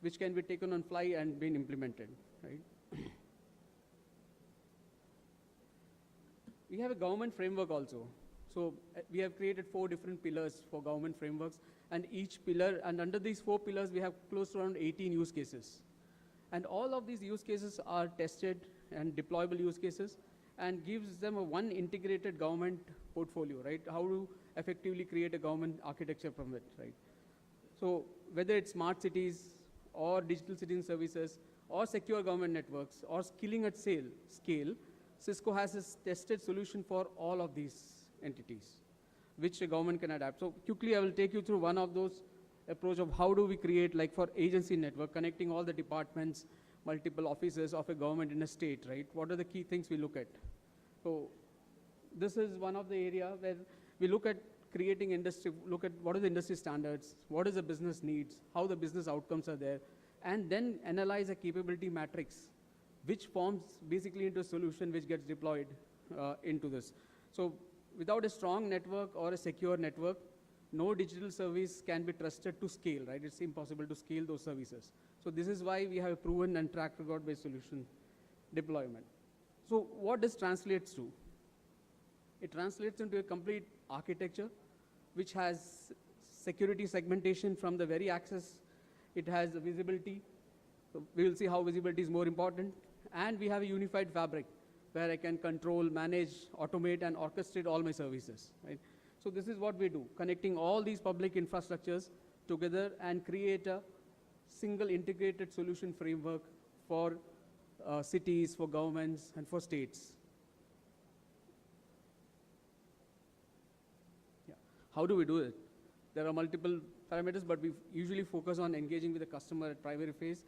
which can be taken on fly and been implemented, right? We have a government framework also. So we have created 4 different pillars for government frameworks, and each pillar, and under these 4 pillars, we have close to around 18 use cases. And all of these use cases are tested and deployable use cases, and gives them a one integrated government portfolio, right? How to effectively create a government architecture from it, right? So whether it's smart cities or digital citizen services or secure government networks or skilling at scale, Cisco has a tested solution for all of these entities, which a government can adapt. So quickly, I will take you through one of those approach of how do we create, like for agency network, connecting all the departments, multiple offices of a government in a state, right? What are the key things we look at? So this is one of the area where we look at creating industry, look at what are the industry standards, what is the business needs, how the business outcomes are there, and then analyze a capability matrix, which forms basically into a solution which gets deployed into this. So without a strong network or a secure network, no digital service can be trusted to scale, right? It's impossible to scale those services. So this is why we have a proven and track record-based solution deployment. So what this translates to? It translates into a complete architecture which has security segmentation from the very access. It has visibility. So we will see how visibility is more important. And we have a unified fabric where I can control, manage, automate, and orchestrate all my services, right? So this is what we do, connecting all these public infrastructures together and create a single integrated solution framework for cities, for governments, and for states. Yeah. How do we do it? There are multiple parameters, but we usually focus on engaging with the customer at primary phase.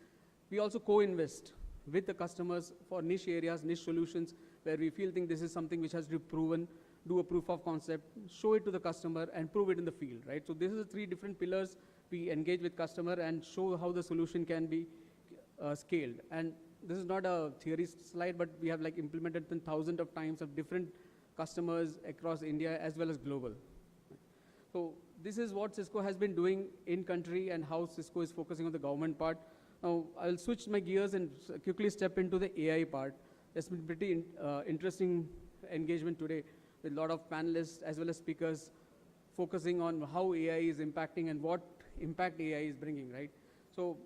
We also co-invest with the customers for niche areas, niche solutions, where we think this is something which has to be proven, do a proof of concept, show it to the customer, and prove it in the field, right? So this is the 3 different pillars. We engage with customer and show how the solution can be scaled. And this is not a theory slide, but we have like implemented thousands of times of different customers across India as well as global. So this is what Cisco has been doing in country and how Cisco is focusing on the government part. Now I'll switch my gears and quickly step into the AI part. It's been pretty interesting engagement today with a lot of panelists as well as speakers focusing on how AI is impacting and what impact AI is bringing, right? So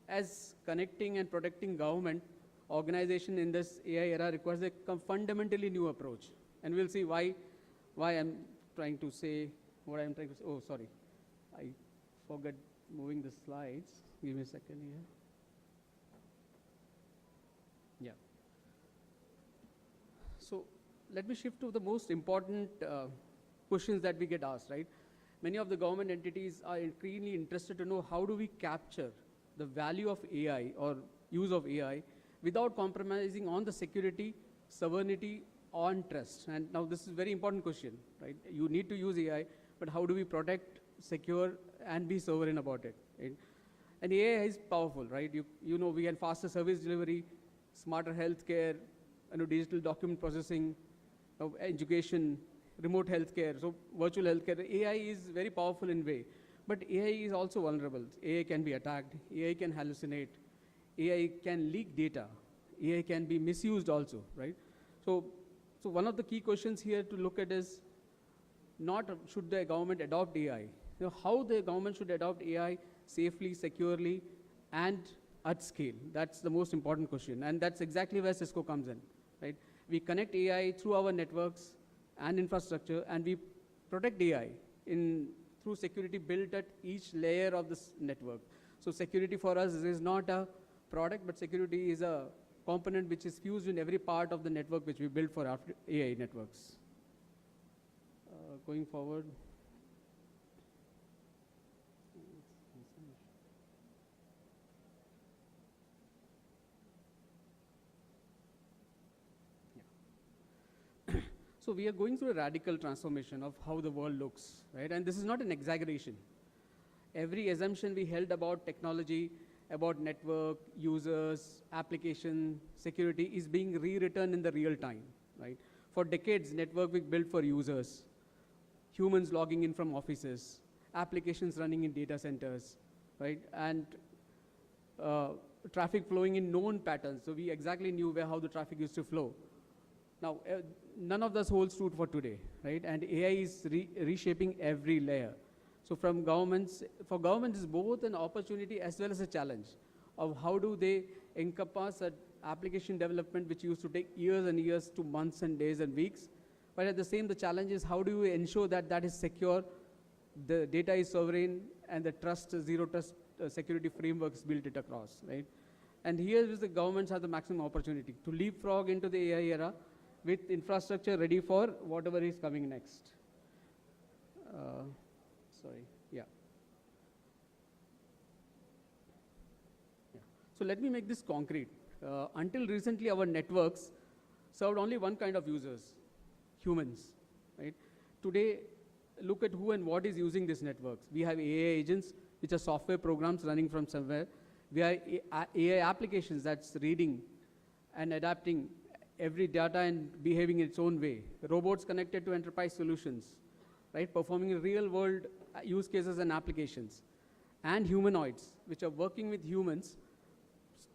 as connecting and protecting government, organization in this AI era requires a fundamentally new approach. And we'll see why I'm trying to say what I'm trying to say. Oh, sorry. I forgot moving the slides. Give me a second here. Yeah. So let me shift to the most important questions that we get asked, right? Many of the government entities are increasingly interested to know how do we capture the value of AI or use of AI without compromising on the security, sovereignty, on trust. And now this is a very important question, right? You need to use AI, but how do we protect, secure, and be sovereign about it, right? And AI is powerful, right? You know, we can faster service delivery, smarter healthcare, digital document processing, education, remote healthcare, so virtual healthcare. AI is very powerful in way, but AI is also vulnerable. AI can be attacked, AI can hallucinate, AI can leak data, AI can be misused also, right? So one of the key questions here to look at is not should the government adopt AI, how the government should adopt AI safely, securely, and at scale. That's the most important question, and that's exactly where Cisco comes in, right? We connect AI through our networks and infrastructure, and we protect AI through security built at each layer of this network. So security for us is not a product, but security is a component which is fused in every part of the network which we build for our AI networks. Going forward. So we are going through a radical transformation of how the world looks, right? And this is not an exaggeration. Every assumption we held about technology, about network, users, application, security is being rewritten in the real time, right? For decades, network was built for users, humans logging in from offices, applications running in data centers, right? And traffic flowing in known patterns. So we exactly knew how the traffic used to flow. Now, none of this holds true for today, right? And AI is reshaping every layer. So for governments is both an opportunity as well as a challenge of how do they encompass an application development which used to take years and years to months and days and weeks. But at the same, the challenge is how do you ensure that that is secure, the data is sovereign, and the zero trust security frameworks built it across, right? And here is the governments have the maximum opportunity to leapfrog into the AI era with infrastructure ready for whatever is coming next. So let me make this concrete. Until recently, our networks served only one kind of users, humans, right? Today, look at who and what is using these networks. We have AI agents, which are software programs running from somewhere. We have AI applications that's reading and adapting every data and behaving in its own way. Robots connected to enterprise solutions, right? Performing real-world use cases and applications. And humanoids, which are working with humans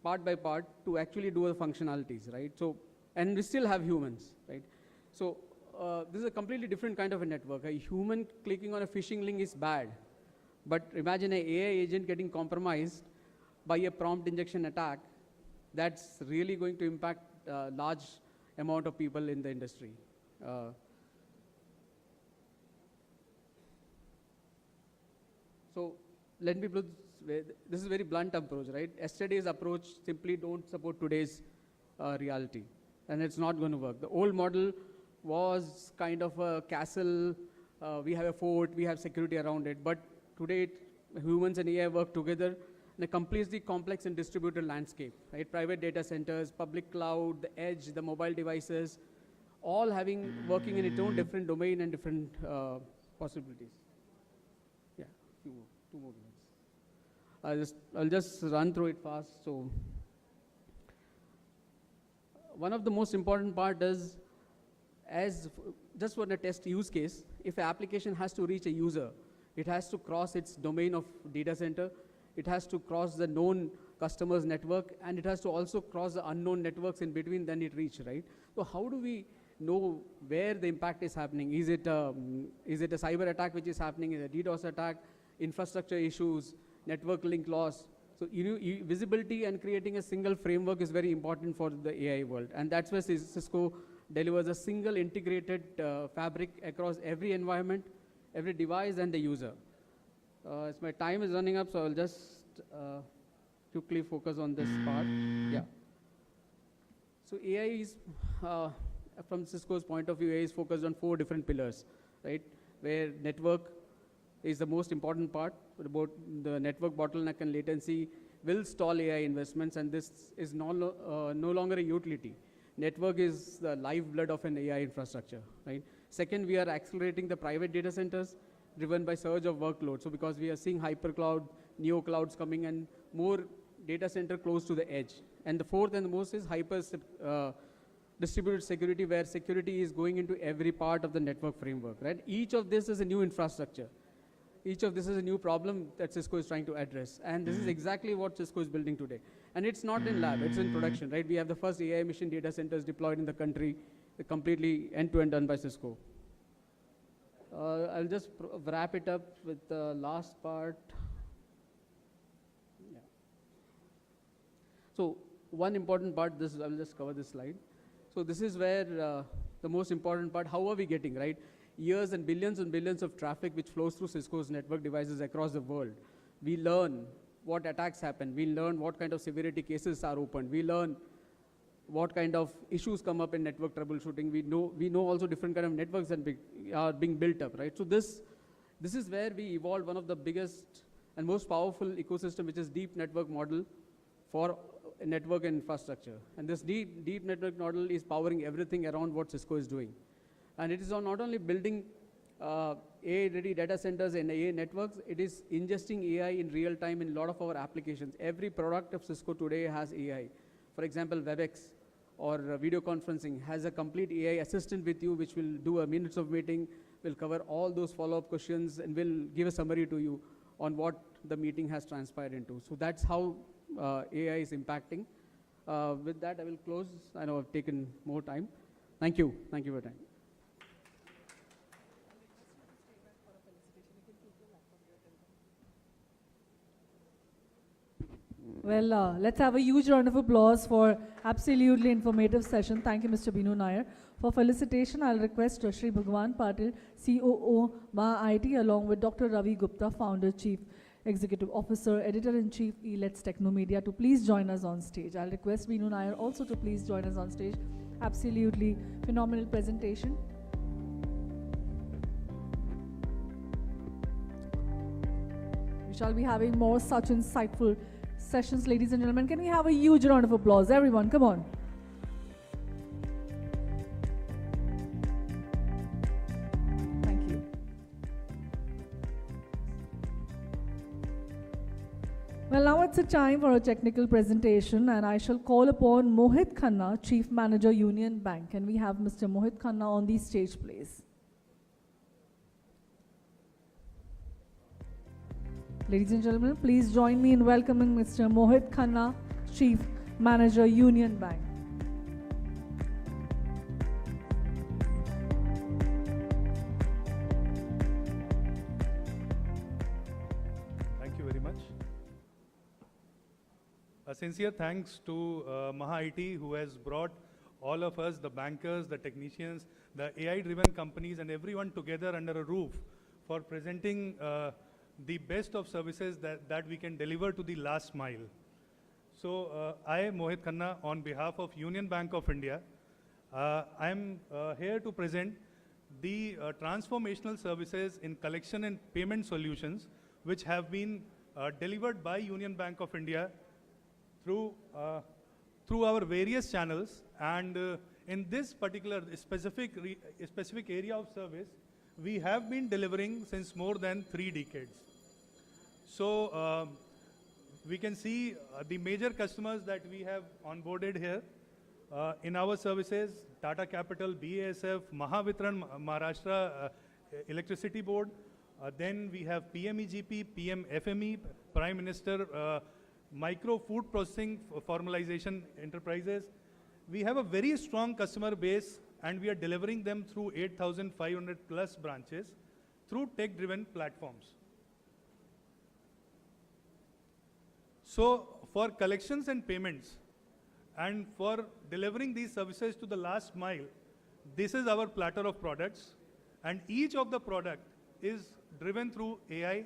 part by part to actually do the functionalities, right? So, and we still have humans, right? So this is a completely different kind of a network. A human clicking on a phishing link is bad, but imagine an AI agent getting compromised by a prompt injection attack. That's really going to impact a large amount of people in the industry. So let me put this is a very blunt approach, right? Yesterday's approach simply don't support today's reality, and it's not going to work. The old model was kind of a castle. We have a fort, we have security around it, but today humans and AI work together in a completely complex and distributed landscape, right? Private data centers, public cloud, the edge, the mobile devices, all working in its own different domain and different possibilities. Yeah, two more minutes. I'll just run through it fast. So one of the most important part is, just for a test use case, if an application has to reach a user, it has to cross its domain of data center, it has to cross the known customer's network, and it has to also cross the unknown networks in between, then it reach, right? So how do we know where the impact is happening? Is it a cyber attack which is happening? Is it a DDoS attack? Infrastructure issues? Network link loss? So visibility and creating a single framework is very important for the AI world. And that's where Cisco delivers a single integrated fabric across every environment, every device, and the user. As my time is running up, so I'll just quickly focus on this part. Yeah. So AI is, from Cisco's point of view, AI is focused on 4 different pillars, right? Where network is the most important part. About the network bottleneck and latency will stall AI investments, and this is no longer a utility. Network is the lifeblood of an AI infrastructure, right? Second, we are accelerating the private data centers driven by surge of workload. So because we are seeing hypercloud, neo clouds coming, and more data center close to the edge. And the fourth and the most is distributed security, where security is going into every part of the network framework, right? Each of this is a new infrastructure. Each of this is a new problem that Cisco is trying to address. And this is exactly what Cisco is building today. And it's not in lab, it's in production, right? We have the first AI mission data centers deployed in the country, completely end-to-end done by Cisco. I'll just wrap it up with the last part. Yeah. So one important part, I'll just cover this slide. So this is where the most important part, how are we getting, right? Years and billions of traffic which flows through Cisco's network devices across the world. We learn what attacks happen. We learn what kind of severity cases are opened. We learn what kind of issues come up in network troubleshooting. We know also different kind of networks that are being built up, right? So this is where we evolved one of the biggest and most powerful ecosystem, which is deep network model for network infrastructure. And this deep network model is powering everything around what Cisco is doing. And it is not only building AI-ready data centers and AI networks, it is ingesting AI in real time in a lot of our applications. Every product of Cisco today has AI. For example, WebEx or video conferencing has a complete AI assistant with you, which will do a minutes of meeting, will cover all those follow-up questions, and will give a summary to you on what the meeting has transpired into. So that's how AI is impacting. With that, I will close. I know I've taken more time. Thank you. Thank you for your time. Well, let's have a huge round of applause for absolutely informative session. Thank you, Mr. Binu Nair. For felicitation, I'll request Shri Bhagwan Patil, COO, Maha IT, along with Dr. Ravi Gupta, Founder, Chief Executive Officer, Editor-in-Chief, eLet's Technomedia, to please join us on stage. I'll request Binu Nair also to please join us on stage. Absolutely phenomenal presentation. We shall be having more such insightful sessions, ladies and gentlemen. Can we have a huge round of applause? Everyone, come on. Thank you. Well, now it's a time for a technical presentation, and I shall call upon Mohit Khanna, Chief Manager, Union Bank. Can we have Mr. Mohit Khanna on the stage, please? Ladies and gentlemen, please join me in welcoming Mr. Mohit Khanna, Chief Manager, Union Bank. Thank you very much. A sincere thanks to Maha IT, who has brought all of us, the bankers, the technicians, the AI-driven companies, and everyone together under a roof for presenting the best of services that we can deliver to the last mile. So I, Mohit Khanna, on behalf of Union Bank of India, I am here to present the transformational services in collection and payment solutions which have been delivered by Union Bank of India through our various channels. And in this particular specific area of service, we have been delivering since more than 3 decades. So we can see the major customers that we have onboarded here in our services: Tata Capital, BASF, Mahavitran, Maharashtra Electricity Board. Then we have PMEGP, PMFME, Prime Minister Micro Food Processing Formalization Enterprises. We have a very strong customer base, and we are delivering them through 8,500 plus branches through tech-driven platforms. So for collections and payments, and for delivering these services to the last mile, this is our platter of products, and each of the product is driven through AI,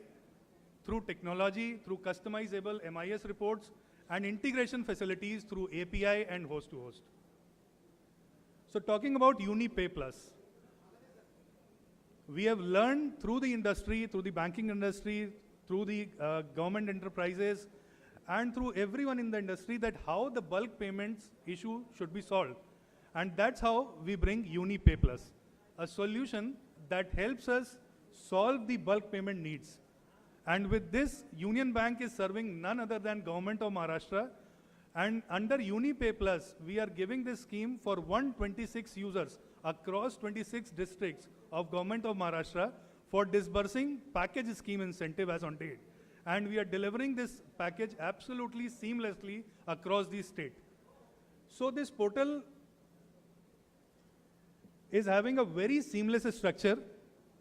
through technology, through customizable MIS reports, and integration facilities through API and host-to-host. So talking about UniPay Plus, we have learned through the industry, through the banking industry, through the government enterprises, and through everyone in the industry, that how the bulk payments issue should be solved. And that's how we bring UniPay Plus, a solution that helps us solve the bulk payment needs. And with this, Union Bank is serving none other than Government of Maharashtra. And under UniPay Plus, we are giving this scheme for 126 users across 26 districts of Government of Maharashtra for disbursing package scheme incentive as on date. And we are delivering this package absolutely seamlessly across the state. So this portal is having a very seamless structure.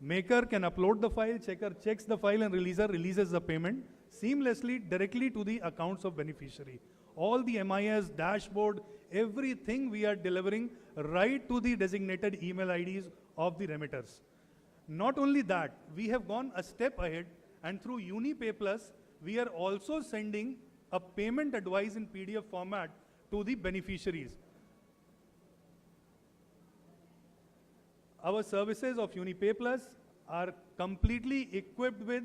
Maker can upload the file, checker checks the file, and releaser releases the payment seamlessly directly to the accounts of beneficiary. All the MIS, dashboard, everything we are delivering right to the designated email IDs of the remitters. Not only that, we have gone a step ahead, and through UniPay Plus, we are also sending a payment advice in PDF format to the beneficiaries. Our services of UniPay Plus are completely equipped with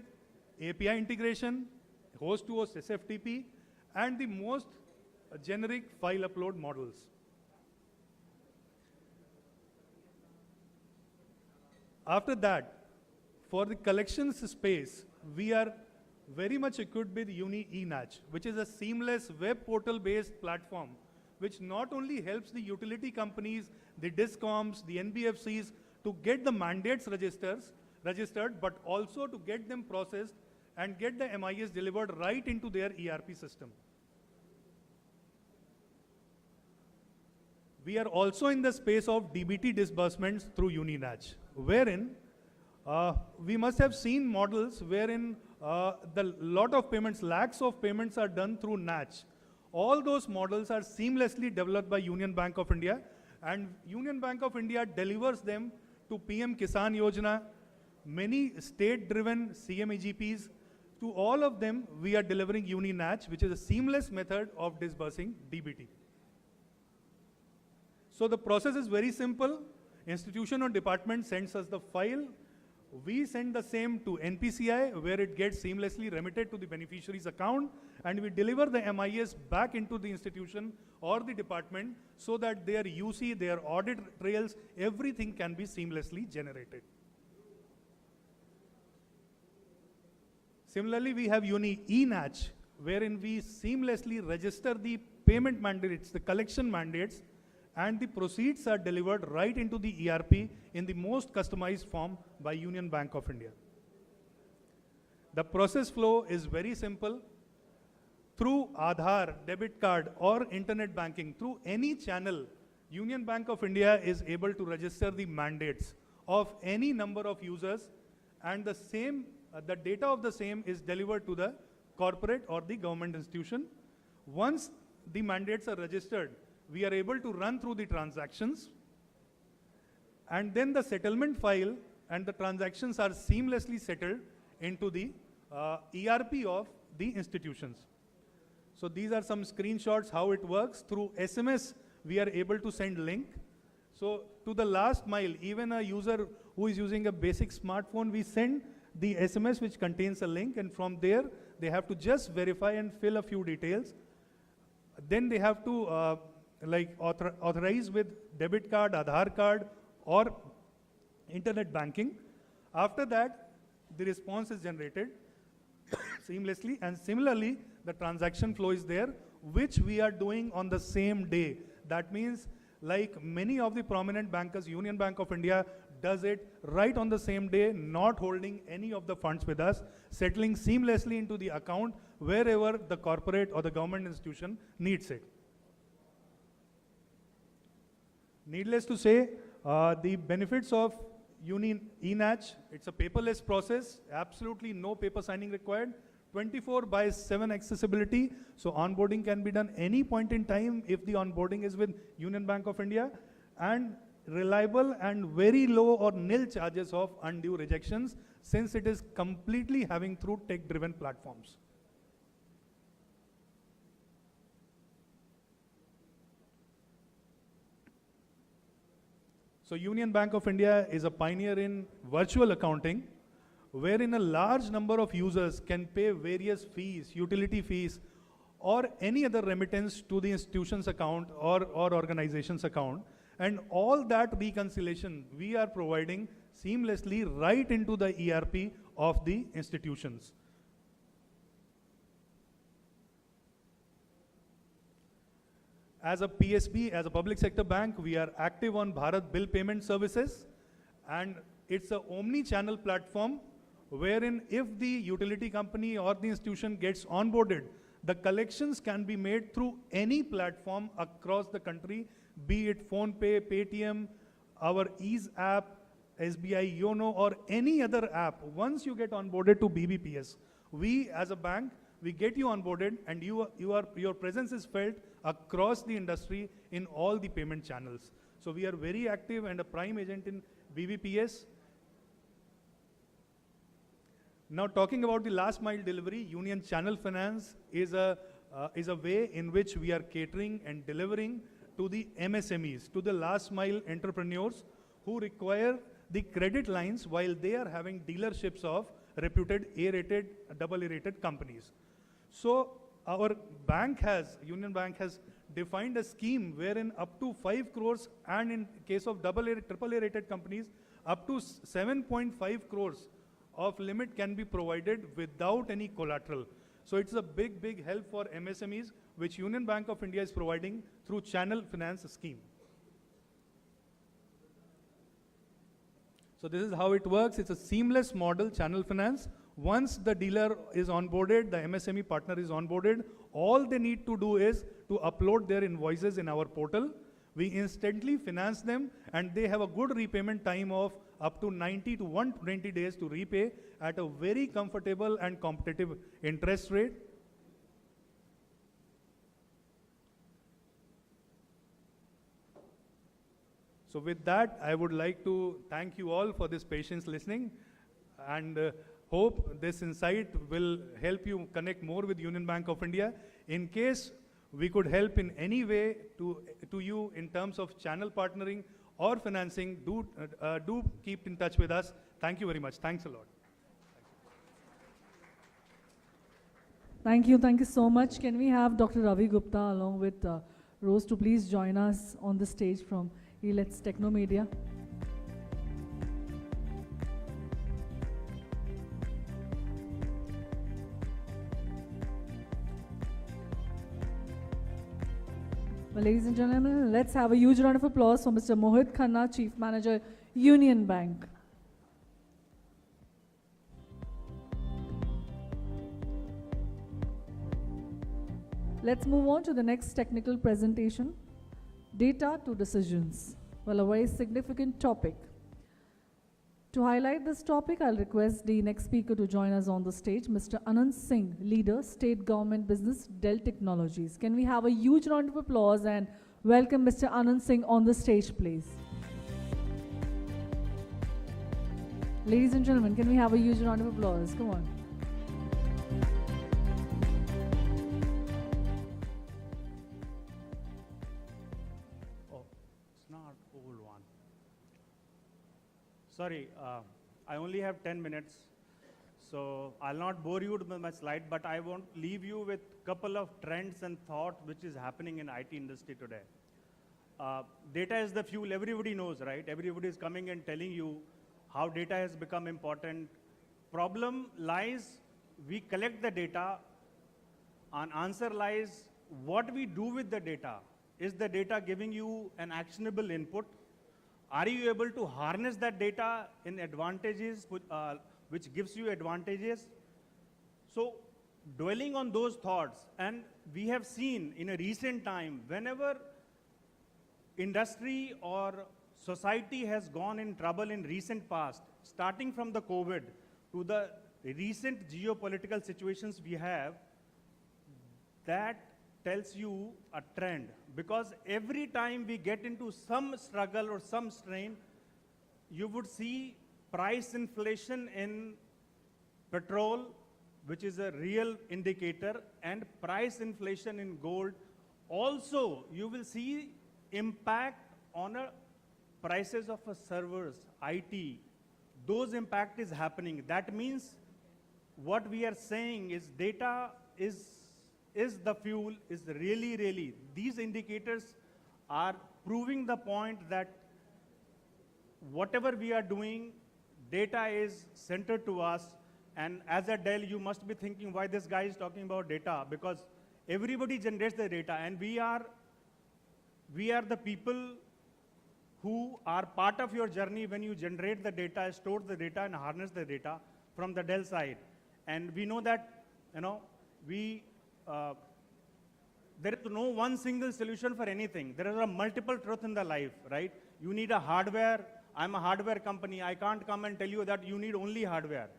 API integration, host-to-host SFTP, and the most generic file upload models. After that, for the collections space, we are very much equipped with Uni eNACH, which is a seamless web portal-based platform, which not only helps the utility companies, the DISCOMs, the NBFCs to get the mandates registered, but also to get them processed and get the MIS delivered right into their ERP system. We are also in the space of DBT disbursements through UniNatch, wherein we must have seen models wherein the lot of payments, lakhs of payments are done through Natch. All those models are seamlessly developed by Union Bank of India, and Union Bank of India delivers them to PM Kisan Yojana, many state-driven CMEGPs. To all of them, we are delivering UniNatch, which is a seamless method of disbursing DBT. So the process is very simple. Institution or department sends us the file. We send the same to NPCI, where it gets seamlessly remitted to the beneficiary's account, and we deliver the MIS back into the institution or the department so that their UC, their audit trails, everything can be seamlessly generated. Similarly, we have eNatch, wherein we seamlessly register the payment mandates, the collection mandates, and the proceeds are delivered right into the ERP in the most customized form by Union Bank of India. The process flow is very simple. Through Aadhaar, debit card, or internet banking, through any channel, Union Bank of India is able to register the mandates of any number of users, and the same, the data of the same is delivered to the corporate or the government institution. Once the mandates are registered, we are able to run through the transactions, and then the settlement file and the transactions are seamlessly settled into the ERP of the institutions. So these are some screenshots how it works. Through SMS, we are able to send link. So to the last mile, even a user who is using a basic smartphone, we send the SMS which contains a link, and from there, they have to just verify and fill a few details. Then they have to authorize with debit card, Aadhaar card, or internet banking. After that, the response is generated seamlessly, and similarly, the transaction flow is there, which we are doing on the same day. That means, like many of the prominent bankers, Union Bank of India does it right on the same day, not holding any of the funds with us, settling seamlessly into the account wherever the corporate or the government institution needs it. Needless to say, the benefits of eNatch, it's a paperless process, absolutely no paper signing required, 24/7 accessibility, so onboarding can be done any point in time if the onboarding is with Union Bank of India, and reliable and very low or nil charges of undue rejections, since it is completely having through tech-driven platforms. So Union Bank of India is a pioneer in virtual accounting, wherein a large number of users can pay various fees, utility fees, or any other remittance to the institution's account or organization's account. And all that reconciliation we are providing seamlessly right into the ERP of the institutions. As a PSB, as a public sector bank, we are active on Bharat Bill Payment Services, and it's an omni-channel platform wherein if the utility company or the institution gets onboarded, the collections can be made through any platform across the country, be it PhonePe, Paytm, our Ease app, SBI Yono, or any other app. Once you get onboarded to BBPS, we as a bank, we get you onboarded, and your presence is felt across the industry in all the payment channels. So we are very active and a prime agent in BBPS. Now talking about the last mile delivery, Union Channel Finance is a way in which we are catering and delivering to the MSMEs, to the last mile entrepreneurs who require the credit lines while they are having dealerships of reputed A-rated, AA-rated companies. So our bank has, Union Bank has defined a scheme wherein up to 5 crores, and in case of AAA rated companies, up to 7.5 crores of limit can be provided without any collateral. So it's a big help for MSMEs, which Union Bank of India is providing through Channel Finance scheme. So this is how it works. It's a seamless model, Channel Finance. Once the dealer is onboarded, the MSME partner is onboarded, all they need to do is to upload their invoices in our portal. We instantly finance them, and they have a good repayment time of up to 90 to 120 days to repay at a very comfortable and competitive interest rate. So with that, I would like to thank you all for this patience listening, and hope this insight will help you connect more with Union Bank of India. In case we could help in any way to you in terms of channel partnering or financing, do keep in touch with us. Thank you very much. Thanks a lot. Thank you so much. Can we have Dr. Ravi Gupta along with Rose to please join us on the stage from Let's Technomedia. Well, ladies and gentlemen, let's have a huge round of applause for Mr. Mohit Khanna, Chief Manager, Union Bank. Let's move on to the next technical presentation, Data to Decisions. Well, a very significant topic. To highlight this topic, I'll request the next speaker to join us on the stage, Mr. Anand Singh, Leader, State Government Business, Dell Technologies. Can we have a huge round of applause and welcome Mr. Anand Singh on the stage, please. Ladies and gentlemen, can we have a huge round of applause? Come on. Sorry, I only have 10 minutes, so I'll not bore you with my slide, but I want to leave you with a couple of trends and thought which is happening in IT industry today. Data is the fuel, everybody knows, right? Everybody is coming and telling you how data has become important. Problem lies, we collect the data, and answer lies, what we do with the data. Is the data giving you an actionable input? Are you able to harness that data in advantages, which gives you advantages? So, dwelling on those thoughts, and we have seen in a recent time, whenever industry or society has gone in trouble in recent past, starting from the COVID to the recent geopolitical situations we have, that tells you a trend, because every time we get into some struggle or some strain, you would see price inflation in petrol, which is a real indicator, and price inflation in gold. Also, you will see impact on prices of servers, IT. Those impact is happening. That means what we are saying is data is the fuel, is really, these indicators are proving the point that whatever we are doing, data is centered to us. And as a Dell, you must be thinking why this guy is talking about data, because everybody generates the data, and we are the people who are part of your journey when you generate the data, store the data, and harness the data from the Dell side. And we know that, there is no one single solution for anything. There is a multiple truth in the life, right? You need a hardware. I'm a hardware company. I can't come and tell you that you need only hardware.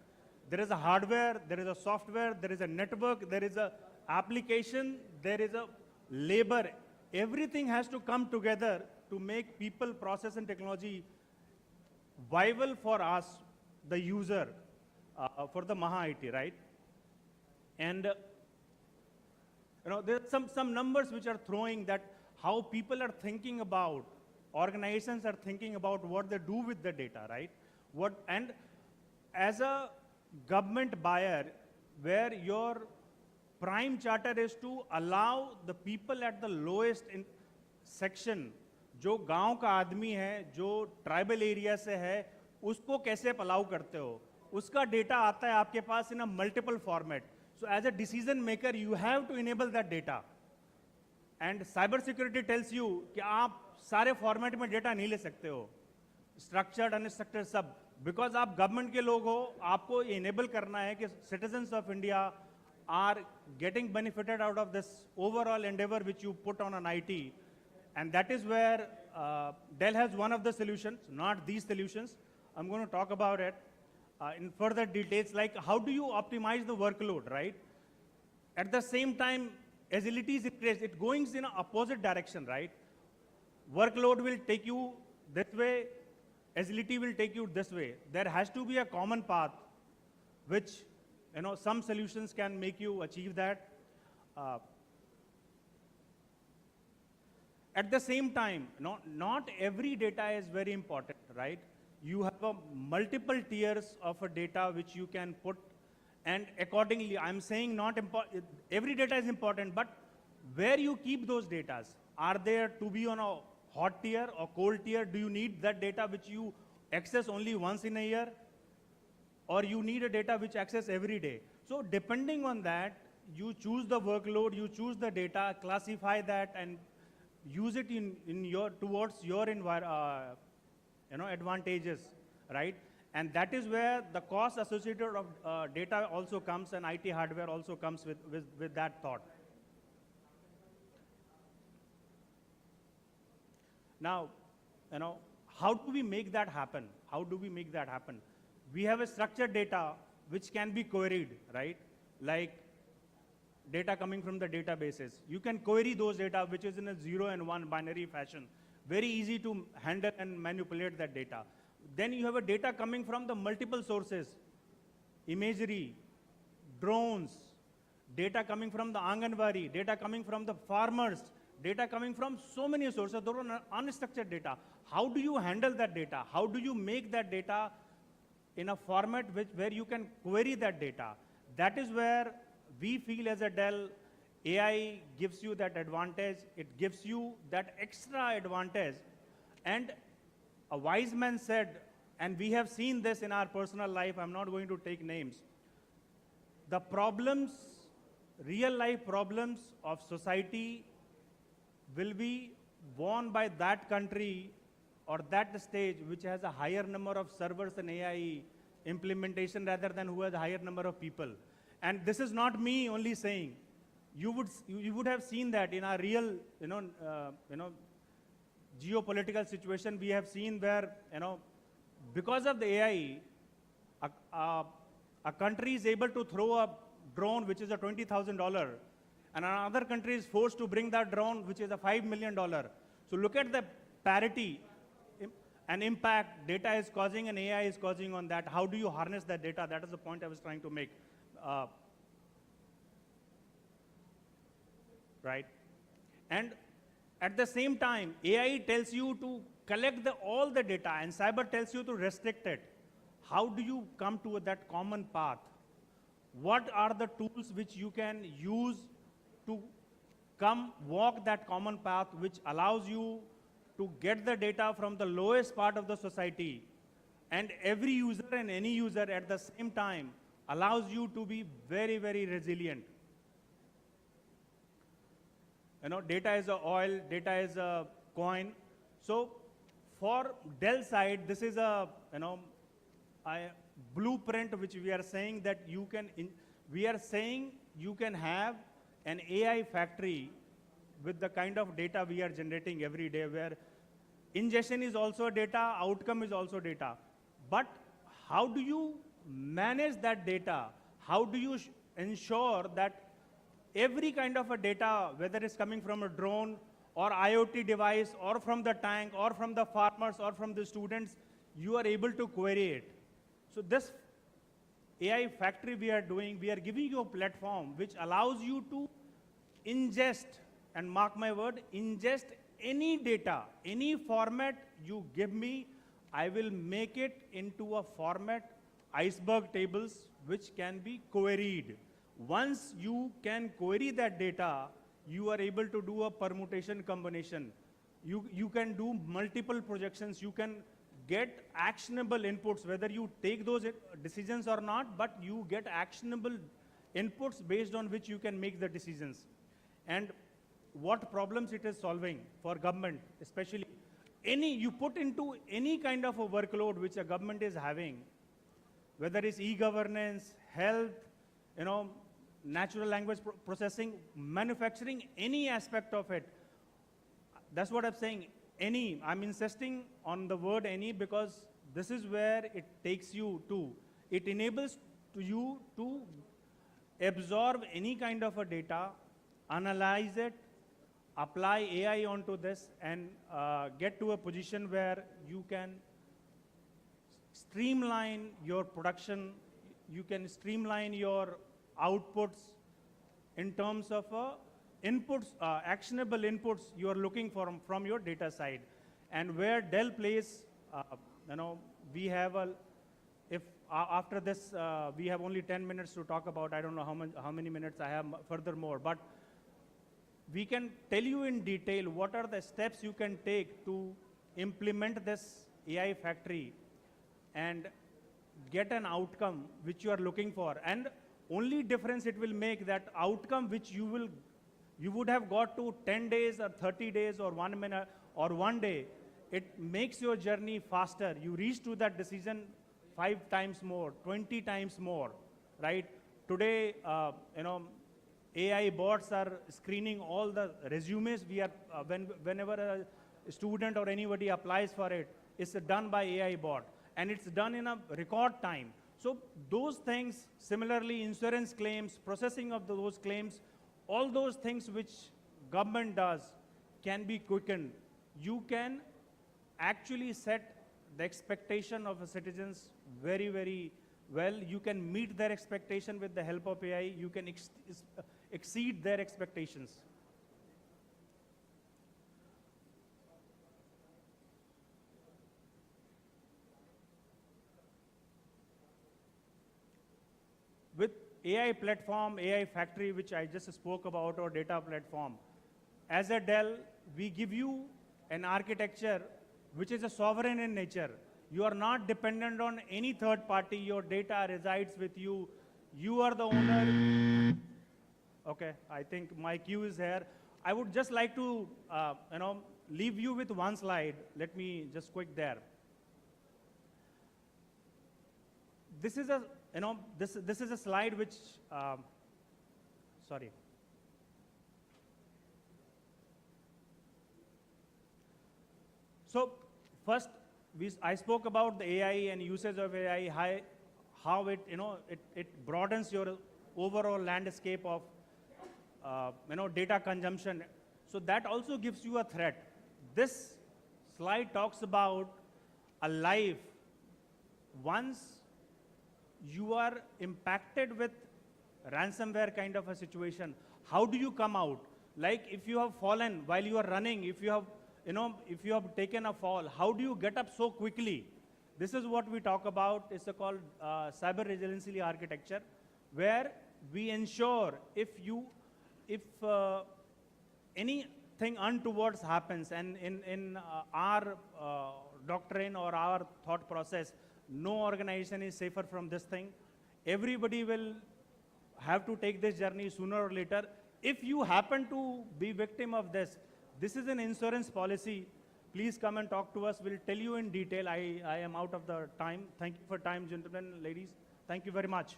There is a hardware, there is a software, there is a network, there is a application, there is a labor. Everything has to come together to make people, process, and technology viable for us, the user, for the Maha IT, right? And there are some numbers which are throwing that how people are thinking about, organizations are thinking about what they do with the data, right? And as a government buyer, where your prime charter is to allow the people at the lowest section, जो गांव का आदमी है, जो tribal area से है, उसको कैसे अलाउ करते हो? उसका डेटा आता है आपके पास in a multiple format. So as a decision maker, you have to enable that data. And cyber security tells you कि आप सारे फॉर्मेट में डेटा नहीं ले सकते हो, स्ट्रक्चर्ड अनस्ट्रक्चर्ड सब, बिकॉज आप गवर्नमेंट के लोग हो, आपको इनेबल करना है कि citizens of India are getting benefited out of this overall endeavour which you put on an IT. And that is where Dell has one of the solutions, not these solutions. I'm going to talk about it in further details, like how do you optimize the workload, right? At the same time, agility is increased. It going in an opposite direction, right? Workload will take you this way, agility will take you this way. There has to be a common path, which some solutions can make you achieve that. At the same time, not every data is very important, right? You have multiple tiers of a data which you can put, and accordingly, I'm saying not every data is important, but where you keep those data, are there to be on a hot tier or cold tier? Do you need that data which you access only once in a year? Or you need a data which access every day? So depending on that, you choose the workload, you choose the data, classify that, and use it towards your advantages, right? And that is where the cost associated of data also comes, and IT hardware also comes with that thought. Now, how do we make that happen? How do we make that happen? We have a structured data which can be queried, right? Like data coming from the databases. You can query those data which is in a 0 and 1 binary fashion. Very easy to handle and manipulate that data. Then you have a data coming from the multiple sources, imagery, drones, data coming from the Anganwadi, data coming from the farmers, data coming from so many sources. Those are unstructured data. How do you handle that data? How do you make that data in a format where you can query that data? That is where we feel as a Dell, AI gives you that advantage. It gives you that extra advantage. And a wise man said, and we have seen this in our personal life, I'm not going to take names, the problems, real life problems of society will be borne by that country or that stage which has a higher number of servers and AI implementation rather than who has a higher number of people. And this is not me only saying. You would have seen that in our real, geopolitical situation. We have seen where, because of the AI, a country is able to throw a drone which is a $20,000, and another country is forced to bring that drone which is a $5 million. So look at the parity and impact data is causing and AI is causing on that. How do you harness that data? That is the point I was trying to make. Right? And at the same time, AI tells you to collect all the data, and cyber tells you to restrict it. How do you come to that common path? What are the tools which you can use to walk that common path which allows you to get the data from the lowest part of the society, and every user and any user at the same time allows you to be very, very resilient? Data is a oil, data is a coin. So for Dell side, this is a blueprint which we are saying that you can have an AI factory with the kind of data we are generating every day, where ingestion is also data, outcome is also data. But how do you manage that data? How do you ensure that every kind of a data, whether it's coming from a drone or IoT device or from the tank or from the farmers or from the students, you are able to query it? So this AI factory we are doing, we are giving you a platform which allows you to ingest, and mark my word, ingest any data, any format you give me, I will make it into a format, iceberg tables, which can be queried. Once you can query that data, you are able to do a permutation combination. You can do multiple projections. You can get actionable inputs, whether you take those decisions or not, but you get actionable inputs based on which you can make the decisions. And what problems it is solving for government, especially you put into any kind of a workload which a government is having, whether it's e-governance, health, natural language processing, manufacturing, any aspect of it. that's what I'm saying. Any, I'm insisting on the word any because this is where it takes you to. It enables you to absorb any kind of a data, analyze it, apply AI onto this, and get to a position where you can streamline your production, you can streamline your outputs in terms of inputs, actionable inputs you are looking for from your data side. And where Dell plays, we have after this, we have only 10 minutes to talk about. I don't know how many minutes I have furthermore, but we can tell you in detail what are the steps you can take to implement this AI factory and get an outcome which you are looking for. And only difference it will make, that outcome which you would have got to 10 days or 30 days or 1 minute or 1 day, it makes your journey faster. You reach to that decision 5 times more, 20 times more, right? Today, AI bots are screening all the resumes. We are, whenever a student or anybody applies for it, it's done by AI bot. And it's done in a record time. So those things, similarly, insurance claims, processing of those claims, all those things which government does can be quickened. You can actually set the expectation of the citizens very, very well. You can meet their expectation with the help of AI. You can exceed their expectations. With AI platform, AI factory, which I just spoke about, or data platform, as a Dell, we give you an architecture which is a sovereign in nature. You are not dependent on any third party. Your data resides with you. You are the owner. Okay, I think my cue is here. I would just like to, leave you with one slide. Let me just quick there. This is a, this is a slide which, sorry. So first, I spoke about the AI and usage of AI, how it, it broadens your overall landscape of, data consumption. So that also gives you a threat. This slide talks about a life once you are impacted with ransomware kind of a situation. How do you come out? Like if you have fallen while you are running, if you have, if you have taken a fall, how do you get up so quickly? This is what we talk about. It's called cyber resiliency architecture, where we ensure if anything untoward happens, and in our doctrine or our thought process, no organization is safer from this thing. Everybody will have to take this journey sooner or later. If you happen to be victim of this, this is an insurance policy. Please come and talk to us. We'll tell you in detail. I am out of the time. Thank you for time, gentlemen, ladies. Thank you very much.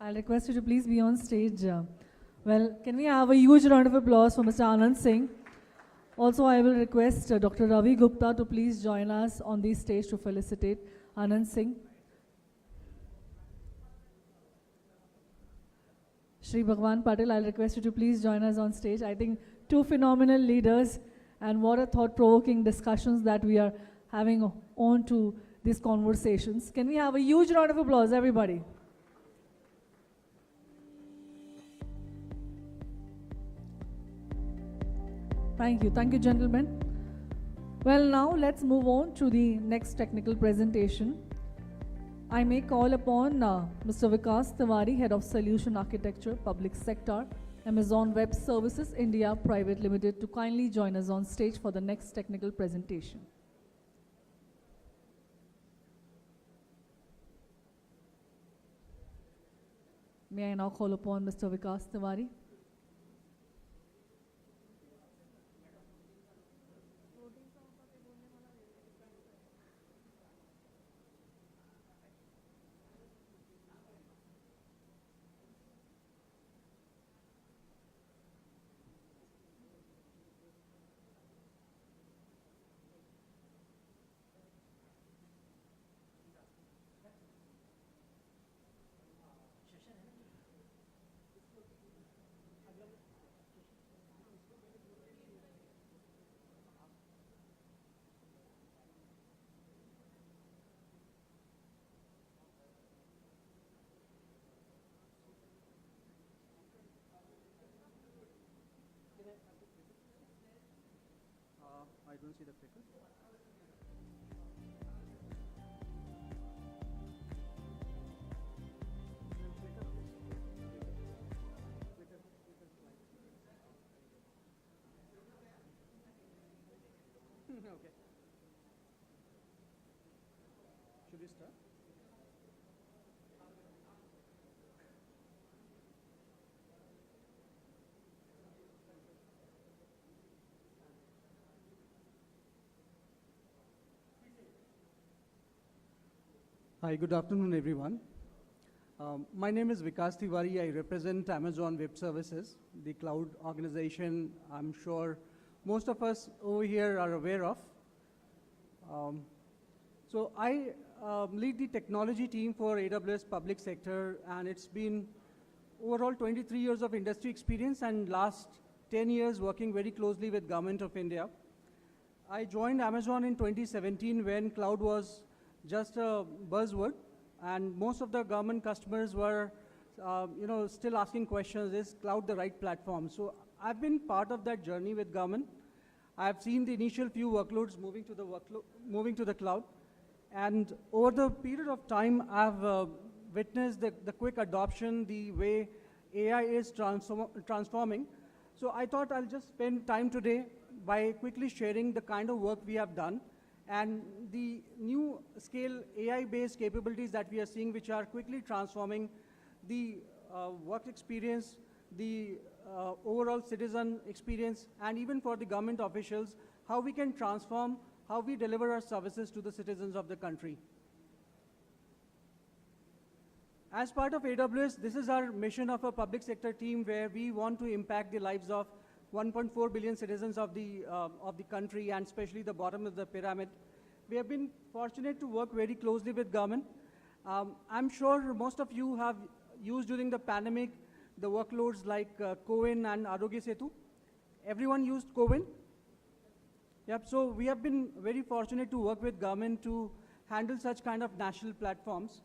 I'll request you to please be on stage. Well, can we have a huge round of applause for Mr. Anand Singh? Also, I will request Dr. Ravi Gupta to please join us on the stage to felicitate Anand Singh. Shri Bhagwan Patil, I'll request you to please join us on stage. I think two phenomenal leaders, and what a thought-provoking discussions that we are having on to these conversations. Can we have a huge round of applause, everybody? Thank you, gentlemen. Well, now let's move on to the next technical presentation. I may call upon Mr. Vikas Tiwari, Head of Solution Architecture, Public Sector, Amazon Web Services India Private Limited, to kindly join us on stage for the next technical presentation. May I now call upon Mr. Vikas Tiwari? don't see the clicker. Okay. Should we start? Hi, good afternoon, everyone. My name is Vikas Tiwari. I represent Amazon Web Services, the cloud organization I'm sure most of us over here are aware of. So I lead the technology team for AWS public sector, and it's been overall 23 years of industry experience and last 10 years working very closely with Government of India. I joined Amazon in 2017 when cloud was just a buzzword, and most of the government customers were still asking questions, is cloud the right platform? So I've been part of that journey with government. I've seen the initial few workloads moving to the cloud, and over the period of time, I've witnessed the quick adoption, the way AI is transforming. So I thought I'll just spend time today by quickly sharing the kind of work we have done and the new scale AI-based capabilities that we are seeing, which are quickly transforming the work experience, the overall citizen experience, and even for the government officials, how we can transform how we deliver our services to the citizens of the country. As part of AWS, this is our mission of a public sector team where we want to impact the lives of 1.4 billion citizens of the country, and especially the bottom of the pyramid. We have been fortunate to work very closely with government. I'm sure most of you have used during the pandemic the workloads like CoWIN and Arogya Setu. Everyone used CoWIN? Yep, so we have been very fortunate to work with government to handle such kind of national platforms.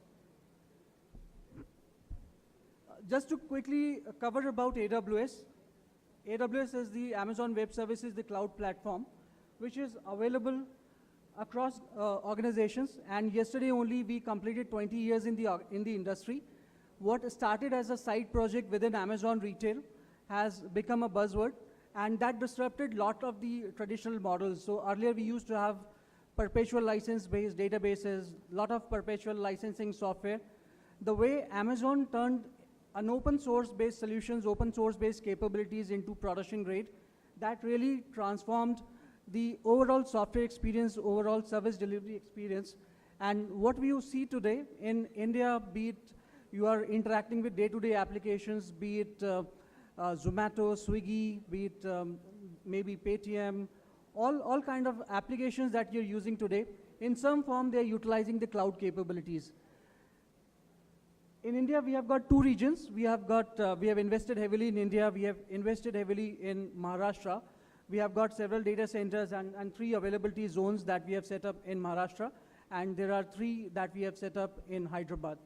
Just to quickly cover about AWS. AWS is the Amazon Web Services, the cloud platform, which is available across organizations. And yesterday only we completed 20 years in the industry. What started as a side project within Amazon Retail has become a buzzword, and that disrupted a lot of the traditional models. So earlier we used to have perpetual license-based databases, a lot of perpetual licensing software. The way Amazon turned an open source-based solutions, open source-based capabilities into production grade, that really transformed the overall software experience, overall service delivery experience. And what we see today in India, be it you are interacting with day-to-day applications, be it Zomato, Swiggy, be it maybe Paytm, all kind of applications that you're using today, in some form they're utilizing the cloud capabilities. In India, we have got two regions. We have invested heavily in India. We have invested heavily in Maharashtra. We have got several data centers and 3 availability zones that we have set up in Maharashtra, and there are 3 that we have set up in Hyderabad.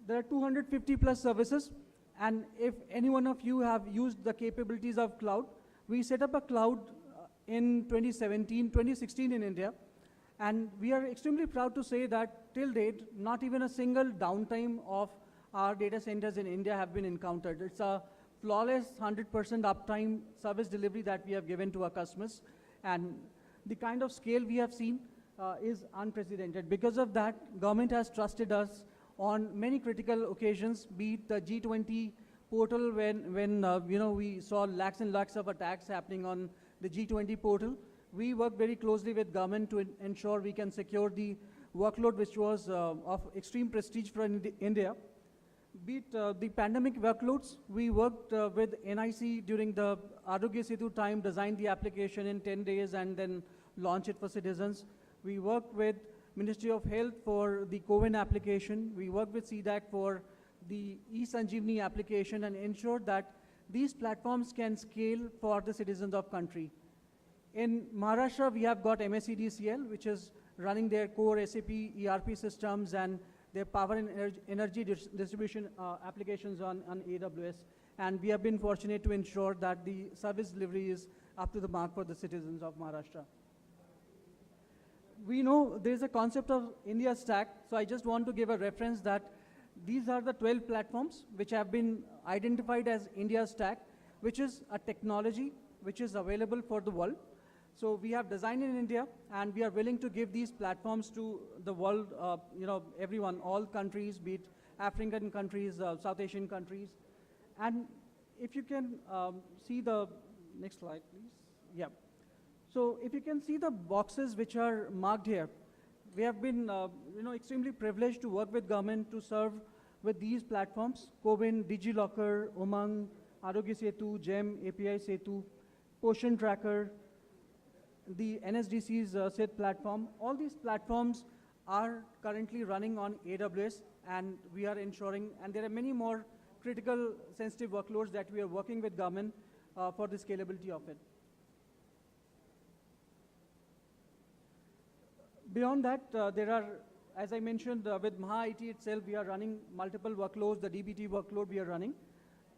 There are 250 plus services, and if any one of you have used the capabilities of cloud, we set up a cloud in 2016 in India. And we are extremely proud to say that till date, not even a single downtime of our data centers in India have been encountered. It's a flawless 100% uptime service delivery that we have given to our customers. And the kind of scale we have seen is unprecedented. Because of that, government has trusted us on many critical occasions, be it the G20 portal when we saw lakhs and lakhs of attacks happening on the G20 portal. We work very closely with government to ensure we can secure the workload, which was of extreme prestige for India. Be it the pandemic workloads, we worked with NIC during the Arogya Setu time, designed the application in 10 days and then launch it for citizens. We worked with Ministry of Health for the CoWIN application. We worked with CDAC for the eSanjeevani application and ensured that these platforms can scale for the citizens of country. In Maharashtra, we have got MSCDCL, which is running their core SAP ERP systems and their power and energy distribution applications on AWS. And we have been fortunate to ensure that the service delivery is up to the mark for the citizens of Maharashtra. We know there's a concept of India Stack, so I just want to give a reference that these are the 12 platforms which have been identified as India Stack, which is a technology which is available for the world. So we have designed in India, and we are willing to give these platforms to the world, everyone, all countries, be it African countries, South Asian countries. And if you can see the next slide, please. Yeah. So if you can see the boxes which are marked here, we have been extremely privileged to work with government to serve with these platforms: CoWIN, DigiLocker, Umang, Arogya Setu, GEM, API Setu, Poshan Tracker, the NSDC's SID platform. All these platforms are currently running on AWS, and we are ensuring, and there are many more critical sensitive workloads that we are working with government for the scalability of it. Beyond that, there are, as I mentioned, with Maha IT itself, we are running multiple workloads, the DBT workload we are running,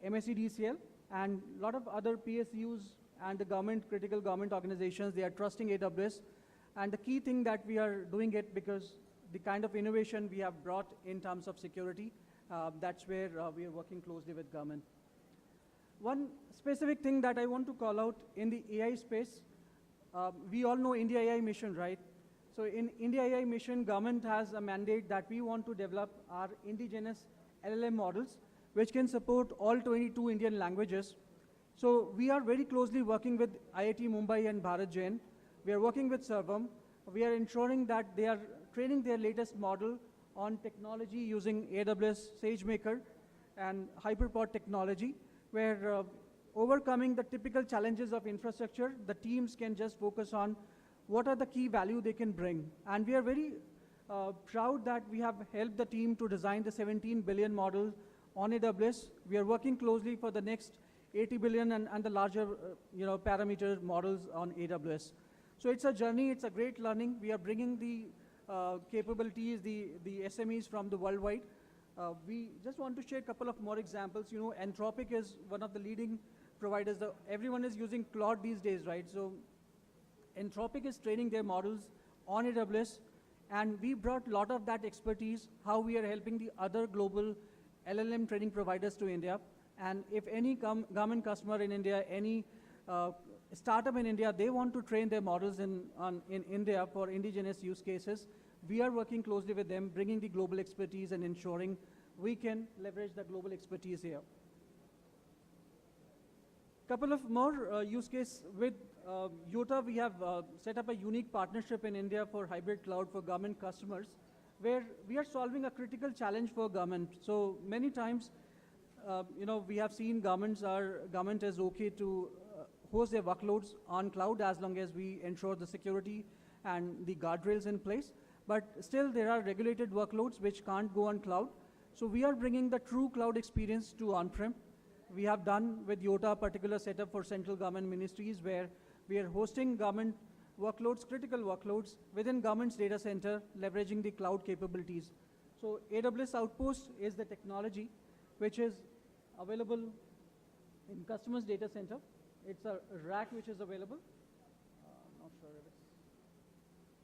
MSc DCL, and a lot of other PSUs and the government, critical government organizations, they are trusting AWS. And the key thing that we are doing it because the kind of innovation we have brought in terms of security, that's where we are working closely with government. One specific thing that I want to call out in the AI space, we all know India AI mission, right? So in India AI mission, government has a mandate that we want to develop our indigenous LLM models, which can support all 22 Indian languages. So we are very closely working with IIT Mumbai and Bharat Jain. We are working with Sarvam. We are ensuring that they are training their latest model on technology using AWS SageMaker and Hyperpod technology, where overcoming the typical challenges of infrastructure, the teams can just focus on what are the key value they can bring. And we are very proud that we have helped the team to design the 17 billion model on AWS. We are working closely for the next 80 billion and the larger parameter models on AWS. So it's a journey, it's a great learning. We are bringing the capabilities, the SMEs from the worldwide. We just want to share a couple of more examples. Anthropic is one of the leading providers. Everyone is using Claude these days, right? So Anthropic is training their models on AWS, and we brought a lot of that expertise, how we are helping the other global LLM training providers to India. And if any government customer in India, any startup in India, they want to train their models in India for indigenous use cases, we are working closely with them, bringing the global expertise and ensuring we can leverage the global expertise here. Couple of more use case with Yota. We have set up a unique partnership in India for hybrid cloud for government customers, where we are solving a critical challenge for government. So many times, we have seen government is okay to host their workloads on cloud as long as we ensure the security and the guardrails in place. But still, there are regulated workloads which can't go on cloud. So we are bringing the true cloud experience to on-prem. We have done with Yota a particular setup for central government ministries where we are hosting government workloads, critical workloads within government's data center, leveraging the cloud capabilities. So AWS Outpost is the technology which is available in customer's data center. It's a rack which is available. Not sure if it's,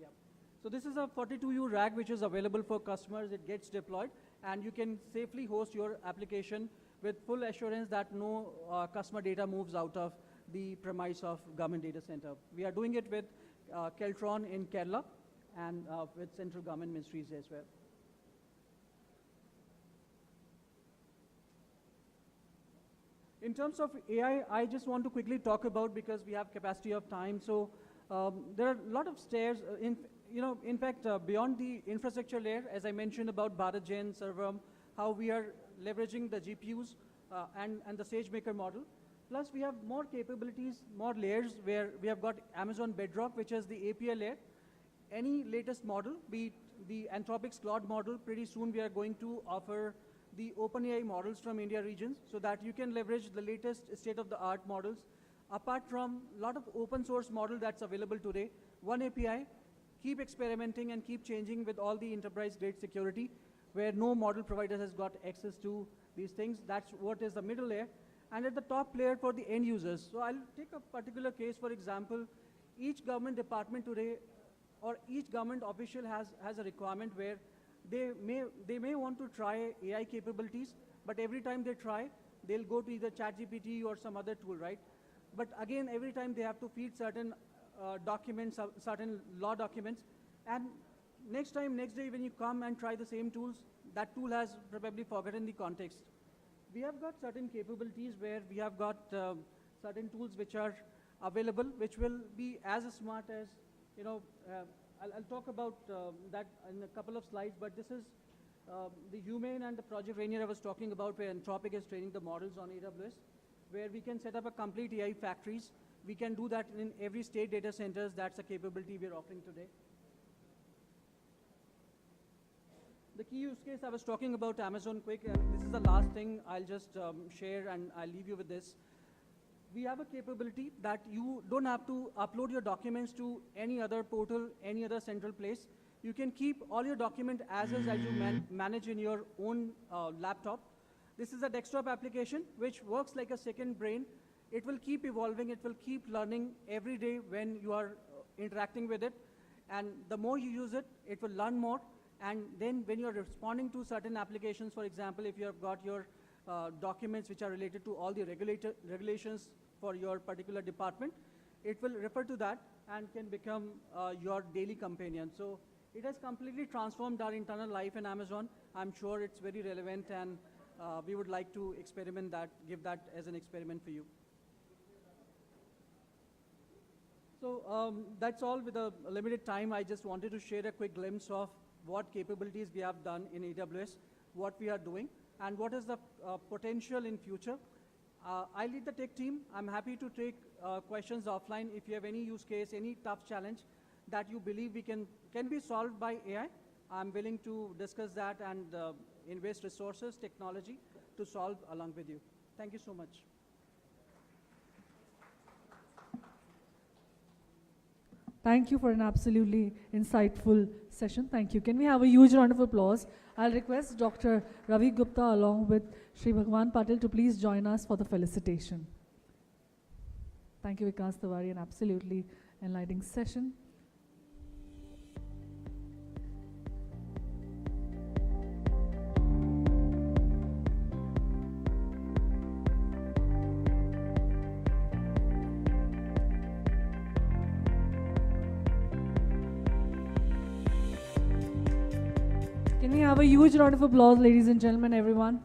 yeah. So this is a 42U rack which is available for customers. It gets deployed, and you can safely host your application with full assurance that no customer data moves out of the premise of government data center. We are doing it with Keltron in Kerala and with central government ministries as well. In terms of AI, I just want to quickly talk about, because we have capacity of time. So there are a lot of stairs. In fact, beyond the infrastructure layer, as I mentioned about Bharat Jain, Sarvam, how we are leveraging the GPUs and the SageMaker model. Plus, we have more capabilities, more layers, where we have got Amazon Bedrock, which is the API layer. Any latest model, be it the Anthropic's Claude model, pretty soon we are going to offer the OpenAI models from India regions so that you can leverage the latest state-of-the-art models. Apart from a lot of open source model that's available today, one API, keep experimenting and keep changing with all the enterprise-grade security. where no model provider has got access to these things. That's what is the middle layer. And at the top layer for the end users. So I'll take a particular case, for example, each government department today or each government official has a requirement where they may want to try AI capabilities, but every time they try, they'll go to either ChatGPT or some other tool, right? But again, every time they have to feed certain documents, certain law documents, and next day when you come and try the same tools, that tool has probably forgotten the context. We have got certain capabilities where we have got certain tools which are available, which will be as smart as, you know, I'll talk about that in a couple of slides, but this is the Humane and the Project Rainier I was talking about, where Anthropic is training the models on AWS, where we can set up a complete AI factories. We can do that in every state data centers. That's a capability we're offering today. The key use case I was talking about Amazon Quick, and this is the last thing I'll just share, and I'll leave you with this. We have a capability that you don't have to upload your documents to any other portal, any other central place. You can keep all your document as is as you manage in your own laptop. This is a desktop application which works like a second brain. It will keep evolving, it will keep learning every day when you are interacting with it. And the more you use it, it will learn more. And then when you're responding to certain applications, for example, if you have got your documents which are related to all the regulations for your particular department, it will refer to that and can become your daily companion. So it has completely transformed our internal life in Amazon. I'm sure it's very relevant, and we would like to experiment that, give that as an experiment for you. So that's all. With a limited time, I just wanted to share a quick glimpse of what capabilities we have done in AWS, what we are doing, and what is the potential in future. I lead the tech team. I'm happy to take questions offline. If you have any use case, any tough challenge that you believe can be solved by AI, I'm willing to discuss that and invest resources, technology to solve along with you. Thank you so much. Thank you for an absolutely insightful session. Thank you. Can we have a huge round of applause? I'll request Dr. Ravi Gupta along with Sri Bhagwan Patil to please join us for the felicitation. Thank you, Vikas Tiwari, an absolutely enlightening session. Can we have a huge round of applause, ladies and gentlemen, everyone?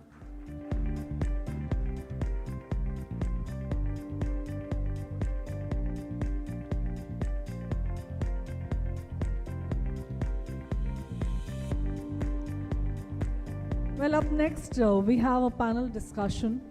Well, up next, we have a panel discussion.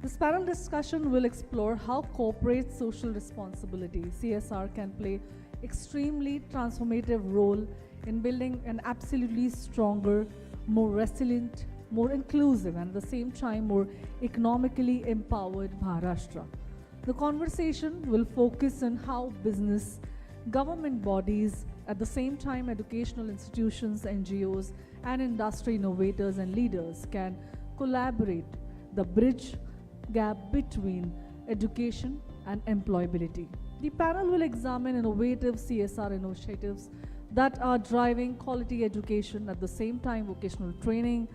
This panel discussion will explore how corporate social responsibility, CSR, can play extremely transformative role in building an absolutely stronger, more resilient, more inclusive, and at the same time more economically empowered Maharashtra. The conversation will focus on how business, government bodies, at the same time educational institutions, NGOs, and industry innovators and leaders can collaborate the bridge gap between education and employability. The panel will examine innovative CSR initiatives that are driving quality education, at the same time vocational training,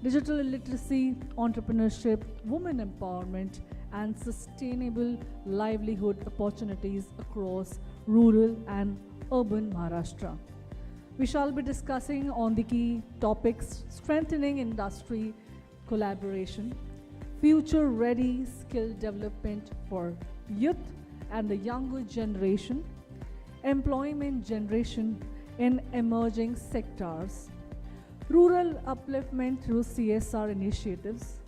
digital literacy, entrepreneurship, women empowerment, and sustainable livelihood opportunities across rural and urban Maharashtra. We shall be discussing on the key topics: strengthening industry collaboration, future-ready skill development for youth and the younger generation, employment generation in emerging sectors, rural upliftment through CSR initiatives,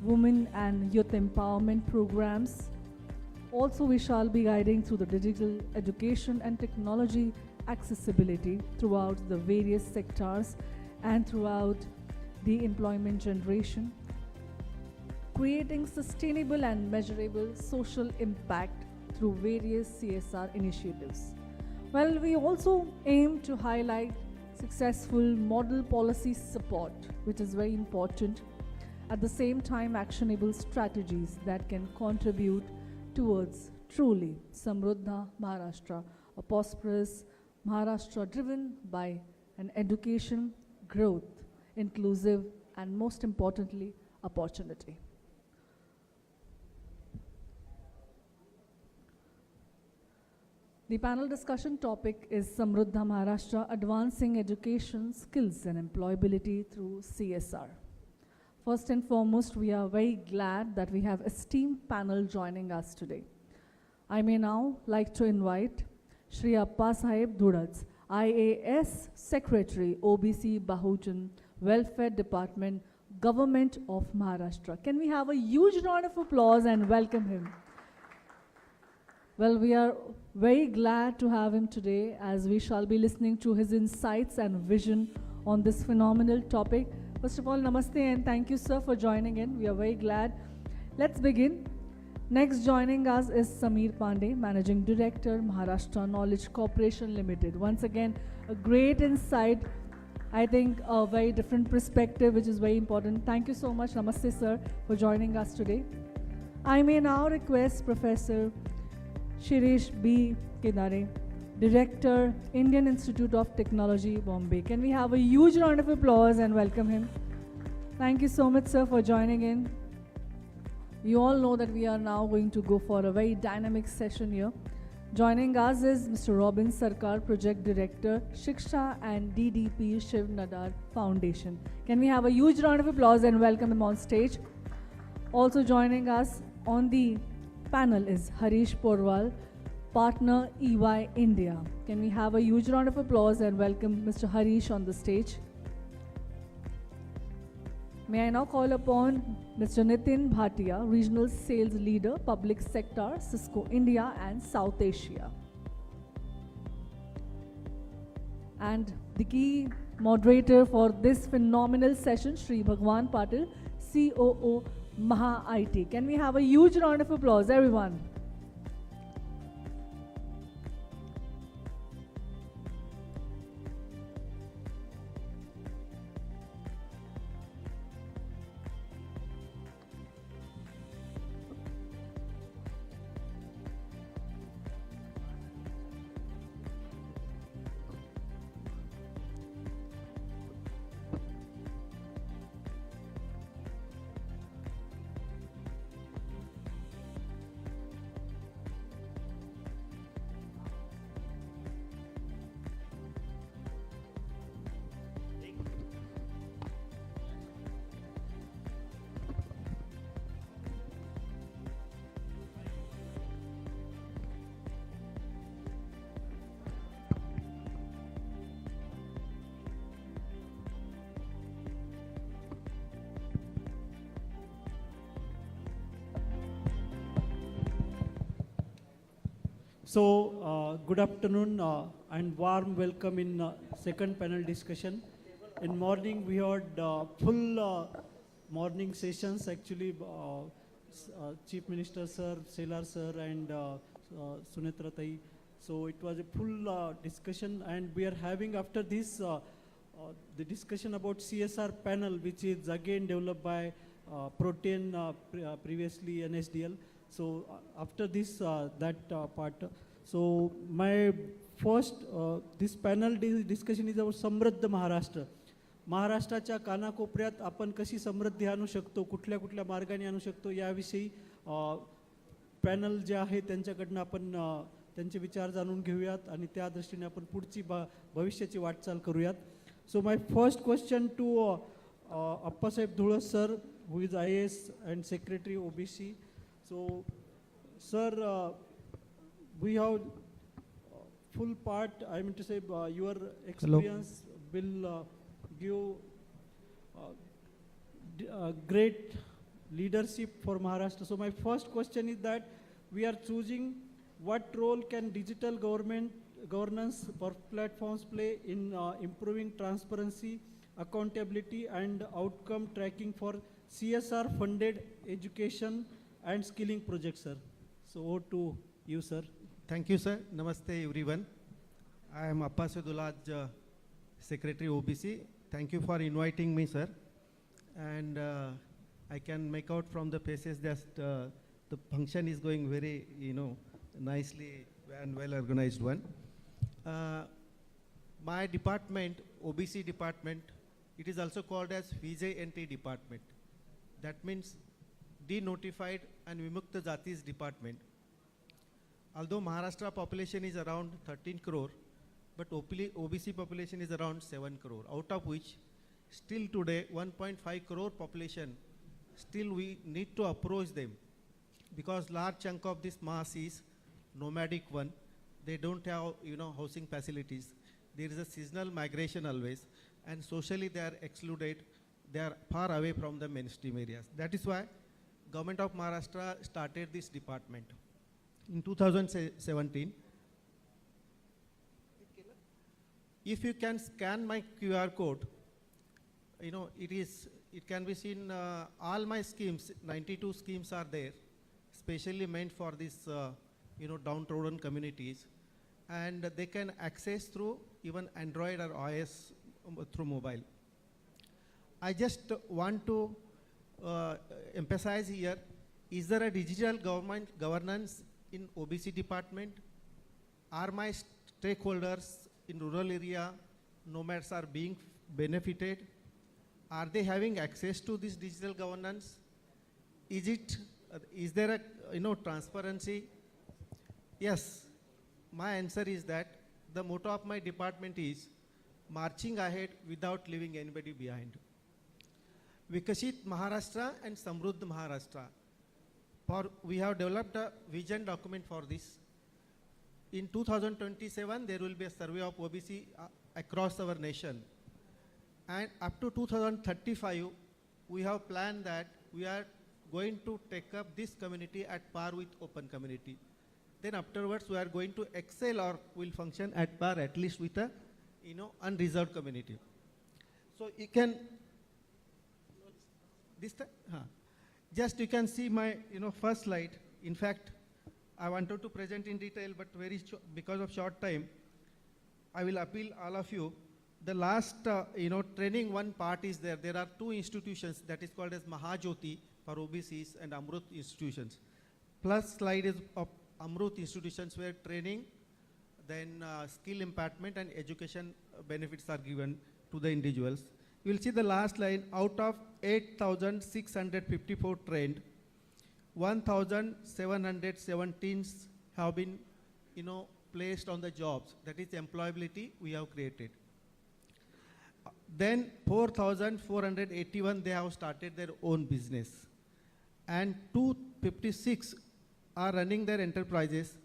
women and youth empowerment programs. Also, we shall be guiding through the digital education and technology accessibility throughout the various sectors and throughout the employment generation, creating sustainable and measurable social impact through various CSR initiatives. Well, we also aim to highlight successful model policy support, which is very important. At the same time, actionable strategies that can contribute towards truly Samruddha Maharashtra, a prosperous Maharashtra driven by an education, growth, inclusive, and most importantly, opportunity. The panel discussion topic is Samruddha Maharashtra, Advancing Education, Skills and Employability through CSR. First and foremost, we are very glad that we have esteemed panel joining us today. I may now like to invite Shri Appa Sahib Dhudats, IAS Secretary, OBC Bahujan Welfare Department, Government of Maharashtra. Can we have a huge round of applause and welcome him? Well, we are very glad to have him today as we shall be listening to his insights and vision on this phenomenal topic. First of all, namaste and thank you, sir, for joining in. We are very glad. Let's begin. Next joining us is Sameer Pandey, Managing Director, Maharashtra Knowledge Corporation Limited. Once again, a great insight. I think a very different perspective, which is very important. Thank you so much, namaste, sir, for joining us today. I may now request Professor Shirish B. Kedare, Director, Indian Institute of Technology, Bombay. Can we have a huge round of applause and welcome him? Thank you so much, sir, for joining in. You all know that we are now going to go for a very dynamic session here. Joining us is Mr. Robin Sarkar, Project Director, Shiksha and DDP Shiv Nadar Foundation. Can we have a huge round of applause and welcome him on stage? Also joining us on the panel is Harish Porwal, Partner EY India. Can we have a huge round of applause and welcome Mr. Harish on the stage? May I now call upon Mr. Nitin Bhatia, Regional Sales Leader, Public Sector, Cisco India and South Asia. And the key moderator for this phenomenal session, Shri Bhagwan Patil, COO, Maha IT. Can we have a huge round of applause, everyone? So, good afternoon and warm welcome in second panel discussion. In morning we had full morning sessions actually, Chief Minister Sir, Selar Sir and Sunetra Tai. So it was a full discussion and we are having after this the discussion about CSR panel, which is again developed by Protein, previously NSDL. So after this, that part. So my first, this panel discussion is about समृद्ध महाराष्ट्र. महाराष्ट्राच्या कानाकोपऱ्यात आपण कशी समृद्धी आणू शकतो, कुठल्या कुठल्या मार्गाने आणू शकतो याविषयी पॅनल जे आहे त्यांच्याकडनं आपण त्यांचे विचार जाणून घेऊयात आणि त्या दृष्टीने आपण पुढची भविष्याची वाटचाल करूयात. So my first question to Appasaheb Dhulas sir, who is IAS and Secretary OBC. So, sir, we have full part, I mean to say, your experience will give great leadership for Maharashtra. So my first question is that we are choosing what role can digital governance for platforms play in improving transparency, accountability and outcome tracking for CSR funded education and skilling projects, sir. So over to you, sir. Thank you, sir. Namaste, everyone. I am Appasaheb Dhulas, Secretary OBC. Thank you for inviting me, sir. And I can make out from the faces that the function is going very, nicely and well organized one. My department, OBC department, it is also called as VJNT department. That means Denotified and Vimukta Jatis department. Although Maharashtra population is around 13 crore, but OBC population is around 7 crore, out of which still today 1.5 crore population, still we need to approach them because large chunk of this mass is nomadic one. They don't have housing facilities. There is a seasonal migration always, and socially they are excluded. They are far away from the mainstream areas. That is why Government of Maharashtra started this department. In 2017, if you can scan my QR code, it can be seen all my schemes, 92 schemes are there, specially meant for this, downtrodden communities, and they can access through even Android or iOS through mobile. I just want to emphasize here, is there a digital governance in OBC department? Are my stakeholders in rural area, nomads are being benefited? Are they having access to this digital governance? Is there a transparency? Yes, my answer is that the motto of my department is marching ahead without leaving anybody behind. Vikashit Maharashtra and Samruddh Maharashtra. We have developed a vision document for this. In 2027, there will be a survey of OBC across our nation. And up to 2035, we have planned that we are going to take up this community at par with open community. Then afterwards, we are going to excel or will function at par at least with a unreserved community. So you can, just you can see my first slide. In fact, I wanted to present in detail, but because of short time, I will appeal all of you. The last training one part is there. There are two institutions that is called as Mahajyoti for OBCs and Amrut institutions. Plus slide is of Amrut institutions where training, then skill impartment and education benefits are given to the individuals. You will see the last line, out of 8,654 trained, 1,717 have been placed on the jobs. That is employability we have created. Then 4,481 they have started their own business. And 256 are running their enterprises.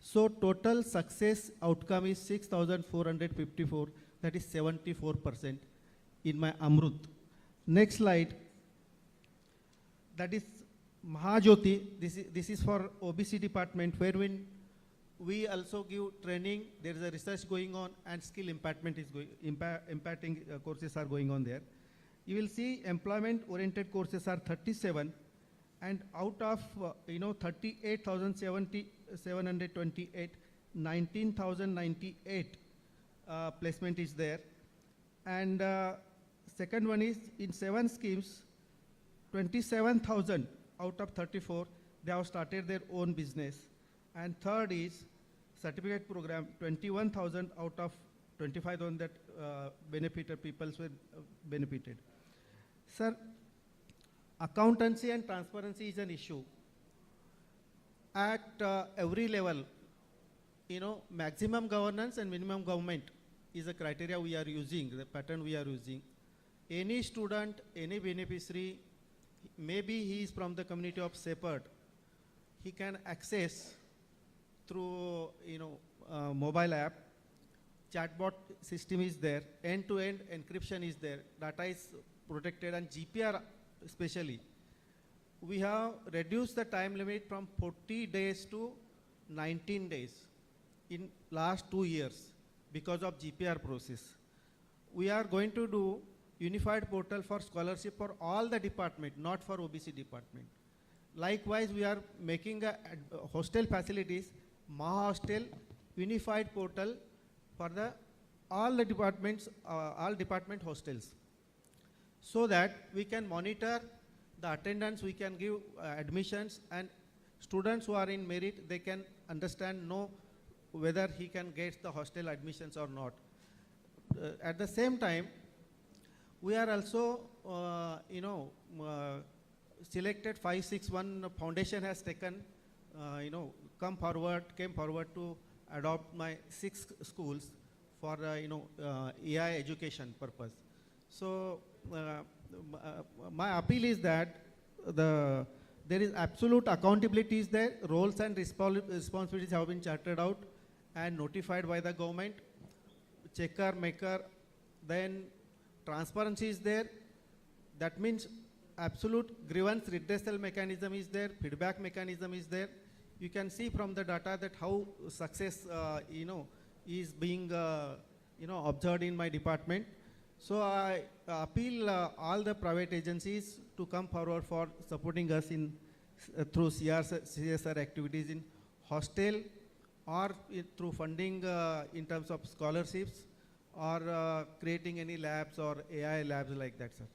So total success outcome is 6,454, that is 74% in my Amrut. Next slide, that is Mahajyoti. This is for OBC department, wherein we also give training. There is a research going on, and skill impartment is imparting courses are going on there. You will see employment-oriented courses are 37, and out of 38,728, 19,098 placement is there. And second one is in 7 schemes, 27,000 out of 34, they have started their own business. And third is certificate program, 21,000 out of 25,000 that benefited, people were benefited. Sir, accountancy and transparency is an issue. At every level, maximum governance and minimum government is a criteria we are using, the pattern we are using. Any student, any beneficiary, maybe he is from the community of Shepherd, he can access through mobile app, chatbot system is there, end-to-end encryption is there, data is protected, and GPR especially. We have reduced the time limit from 40 days to 19 days in last 2 years because of GPR process. We are going to do unified portal for scholarship for all the department, not for OBC department. Likewise, we are making a hostel facilities, Maha Hostel unified portal for the all the departments, all department hostels, so that we can monitor the attendance, we can give admissions, and students who are in merit, they can understand, know whether he can get the hostel admissions or not. At the same time, we are also, selected 561 foundation has taken, came forward to adopt my 6 schools for, AI education purpose. So, my appeal is that there is absolute accountability is there, roles and responsibilities have been charted out and notified by the government, checker, maker, then transparency is there. That means absolute grievance redressal mechanism is there, feedback mechanism is there. You can see from the data that how success, is being, observed in my department. So I appeal all the private agencies to come forward for supporting us in through CSR activities in hostel or through funding in terms of scholarships or creating any labs or AI labs like that, sir.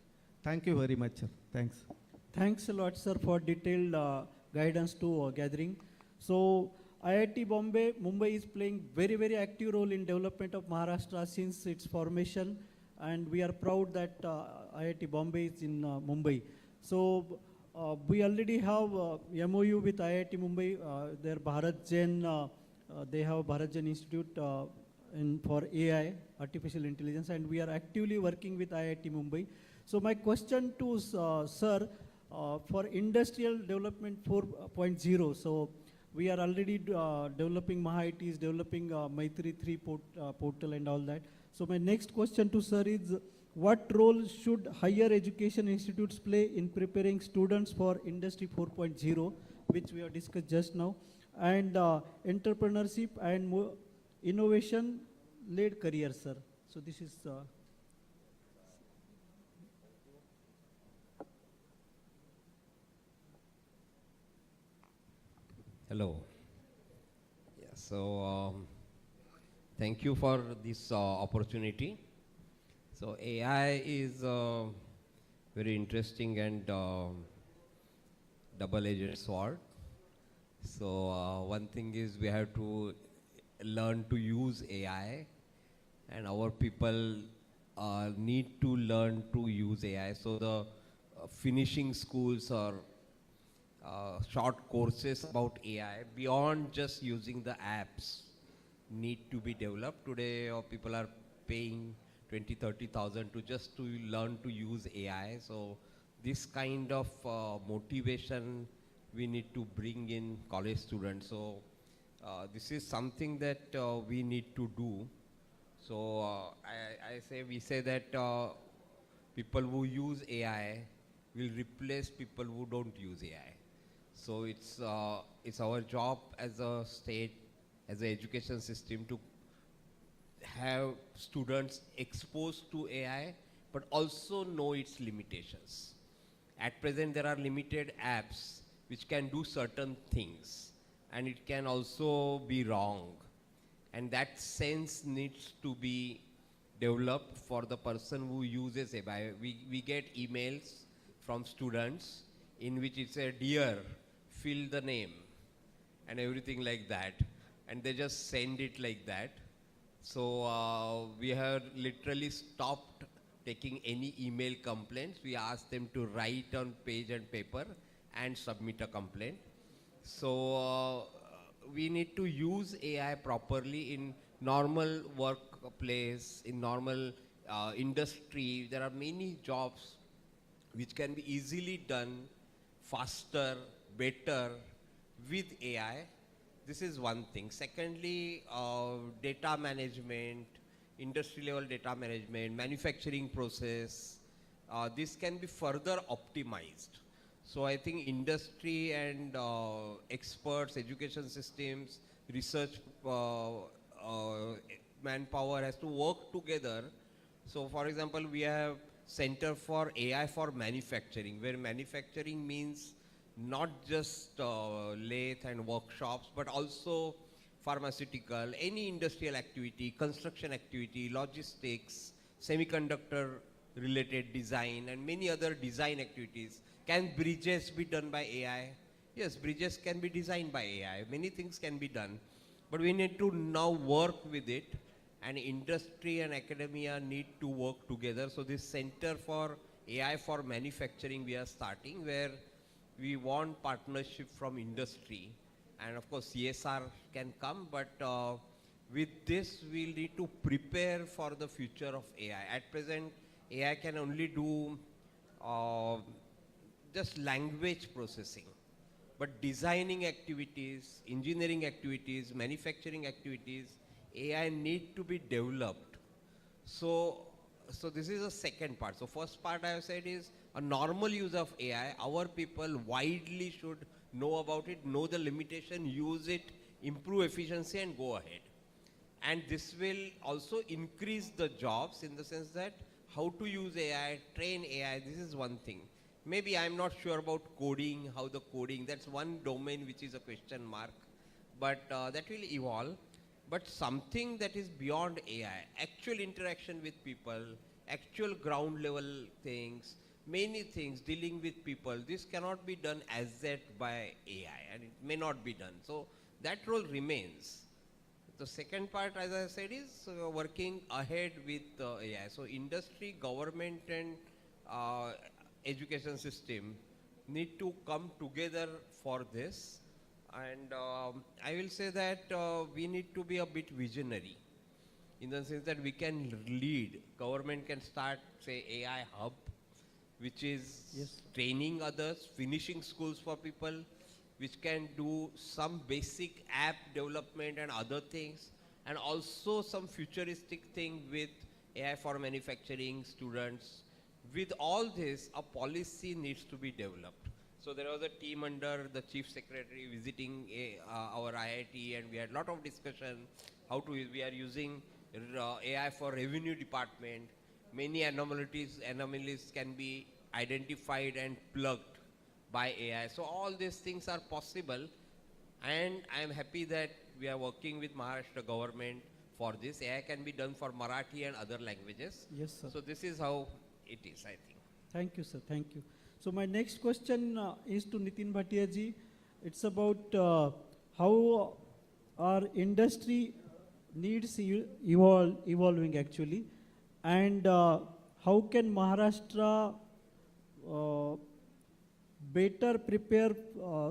Thank you very much, sir. Thanks. Thanks a lot, sir, for detailed guidance to gathering. So, IIT Bombay, Mumbai is playing very, very active role in development of Maharashtra since its formation, and we are proud that IIT Bombay is in Mumbai. So, we already have MOU with IIT Mumbai, their Bharat Jain, they have Bharat Jain Institute for AI, Artificial Intelligence, and we are actively working with IIT Mumbai. So my question to sir, for industrial development 4.0, so we are already developing, MahaIT is developing Maitri 3 portal and all that. So my next question to sir is, what role should higher education institutes play in preparing students for Industry 4.0, which we have discussed just now, and entrepreneurship and innovation-led career, sir? So this is... Hello. Yeah, so thank you for this opportunity. So AI is very interesting and double-edged sword. So one thing is we have to learn to use AI, and our people need to learn to use AI. So the finishing schools or short courses about AI beyond just using the apps need to be developed. Today people are paying 20,000-30,000 to just to learn to use AI. So this kind of motivation we need to bring in college students. So this is something that we need to do. So we say that people who use AI will replace people who don't use AI. So it's our job as a state, as an education system, to have students exposed to AI, but also know its limitations. At present, there are limited apps which can do certain things, and it can also be wrong. And that sense needs to be developed for the person who uses AI. We get emails from students in which it's a dear, fill the name, and everything like that. And they just send it like that. So we have literally stopped taking any email complaints. We ask them to write on page and paper and submit a complaint. So we need to use AI properly in normal workplace, in normal industry. There are many jobs which can be easily done faster, better with AI. This is one thing. Secondly, data management, industry level data management, manufacturing process, this can be further optimized. So I think industry and experts, education systems, research manpower has to work together. So for example, we have Center for AI for Manufacturing, where manufacturing means not just lathe and workshops, but also pharmaceutical, any industrial activity, construction activity, logistics, semiconductor related design, and many other design activities. Can bridges be done by AI? Yes, bridges can be designed by AI. Many things can be done, but we need to now work with it, and industry and academia need to work together. So this Center for AI for Manufacturing we are starting, where we want partnership from industry, and of course CSR can come, but with this we'll need to prepare for the future of AI. At present, AI can only do just language processing, but designing activities, engineering activities, manufacturing activities, AI need to be developed. So this is the second part. So first part I have said is a normal use of AI. Our people widely should know about it, know the limitation, use it, improve efficiency, and go ahead. And this will also increase the jobs in the sense that how to use AI, train AI, this is one thing. Maybe I'm not sure about coding, how the coding, that's one domain which is a question mark, but that will evolve. But something that is beyond AI, actual interaction with people, actual ground level things, many things dealing with people, this cannot be done as yet by AI, and it may not be done. So that role remains. The second part, as I said, is working ahead with AI. So industry, government, and education system need to come together for this. And I will say that we need to be a bit visionary, in the sense that we can lead. Government can start, say, AI hub, which is training others, finishing schools for people, which can do some basic app development and other things, and also some futuristic thing with AI for manufacturing students. With all this, a policy needs to be developed. So there was a team under the chief secretary visiting our IIT, and we had a lot of discussion how to, we are using AI for revenue department. Many anomalies can be identified and plugged by AI. So all these things are possible, and I am happy that we are working with Maharashtra government for this. AI can be done for Marathi and other languages. Yes, sir. So this is how it is, I think. Thank you, sir. Thank you. So my next question is to Nitin Bhatia ji. It's about how our industry needs evolving actually, and how can Maharashtra better prepare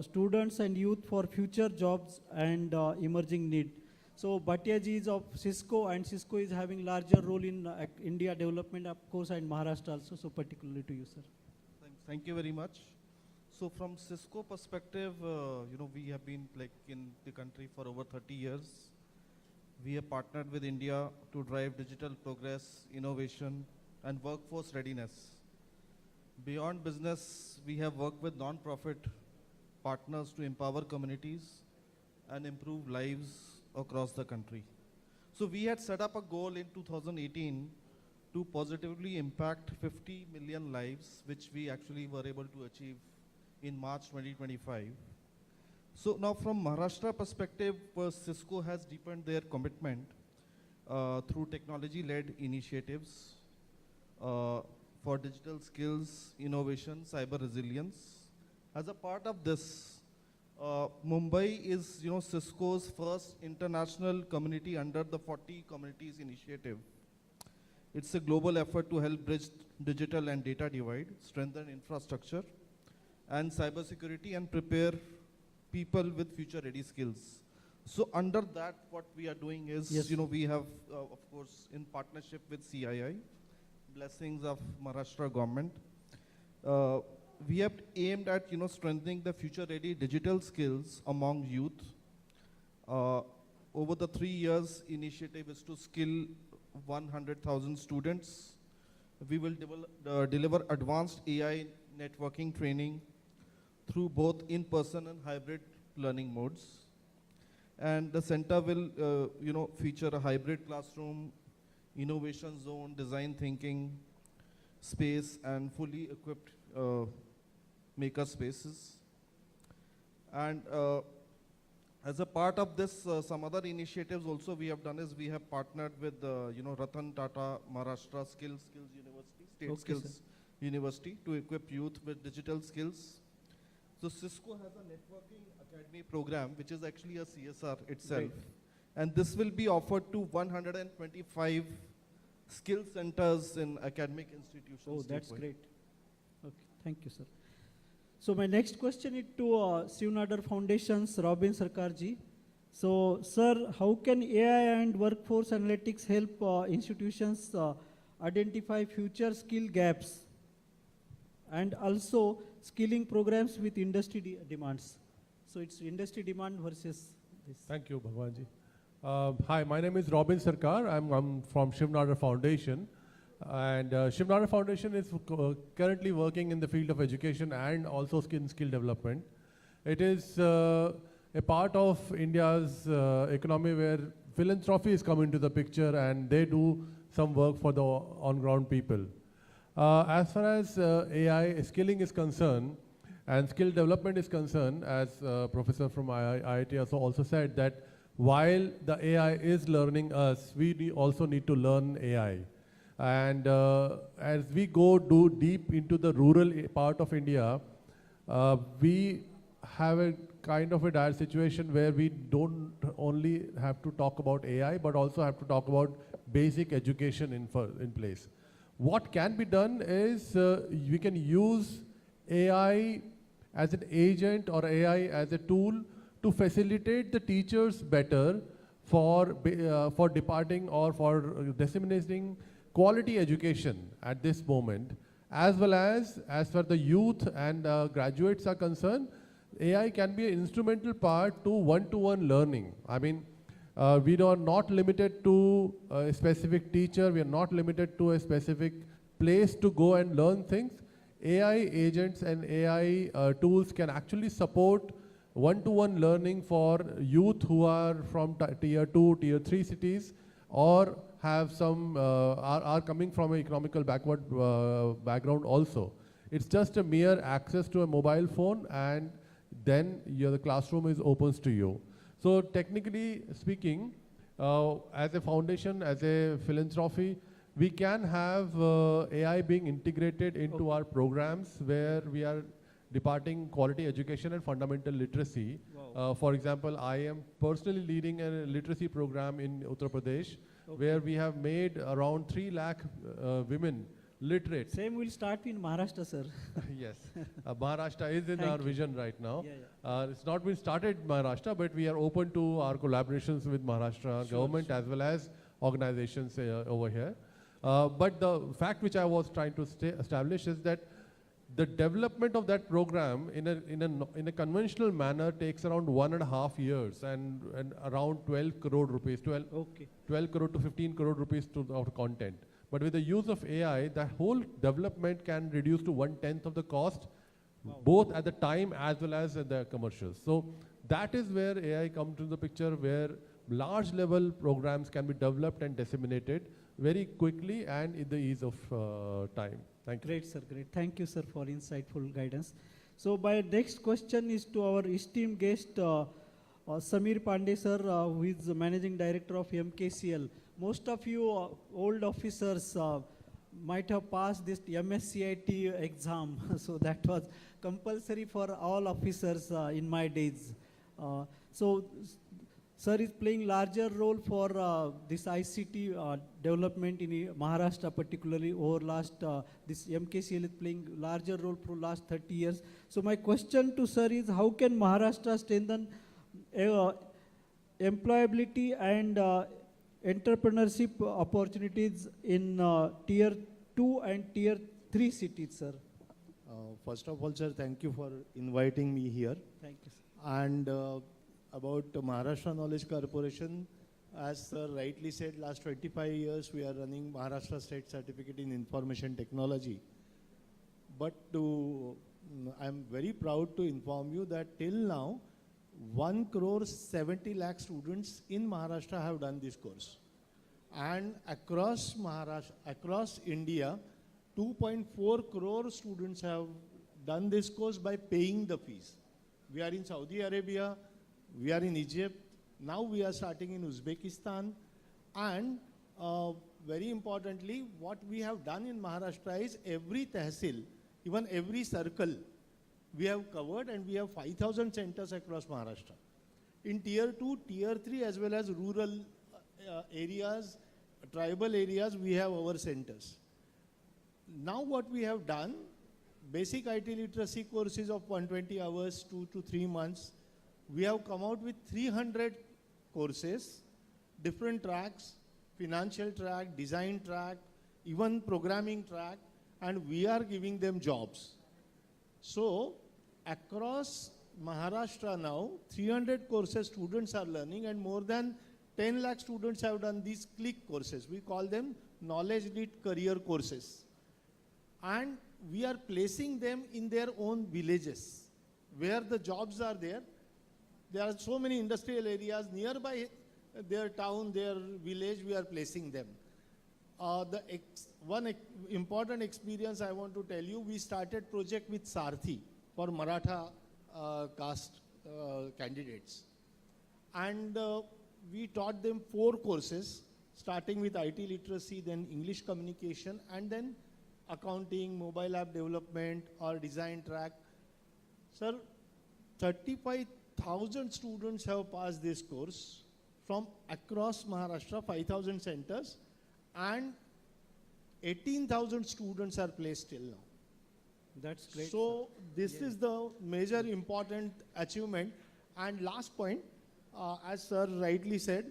students and youth for future jobs and emerging need. So Bhatia ji is of Cisco, and Cisco is having larger role in India development, of course, and Maharashtra also. So particularly to you, sir. Thank you very much. So from Cisco perspective, we have been like in the country for over 30 years. We have partnered with India to drive digital progress, innovation, and workforce readiness. Beyond business, we have worked with non-profit partners to empower communities and improve lives across the country. So we had set up a goal in 2018 to positively impact 50 million lives, which we actually were able to achieve in March 2025. So now from Maharashtra perspective, Cisco has deepened their commitment through technology-led initiatives for digital skills, innovation, cyber resilience. As a part of this, Mumbai is Cisco's first international community under the 40 Communities Initiative. It's a global effort to help bridge digital and data divide, strengthen infrastructure and cybersecurity, and prepare people with future-ready skills. So under that, what we are doing is, we have, of course, in partnership with CII, blessings of Maharashtra government, we have aimed at strengthening the future-ready digital skills among youth. Over the 3 years, initiative is to skill 100,000 students. We will deliver advanced AI networking training through both in-person and hybrid learning modes. And the center will, feature a hybrid classroom, innovation zone, design thinking space, and fully equipped maker spaces. And As a part of this, some other initiatives also we have done is we have partnered with, Ratan Tata Maharashtra Skills University, State Okay, Skills sir. University to equip youth with digital skills. So Cisco has a networking academy program, which is actually a CSR itself. Great. And this will be offered to 125 skill centers in academic institutions. Oh, that's statewide. great. Okay, thank you, sir. So my next question is to Shivnadar Foundation's Robin Sarkarji. So, sir, how can AI and workforce analytics help institutions identify future skill gaps and also skilling programs with industry demands? So it's industry demand versus this. Thank you, Bhagwanji. Hi, my name is Robin Sarkar. I'm from Shivnadar Foundation. And Shivnadar Foundation is currently working in the field of education and also skill development. It is a part of India's economy where philanthropy is coming to the picture and they do some work for the on-ground people. As far as AI skilling is concerned and skill development is concerned, as Professor from IIT also said, that while the AI is learning us, we also need to learn AI. And as we go deep into the rural part of India, we have a kind of a dire situation where we don't only have to talk about AI, but also have to talk about basic education in place. What can be done is we can use AI as an agent or AI as a tool to facilitate the teachers better for departing or for disseminating quality education at this moment, as well as far the youth and graduates are concerned, AI can be an instrumental part to one-to-one learning. I mean, we are not limited to a specific teacher, we are not limited to a specific place to go and learn things. AI agents and AI tools can actually support one-to-one learning for youth who are from tier 2, tier 3 cities, or have some, are coming from an economical background also. It's just a mere access to a mobile phone and then the classroom is open to you. So technically speaking, as a foundation, as a philanthropy, we can have AI being integrated into our programs where we are departing quality education and fundamental literacy. Wow. For example, I am personally leading a literacy program in Uttar Pradesh, where we have made around 3 lakh women literate. Same will start in Maharashtra, sir. Yes, Maharashtra is in Thank our you. vision right now. Yeah, It's not been started in Maharashtra, but we are open to our collaborations with Maharashtra government as well as organizations over here. But the fact which I was trying to establish is that the development of that program in a conventional manner takes around 1.5 years and around 12 crore rupees, 12 crore to 15 crore rupees of content. But with the use of AI, the whole development can reduce to 1/10 of the cost, both at the time as well as at the commercials. So that is where AI comes to the picture, where large level programs can be developed and disseminated very quickly and in the ease of time. Thank you. Great, sir, great. Thank you, sir, for insightful guidance. So my next question is to our esteemed guest, Samir Pandey, sir, who is the Managing Director of MKCL. Most of you old officers might have passed this MSCIT exam. So that was compulsory for all officers in my days. So sir is playing larger role for this ICT development in Maharashtra, particularly over last, this MKCL is playing larger role for last 30 years. So my question to sir is, how can Maharashtra strengthen employability and entrepreneurship opportunities in tier 2 and tier 3 cities, sir? First of all, sir, thank you for inviting me here. Thank you, sir. And about Maharashtra Knowledge Corporation, as sir rightly said, last 25 years we are running Maharashtra State Certificate in Information Technology. But I'm very proud to inform you that till now, 1 crore 70 lakh students in Maharashtra have done this course. And across Maharashtra, across India, 2.4 crore students have done this course by paying the fees. We are in Saudi Arabia, We are in Egypt. Now we are starting in Uzbekistan. And very importantly, what we have done in Maharashtra is every tehsil, even every circle, we have covered, and we have 5,000 centers across Maharashtra. In tier 2, tier 3, as well as rural areas, tribal areas, we have our centers. Now what we have done, basic IT literacy courses of 120 hours, 2 to 3 months. We have come out with 300 courses, different tracks, financial track, design track, even programming track, and we are giving them jobs. So across Maharashtra now, 300 courses students are learning, and more than 10 lakh students have done these click courses. We call them knowledge-led career courses. And we are placing them in their own villages, where the jobs are there. There are so many industrial areas nearby their town, their village, we are placing them. One important experience I want to tell you, we started project with Sarthi for Maratha caste candidates. And we taught them 4 courses, starting with IT literacy, then English communication, and then accounting, mobile app development, or design track. Sir, 35,000 students have passed this course from across Maharashtra, 5,000 centers, and 18,000 students are placed till now. That's great. So this is the major important achievement. And last point, as sir rightly said,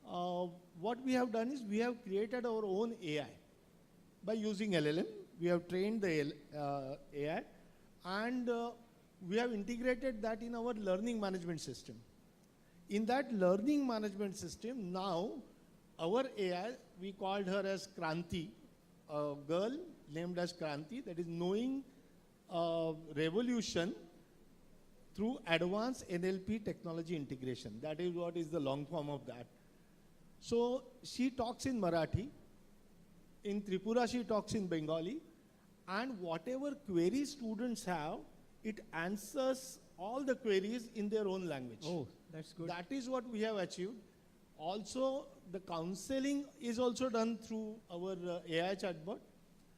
what we have done is we have created our own AI. By using LLM, we have trained the AI, and we have integrated that in our learning management system. In that learning management system, now our AI, we called her as Kranti, a girl named as Kranti, that is knowing revolution through advanced NLP technology integration. That is what is the long form of that. So she talks in Marathi. In Tripura, she talks in Bengali. And whatever queries students have, it answers all the queries in their own language. Oh, that's good. That is what we have achieved. Also, the counseling is also done through our AI chatbot.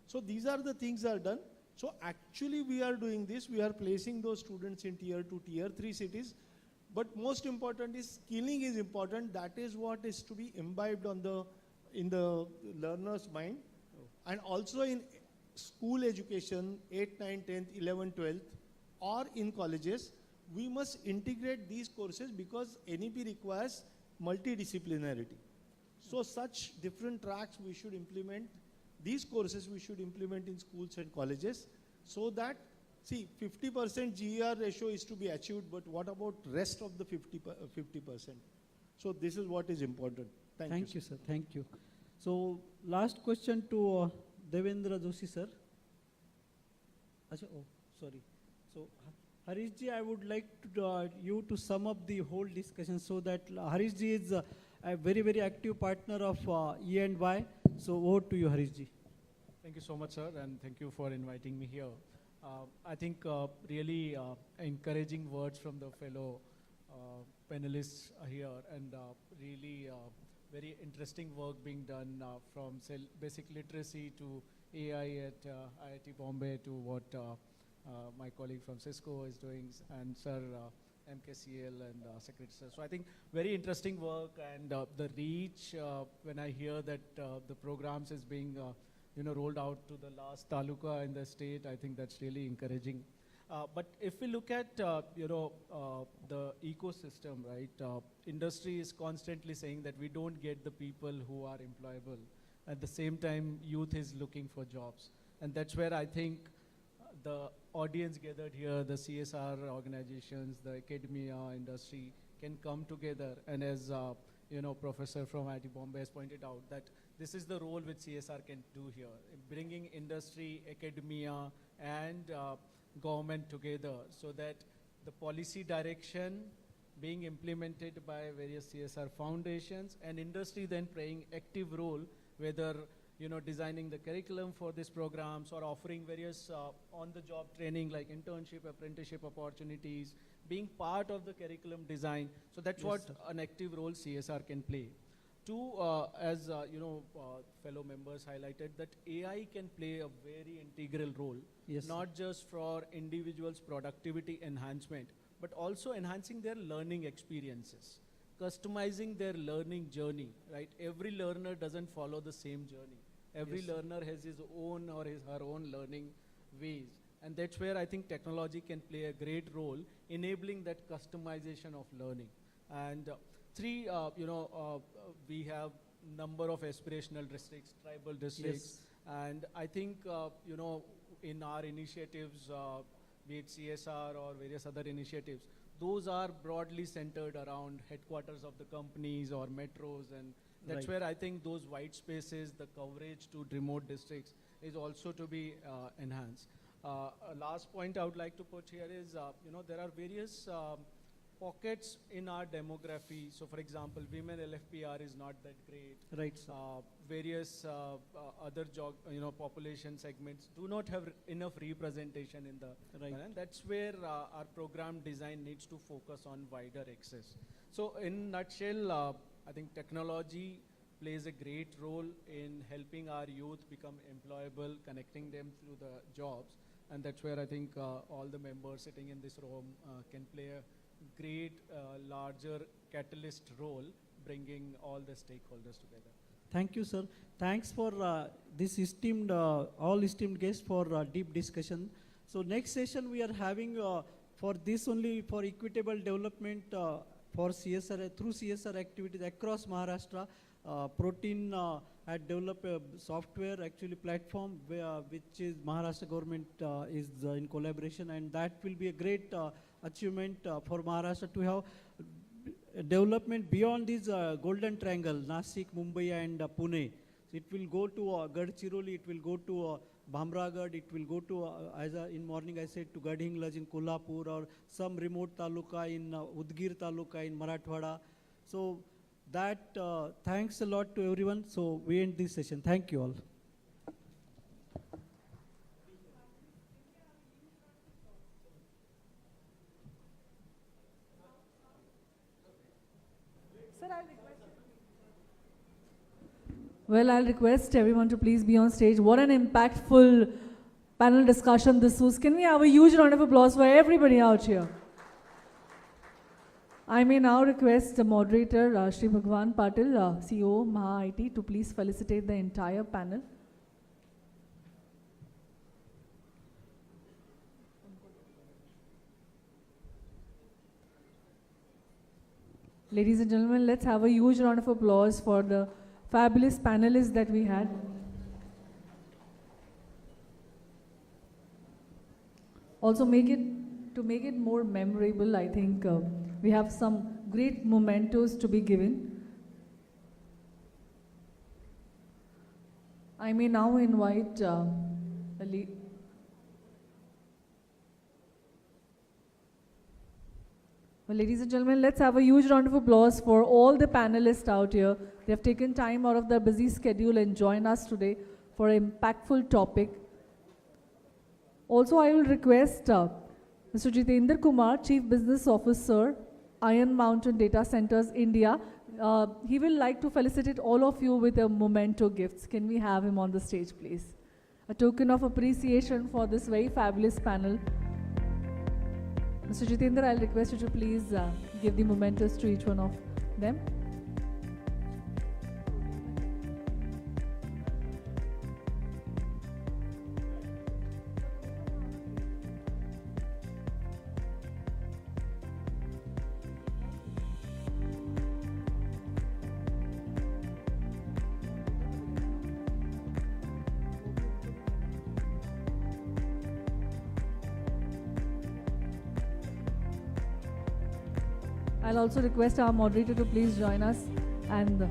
So these are the things that are done. So actually we are doing this. We are placing those students in tier 2, tier 3 cities. But most important is skilling is important. That is what is to be imbibed in the learner's mind. Oh. And also in school education, 8, 9, 10th, 11, 12th, or in colleges, we must integrate these courses because NEP requires multidisciplinarity. So such different tracks we should implement. These courses we should implement in schools and colleges so that, see, 50% GER ratio is to be achieved, but what about rest of the 50%? So this is what is important. Thank you, sir. Thank you. So last question to Devendra Joshi, sir. Oh, sorry. So Harishji, I would like to, you to sum up the whole discussion so that Harishji is a very, very active partner of E&Y. So over to you, Harishji. Thank you so much, sir, and thank you for inviting me here. I think really encouraging words from the fellow panelists here, and really very interesting work being done from basic literacy to AI at IIT Bombay to what my colleague from Cisco is doing, and Sir MKCL and Secretary Sir. So I think very interesting work, and the reach when I hear that the programs is being rolled out to the last taluka in the state, I think that's really encouraging. But if we look at the ecosystem, right, industry is constantly saying that we don't get the people who are employable. At the same time, youth is looking for jobs. And that's where I think the audience gathered here, the CSR organizations, the academia, industry can come together. And as Professor from IIT Bombay has pointed out, that this is the role which CSR can do here, bringing industry, academia, and government together so that the policy direction being implemented by various CSR foundations and industry then playing active role, whether designing the curriculum for these programs or offering various on-the-job training like internship, apprenticeship opportunities, being part of the curriculum design. So that's Yes, what sir. an active role CSR can play. Two, as fellow members highlighted, that AI can play a very integral role, Yes, sir. not just for individuals' productivity enhancement, but also enhancing their learning experiences, customizing their learning journey, right? Every learner doesn't follow the same journey. Every Yes, sir. learner has his own or her own learning ways. And that's where I think technology can play a great role, enabling that customization of learning. And three, we have number of aspirational districts, tribal districts. And I think, in our initiatives, be it CSR or various other initiatives, those are broadly centered around headquarters of the companies or metros, and that's Right. where I think those white spaces, the coverage to remote districts is also to be enhanced. A last point I would like to put here is, there are various pockets in our demography. So for example, women LFPR is not that great. Right, sir. Various other population segments do not have enough representation in the Right. and that's where our program design needs to focus on wider access. So in nutshell, I think technology plays a great role in helping our youth become employable, connecting them through the jobs, and that's where I think all the members sitting in this room can play a great larger catalyst role, bringing all the stakeholders together. Thank you, sir. Thanks for this esteemed, all esteemed guests for deep discussion. So next session we are having for this only for equitable development for CSR, through CSR activities across Maharashtra. Protein had developed a software actually platform which is Maharashtra government is in collaboration, and that will be a great achievement for Maharashtra to have development beyond this golden triangle, Nasik, Mumbai and Pune. So it will go to Gadchiroli, it will go to Bhamragad, it will go to, in morning I said, to Gadhinglaj in Kolhapur, or some remote taluka in Udgir taluka in Marathwada. So that, thanks a lot to everyone. So we end this session. Thank you all. Well, I'll request everyone to please be on stage. What an impactful panel discussion this was. Can we have a huge round of applause for everybody out here? I may now request the moderator, Shri Bhagwan Patil, CEO, Maha IT, to please felicitate the entire panel. Ladies and gentlemen, let's have a huge round of applause for the fabulous panelists that we had. Also, to make it more memorable, I think we have some great mementos to be given. I may now invite Well, ladies and gentlemen, let's have a huge round of applause for all the panelists out here. They have taken time out of their busy schedule and joined us today for an impactful topic. Also, I will request Mr. Jitendra Kumar, Chief Business Officer, Iron Mountain Data Centers, India. He will like to felicitate all of you with a memento gifts. Can we have him on the stage, please? A token of appreciation for this very fabulous panel. Mr. Jitendra, I'll request you to please give the mementos to each one of them. I'll also request our moderator to please join us, and the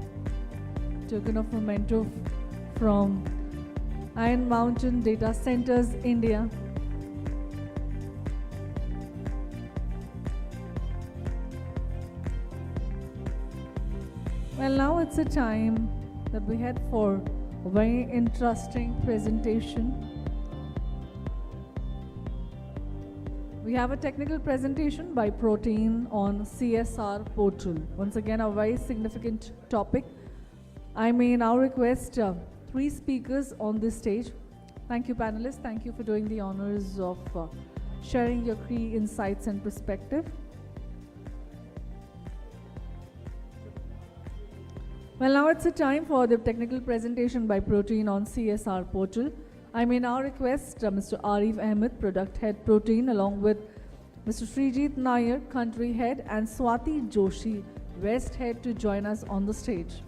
token of memento from Iron Mountain Data Centers, India. Well, now it's a time that we head for a very interesting presentation. We have a technical presentation by Protein on CSR portal. Once again, a very significant topic. I may now request 3 speakers on this stage. Thank you, panelists. Thank you for doing the honors of sharing your key insights and perspective. Well, now it's a time for the technical presentation by Protein on CSR portal. I may now request Mr. Arif Ahmed, Product Head Protein, along with Mr. Srijit Nair, Country Head, and Swati Joshi, West Head, to join us on the stage.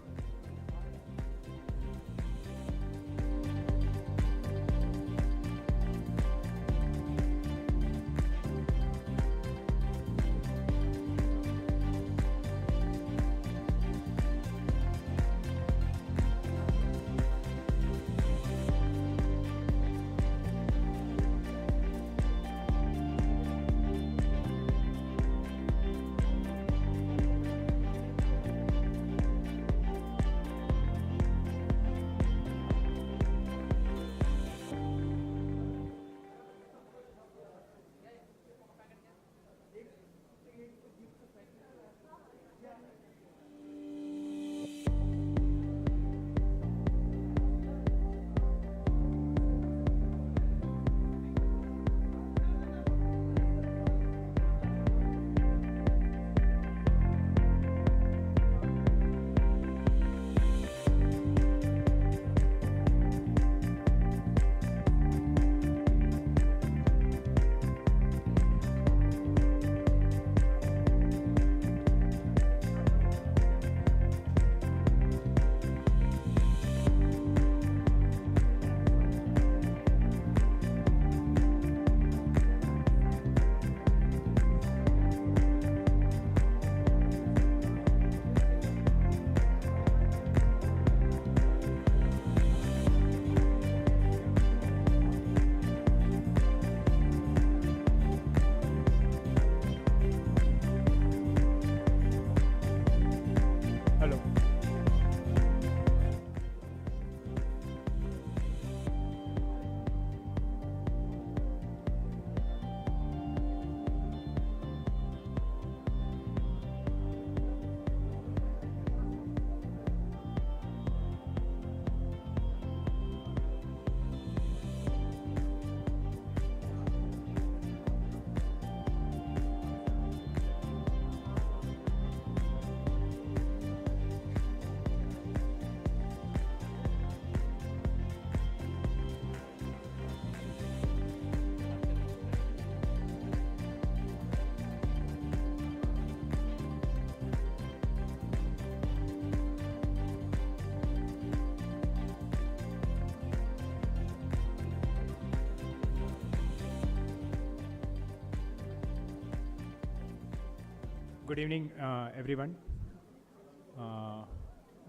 Good evening, everyone.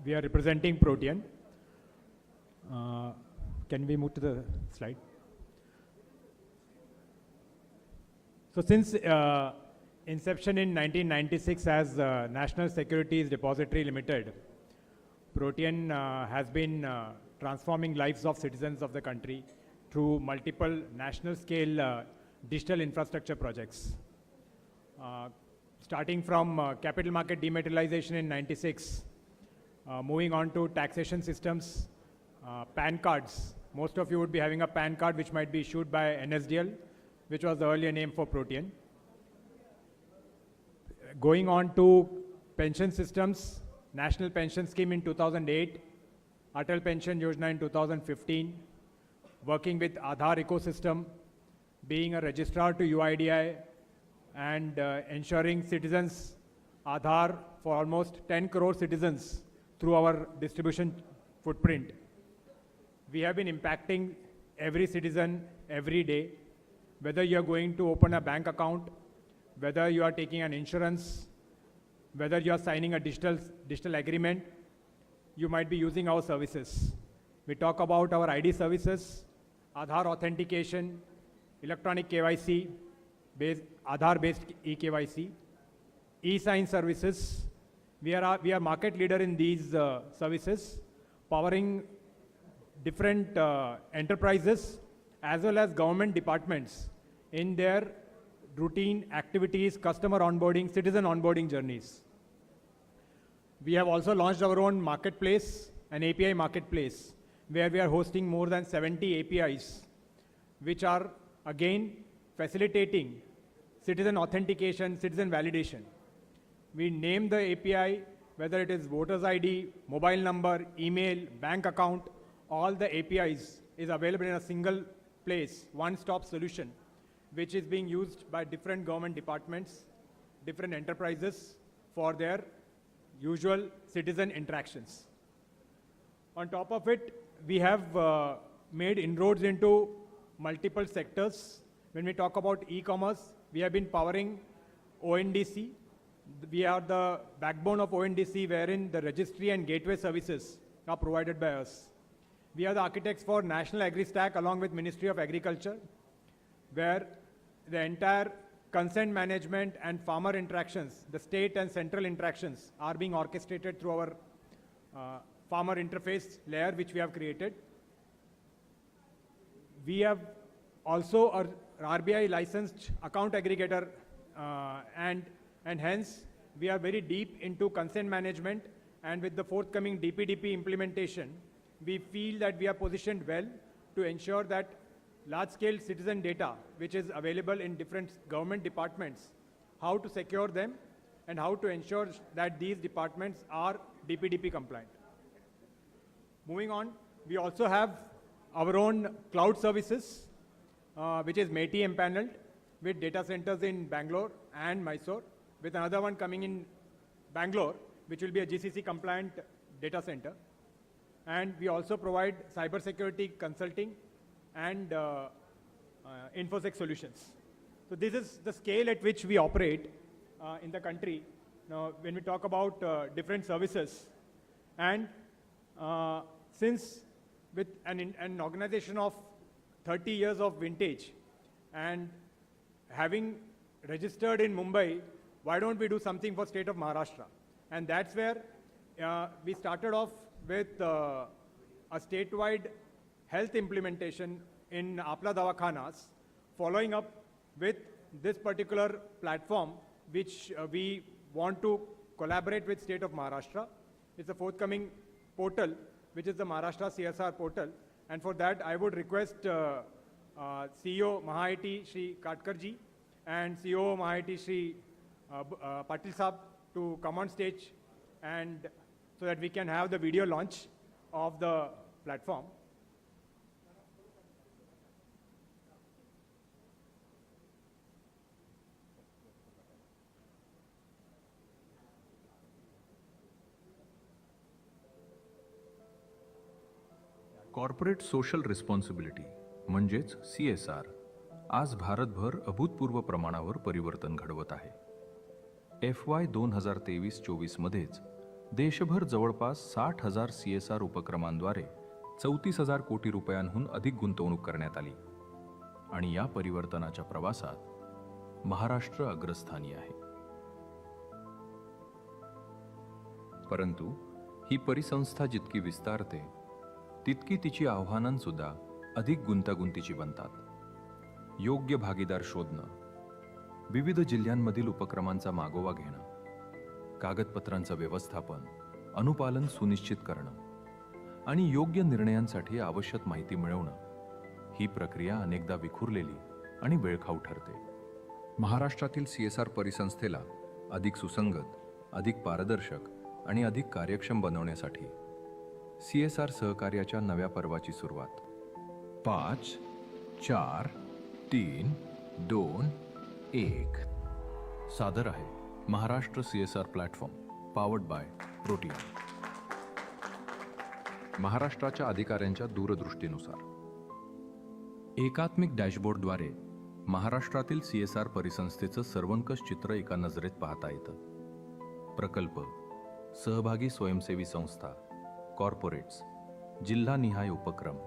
We are representing Protean. Can we move to the slide? So since inception in 1996 as National Securities Depository Limited, Protean has been transforming lives of citizens of the country through multiple national scale digital infrastructure projects. Starting from capital market dematerialization in 96, moving on to taxation systems, PAN cards. Most of you would be having a PAN card which might be issued by NSDL, which was the earlier name for Protean. Going on to pension systems, National Pension Scheme in 2008, Atal Pension Yojana in 2015, working with Aadhaar ecosystem, being a registrar to UIDAI, and ensuring citizens Aadhaar for almost 10 crore citizens through our distribution footprint. We have been impacting every citizen every day, whether you are going to open a bank account, whether you are taking an insurance, whether you are signing a digital agreement, you might be using our services. We talk about our ID services, Aadhaar authentication, electronic KYC, Aadhaar-based eKYC, e-sign services. We are market leader in these services, powering different enterprises as well as government departments in their routine activities, customer onboarding, citizen onboarding journeys. We have also launched our own marketplace, an API marketplace, where we are hosting more than 70 APIs, which are again facilitating citizen authentication, citizen validation. We name the API, whether it is voter's ID, mobile number, email, bank account, all the APIs is available in a single place, one-stop solution, which is being used by different government departments, different enterprises for their usual citizen interactions. On top of it, we have made inroads into multiple sectors. When we talk about e-commerce, we have been powering ONDC. We are the backbone of ONDC, wherein the registry and gateway services are provided by us. We are the architects for National Agri-Stack along with Ministry of Agriculture, where the entire consent management and farmer interactions, the state and central interactions are being orchestrated through our farmer interface layer, which we have created. We have also a RBI licensed account aggregator, and hence we are very deep into consent management, and with the forthcoming DPDP implementation, we feel that we are positioned well to ensure that large-scale citizen data, which is available in different government departments, how to secure them and how to ensure that these departments are DPDP compliant. Moving on, we also have our own cloud services, which is MeitY empaneled, with data centers in Bangalore and Mysore, with another one coming in Bangalore, which will be a GCC compliant data center. And we also provide cybersecurity consulting and InfoSec solutions. So this is the scale at which we operate in the country. Now, when we talk about different services, and since with an organization of 30 years of vintage and having registered in Mumbai, why don't we do something for state of Maharashtra? And that's where we started off with a statewide health implementation in Apla Davakhanas, following up with this particular platform, which we want to collaborate with state of Maharashtra. It's a forthcoming portal, which is the Maharashtra CSR portal. And for that, I would request CEO MahaIT Shri Katkarji and CEO MahaIT Shri Patil Saab to come on stage, and so that we can have the video launch of the platform. Corporate social responsibility म्हणजेच CSR आज भारतभर अभूतपूर्व प्रमाणावर परिवर्तन घडवत आहे. FY 2023-24 मध्येच देशभर जवळपास 60,000 CSR उपक्रमांद्वारे 34,000 कोटी रुपयांहून अधिक गुंतवणूक करण्यात आली आणि या परिवर्तनाच्या प्रवासात महाराष्ट्र अग्रस्थानी आहे. परंतु ही परिसंस्था जितकी विस्तारते तितकी तिची आव्हानांसुद्धा अधिक गुंतागुंतीची बनतात. योग्य भागीदार शोधणं, विविध जिल्ह्यांमधील उपक्रमांचा मागोवा घेणं, कागदपत्रांचं व्यवस्थापन, अनुपालन सुनिश्चित करणं आणि योग्य निर्णयांसाठी आवश्यक माहिती मिळवणं ही प्रक्रिया अनेकदा विखुरलेली आणि वेळखाऊ ठरते. महाराष्ट्रातील CSR परिसंस्थेला अधिक सुसंगत, अधिक पारदर्शक आणि अधिक कार्यक्षम बनवण्यासाठी CSR सहकार्याच्या नव्या पर्वाची सुरुवात 5, 4, 3, 2, 1 सादर आहे Maharashtra CSR platform powered by protein. महाराष्ट्राच्या अधिकाऱ्यांच्या दूरदृष्टीनुसार एकात्मिक डॅशबोर्डद्वारे महाराष्ट्रातील CSR परिसंस्थेचं सर्वंकष चित्र एका नजरेत पाहता येतं. प्रकल्प, सहभागी स्वयंसेवी संस्था, कॉर्पोरेट्स, जिल्हानिहाय उपक्रम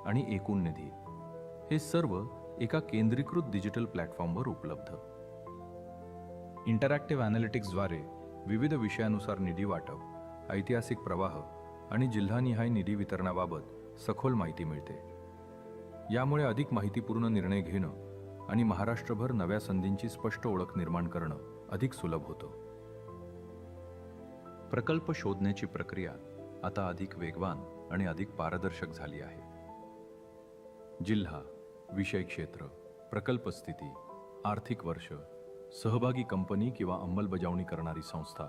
आणि एकूण निधी हे सर्व एका केंद्रीकृत डिजिटल प्लॅटफॉर्मवर उपलब्ध. इंटरॅक्टिव्ह ॲनालिटिक्सद्वारे विविध विषयानुसार निधी वाटप, ऐतिहासिक प्रवाह आणि जिल्हानिहाय निधी वितरणाबाबत सखोल माहिती मिळते. यामुळे अधिक माहितीपूर्ण निर्णय घेणं आणि महाराष्ट्रभर नव्या संधींची स्पष्ट ओळख निर्माण करणं अधिक सुलभ होतं. प्रकल्प शोधण्याची प्रक्रिया आता अधिक वेगवान आणि अधिक पारदर्शक झाली आहे. जिल्हा, विषय क्षेत्र, प्रकल्प स्थिती, आर्थिक वर्ष, सहभागी कंपनी किंवा अंमलबजावणी करणारी संस्था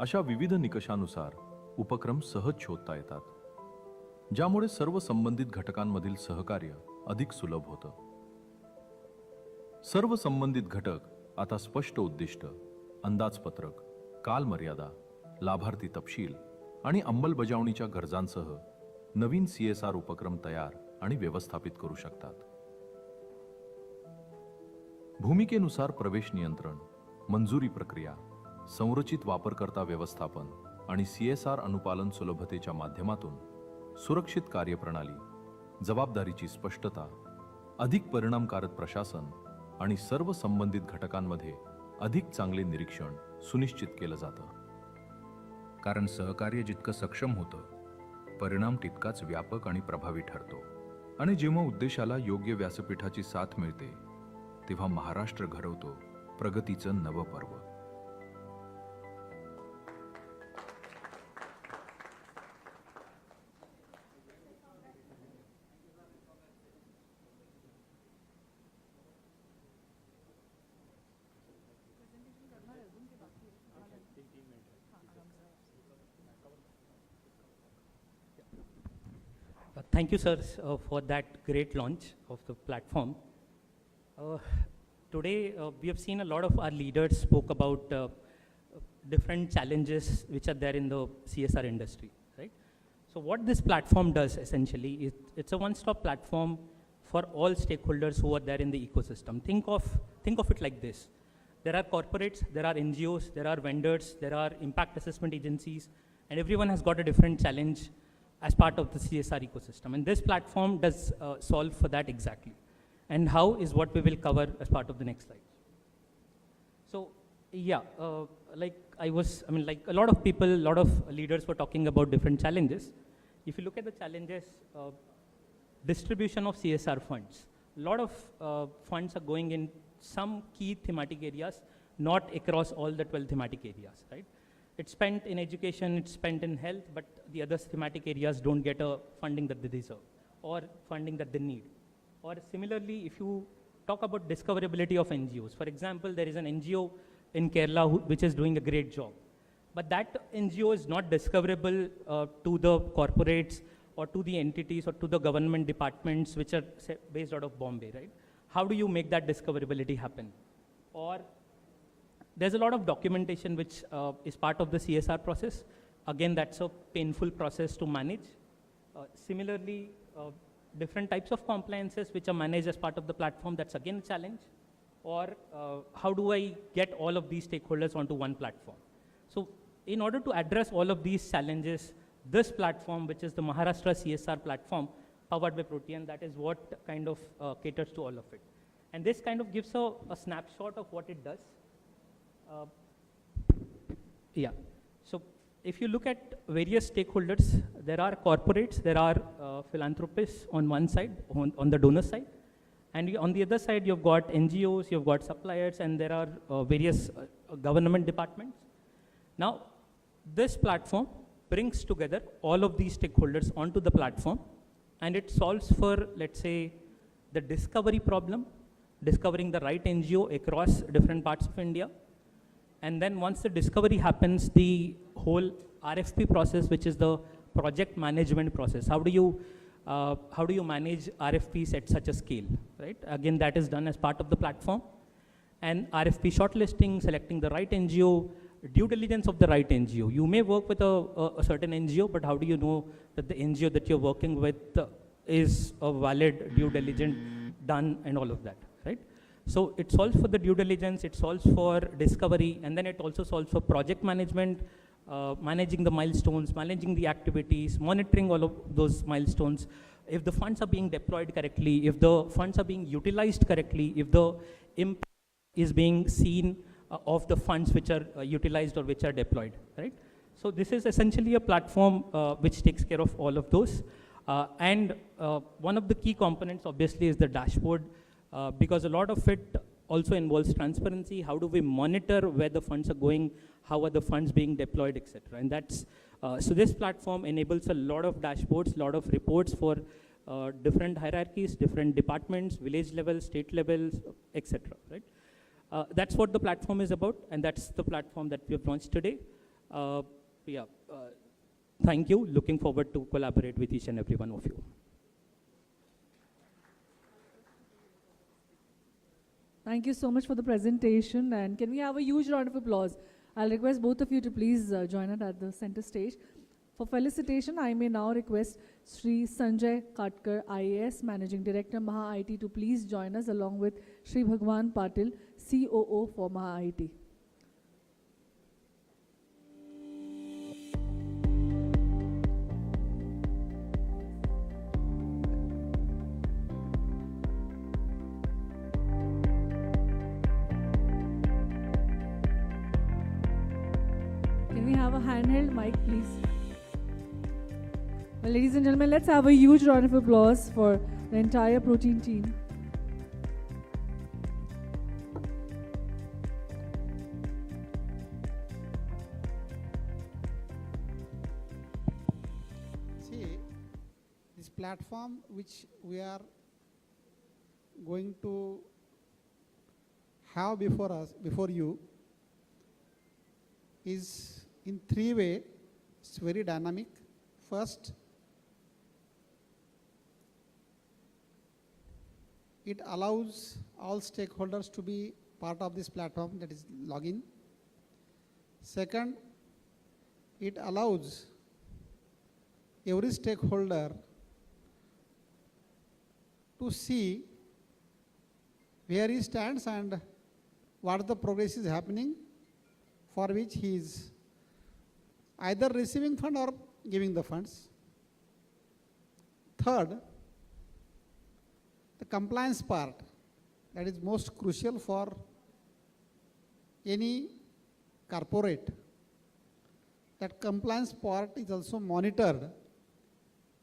अशा विविध निकषानुसार उपक्रम सहज शोधता येतात, ज्यामुळे सर्व संबंधित घटकांमधील सहकार्य अधिक सुलभ होतं. सर्व संबंधित घटक आता स्पष्ट उद्दिष्ट, अंदाजपत्रक, कालमर्यादा, लाभार्थी तपशील आणि अंमलबजावणीच्या गरजांसह नवीन CSR उपक्रम तयार आणि व्यवस्थापित करू शकतात. भूमिकेनुसार प्रवेश नियंत्रण, मंजुरी प्रक्रिया, संरचित वापरकर्ता व्यवस्थापन आणि CSR अनुपालन सुलभतेच्या माध्यमातून सुरक्षित कार्यप्रणाली, जबाबदारीची स्पष्टता, अधिक परिणामकारक प्रशासन आणि सर्व संबंधित घटकांमध्ये अधिक चांगले निरीक्षण सुनिश्चित केलं जातं. कारण सहकार्य जितकं सक्षम होतं, परिणाम तितकाच व्यापक आणि प्रभावी ठरतो. आणि जेव्हा उद्देशाला योग्य व्यासपीठाची साथ मिळते, तेव्हा महाराष्ट्र घडवतो प्रगतीचं नवं पर्व. Thank you, sir, for that great launch of the platform. Today, we have seen a lot of our leaders spoke about different challenges which are there in the CSR industry, right? So what this platform does essentially is it's a one-stop platform for all stakeholders who are there in the ecosystem. Think of it like this. There are corporates, there are NGOs, there are vendors, there are impact assessment agencies, and everyone has got a different challenge as part of the CSR ecosystem. And this platform does solve for that exactly. And how is what we will cover as part of the next slide. So, yeah, like a lot of people, a lot of leaders were talking about different challenges. If you look at the challenges, distribution of CSR funds. A lot of funds are going in some key thematic areas, not across all the 12 thematic areas, right? It's spent in education, it's spent in health, but the other thematic areas don't get a funding that they deserve or funding that they need. Or similarly, if you talk about discoverability of NGOs, for example, there is an NGO in Kerala which is doing a great job, but that NGO is not discoverable to the corporates or to the entities or to the government departments which are based out of Bombay, right? How do you make that discoverability happen? Or there's a lot of documentation which is part of the CSR process. Again, that's a painful process to manage. Similarly, different types of compliances which are managed as part of the platform, that's again a challenge. Or how do I get all of these stakeholders onto one platform? So in order to address all of these challenges, this platform, which is the Maharashtra CSR platform, powered by Protean, that is what kind of caters to all of it. And this kind of gives a snapshot of what it does. Yeah, so if you look at various stakeholders, there are corporates, there are philanthropists on one side, on the donor side, and on the other side you've got NGOs, you've got suppliers, and there are various government departments. Now, this platform brings together all of these stakeholders onto the platform, and it solves for, let's say, the discovery problem, discovering the right NGO across different parts of India. And then once the discovery happens, the whole RFP process, which is the project management process. How do you manage RFPs at such a scale, right? Again, that is done as part of the platform. And RFP shortlisting, selecting the right NGO, due diligence of the right NGO. You may work with a certain NGO, but how do you know that the NGO that you're working with is a valid due diligence done and all of that, right? So it solves for the due diligence, it solves for discovery, and then it also solves for project management, managing the milestones, managing the activities, monitoring all of those milestones. If the funds are being deployed correctly, if the funds are being utilized correctly, if the impact is being seen of the funds which are utilized or which are deployed, right? So this is essentially a platform which takes care of all of those. And one of the key components obviously is the dashboard. because a lot of it also involves transparency. How do we monitor where the funds are going? How are the funds being deployed, etc. And that's, so this platform enables a lot of dashboards, a lot of reports for different hierarchies, different departments, village level, state levels, etc. Right? That's what the platform is about, and that's the platform that we have launched today. Thank you. Looking forward to collaborate with each and every one of you. Thank you so much for the presentation, and can we have a huge round of applause? I'll request both of you to please join us at the center stage. For felicitation, I may now request Sri Sanjay Katkar, IAS Managing Director, Maha IT, to please join us along with Sri Bhagwan Patil, COO for Maha IT. Can we have a handheld mic, please? Well, ladies and gentlemen, let's have a huge round of applause for the entire Protein team. See, this platform which we are going to have before you, is in three ways. It's very dynamic. First, it allows all stakeholders to be part of this platform, that is login. Second, it allows every stakeholder to see where he stands and what the progress is happening, for which he is either receiving fund or giving the funds. Third, the compliance part, that is most crucial for any corporate. That compliance part is also monitored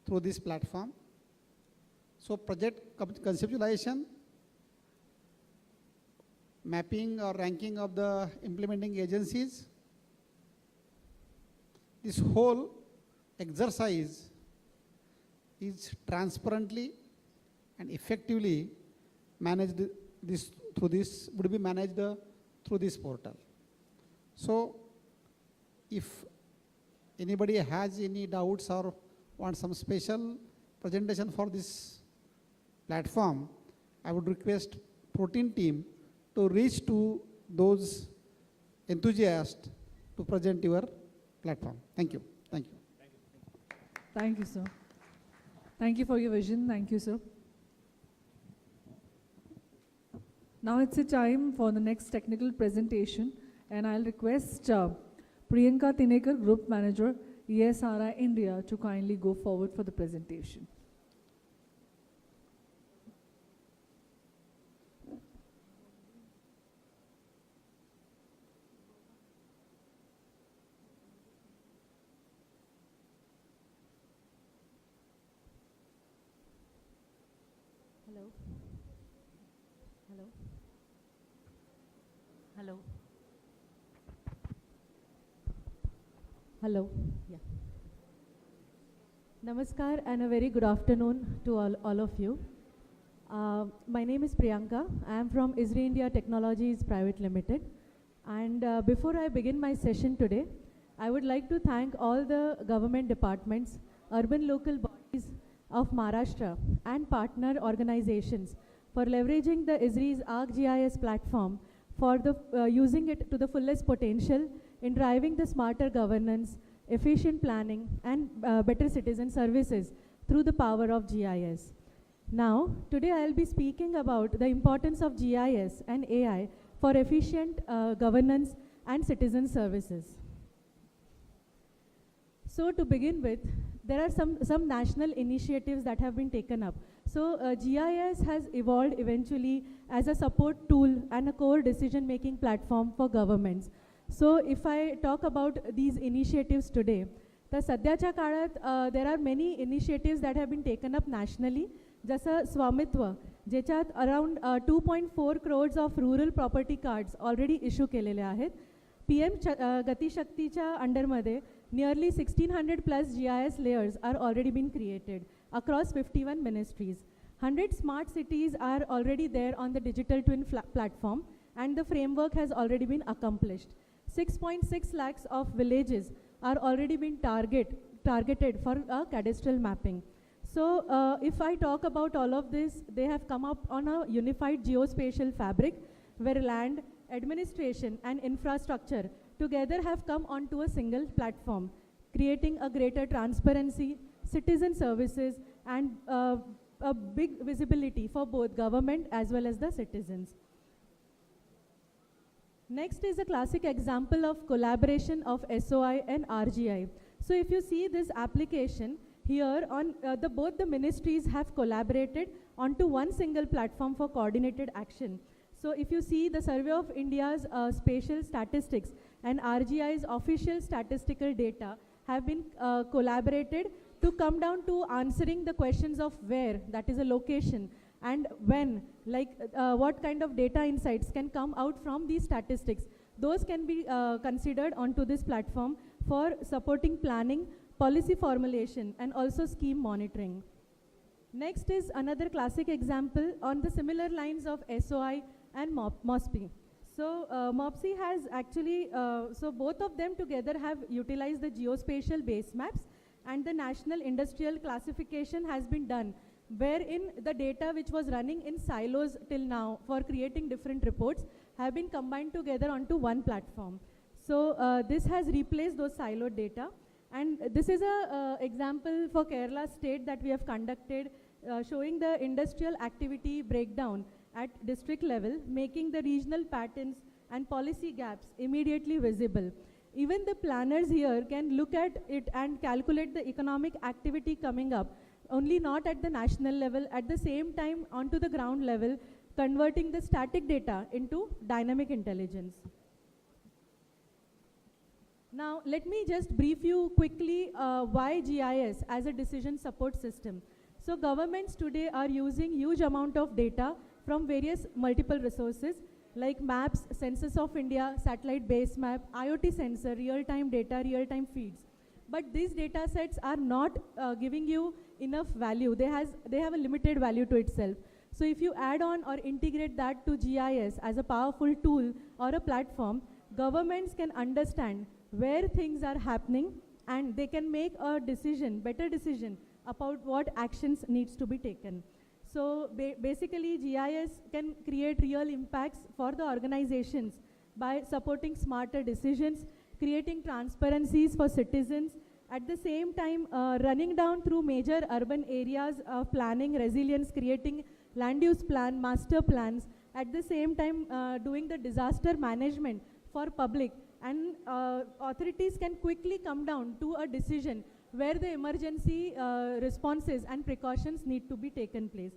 through this platform. So project conceptualization, mapping or ranking of the implementing agencies, this whole exercise is transparently and effectively managed would be managed through this portal. So if anybody has any doubts or wants some special presentation for this platform, I would request Protein team to reach to those enthusiasts to present your platform. Thank you. Thank you. Thank you, sir. Thank you for your vision. Thank you, sir. Now it's a time for the next technical presentation, and I'll request Priyanka Tinekar, Group Manager, ESRI India, to kindly go forward for the presentation. Hello. Hello. Hello. Hello. Yeah. Namaskar and a very good afternoon to all of you. My name is Priyanka. I am from ESRI India Technologies Private Limited. And before I begin my session today, I would like to thank all the government departments, urban local bodies of Maharashtra and partner organizations for leveraging the ESRI's ArcGIS platform for using it to the fullest potential in driving the smarter governance, efficient planning, and better citizen services through the power of GIS. Now, today I'll be speaking about the importance of GIS and AI for efficient governance and citizen services. So to begin with, there are some national initiatives that have been taken up. So GIS has evolved eventually as a support tool and a core decision-making platform for governments. So if I talk about these initiatives today, the Sadyacha Karat, there are many initiatives that have been taken up nationally जसं स्वामित्व, ज्याच्यात around 2.4 crores of rural property cards already issue केलेले आहेत. PM गतिशक्तीच्या अंडरमध्ये nearly 1600 plus GIS layers are already been created across 51 ministries. 100 smart cities are already there on the digital twin platform, and the framework has already been accomplished. 6.6 lakhs of villages are already been targeted for cadastral mapping. So if I talk about all of this, they have come up on a unified geospatial fabric where land, administration and infrastructure together have come onto a single platform, creating a greater transparency, citizen services and a big visibility for both government as well as the citizens. Next is a classic example of collaboration of SOI and RGI. So if you see this application here on both the ministries have collaborated onto one single platform for coordinated action. So if you see the Survey of India's spatial statistics and RGI's official statistical data have been collaborated to come down to answering the questions of where, that is a location, and when, like what kind of data insights can come out from these statistics. Those can be considered onto this platform for supporting planning, policy formulation, and also scheme monitoring. Next is another classic example on the similar lines of SOI and MOSPI. So MOPSI has actually, so both of them together have utilized the geospatial base maps, and the national industrial classification has been done, wherein the data which was running in silos till now for creating different reports have been combined together onto one platform. So this has replaced those siloed data, and this is a example for Kerala state that we have conducted showing the industrial activity breakdown at district level, making the regional patterns and policy gaps immediately visible. Even the planners here can look at it and calculate the economic activity coming up, only not at the national level, at the same time onto the ground level, converting the static data into dynamic intelligence. Now, let me just brief you quickly why GIS as a decision support system. So governments today are using huge amount of data from various multiple resources like maps, Census of India, satellite base map, IoT sensor, real-time data, real-time feeds. But these data sets are not giving you enough value. They have a limited value to itself. So if you add on or integrate that to GIS as a powerful tool or a platform, governments can understand where things are happening, and they can make a decision, better decision about what actions needs to be taken. So basically GIS can create real impacts for the organizations by supporting smarter decisions, creating transparencies for citizens, at the same time running down through major urban areas of planning, resilience, creating land use plan, master plans, at the same time doing the disaster management for public, and authorities can quickly come down to a decision where the emergency responses and precautions need to be taken place.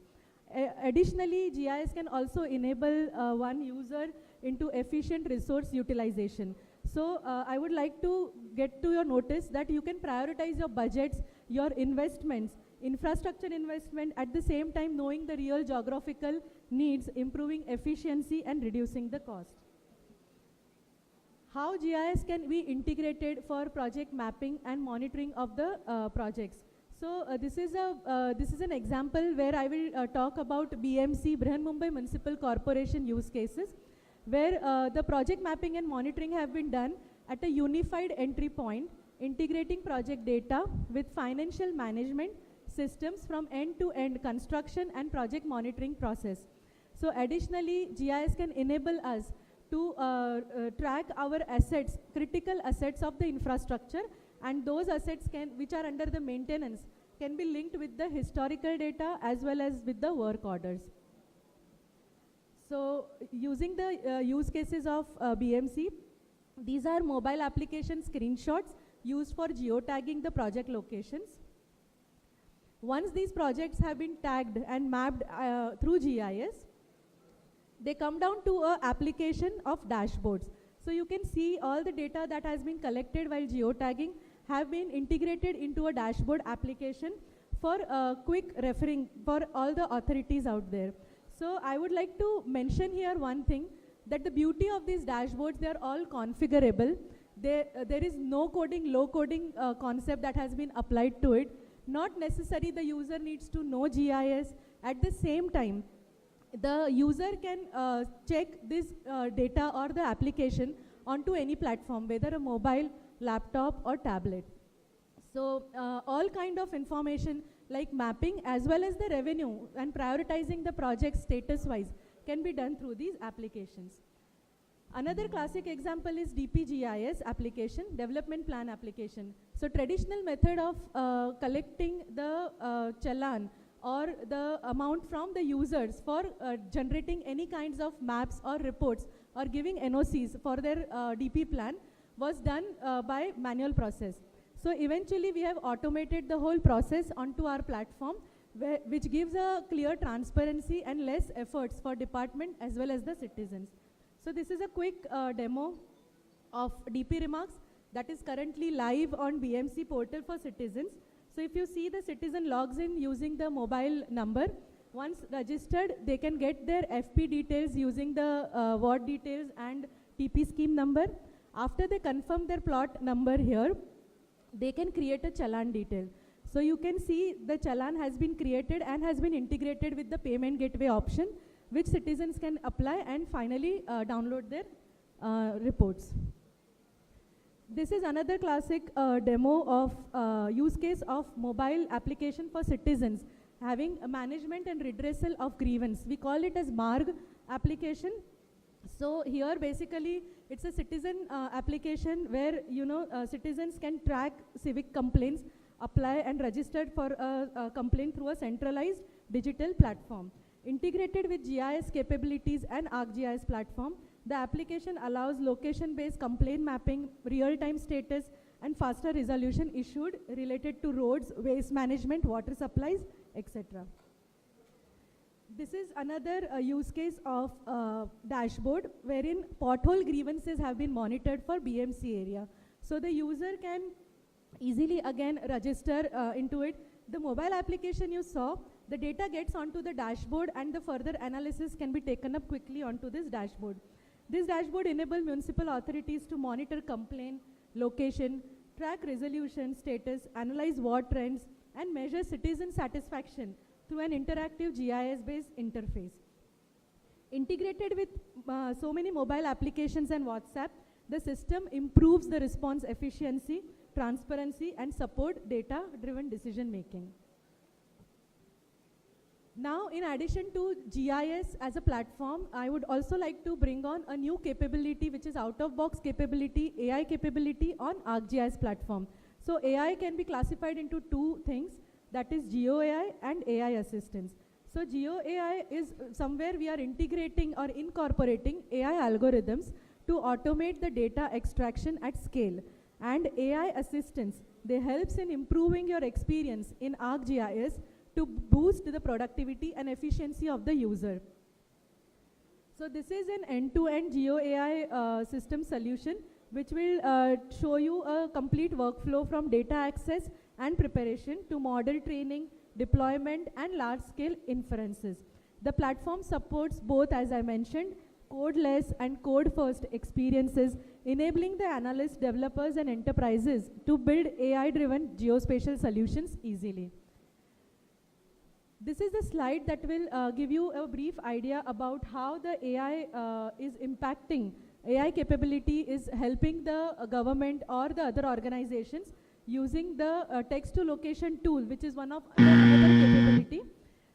Additionally, GIS can also enable one user into efficient resource utilization. So I would like to get to your notice that you can prioritize your budgets, your investments, infrastructure investment, at the same time knowing the real geographical needs, improving efficiency and reducing the cost. How GIS can be integrated for project mapping and monitoring of the projects. So this is an example where I will talk about BMC, Brihan Mumbai Municipal Corporation use cases, where the project mapping and monitoring have been done at a unified entry point, integrating project data with financial management systems from end-to-end construction and project monitoring process. So additionally, GIS can enable us to track our assets, critical assets of the infrastructure, and those assets which are under the maintenance can be linked with the historical data as well as with the work orders. So using the use cases of BMC, these are mobile application screenshots used for geotagging the project locations. Once these projects have been tagged and mapped through GIS, they come down to an application of dashboards. So you can see all the data that has been collected while geotagging have been integrated into a dashboard application for quick referring for all the authorities out there. So I would like to mention here one thing, that the beauty of these dashboards, they are all configurable. There is no coding, low coding concept that has been applied to it. Not necessary the user needs to know GIS. At the same time, the user can check this data or the application onto any platform, whether a mobile, laptop or tablet. So all kind of information like mapping as well as the revenue and prioritizing the project status wise can be done through these applications. Another classic example is DPGIS application, development plan application. So traditional method of collecting the challan or the amount from the users for generating any kinds of maps or reports or giving NOCs for their DP plan was done by manual process. So eventually we have automated the whole process onto our platform, which gives a clear transparency and less efforts for department as well as the citizens. So this is a quick demo of DP remarks that is currently live on BMC portal for citizens. So if you see, the citizen logs in using the mobile number. Once registered, they can get their FP details using the ward details and TP scheme number. After they confirm their plot number here, they can create a challan detail. So you can see the challan has been created and has been integrated with the payment gateway option, which citizens can apply and finally download their reports. This is another classic demo of use case of mobile application for citizens having a management and redressal of grievance. We call it as MARG application. So here basically it's a citizen application where citizens can track civic complaints, apply and register for a complaint through a centralized digital platform. Integrated with GIS capabilities and ArcGIS platform, the application allows location-based complaint mapping, real-time status, and faster resolution issued related to roads, waste management, water supplies, etc. This is another use case of dashboard wherein pothole grievances have been monitored for BMC area. So the user can easily again register into it. The mobile application you saw, the data gets onto the dashboard and the further analysis can be taken up quickly onto this dashboard. This dashboard enables municipal authorities to monitor complaint, location, track resolution status, analyze ward trends, and measure citizen satisfaction through an interactive GIS-based interface. Integrated with so many mobile applications and WhatsApp, the system improves the response efficiency, transparency, and support data-driven decision-making. Now, in addition to GIS as a platform, I would also like to bring on a new capability, which is out-of-box capability, AI capability on ArcGIS platform. So AI can be classified into two things, that is GeoAI and AI assistance. So GeoAI is somewhere we are integrating or incorporating AI algorithms to automate the data extraction at scale. And AI assistance, they helps in improving your experience in ArcGIS to boost the productivity and efficiency of the user. So this is an end-to-end GeoAI system solution which will show you a complete workflow from data access and preparation to model training, deployment, and large-scale inferences. The platform supports both, as I mentioned, codeless and code-first experiences, enabling the analysts, developers, and enterprises to build AI-driven geospatial solutions easily. This is a slide that will give you a brief idea about how the AI is impacting. AI capability is helping the government or the other organizations using the text-to-location tool, which is one of another capability.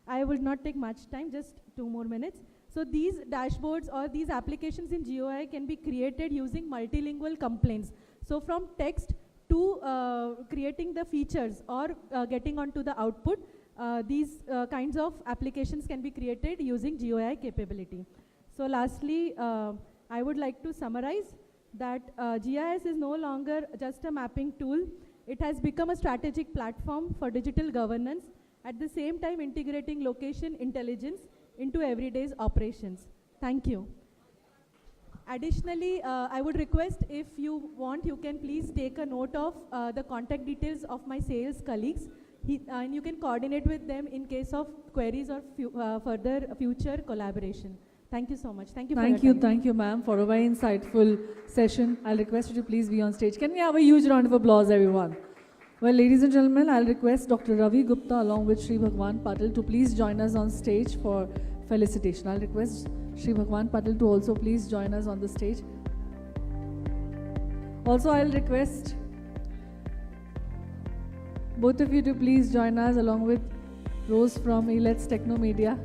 I will not take much time, just 2 more minutes. So these dashboards or these applications in GeoAI can be created using multilingual complaints. So from text to creating the features or getting onto the output, these kinds of applications can be created using GeoAI capability. So lastly, I would like to summarize that GIS is no longer just a mapping tool. It has become a strategic platform for digital governance, at the same time integrating location intelligence into everyday's operations. Thank you. Additionally, I would request, if you want, you can please take a note of the contact details of my sales colleagues And you can coordinate with them in case of queries or further future collaboration. Thank you so much. Thank you for your time. Thank you, ma'am, for a very insightful session. I'll request you to please be on stage. Can we have a huge round of applause, everyone? Well, ladies and gentlemen, I'll request Dr. Ravi Gupta along with Shri Bhagwan Patil to please join us on stage for felicitation. I'll request Shri Bhagwan Patil to also please join us on the stage. Also, I'll request both of you to please join us along with Rose from Let's Techno Media.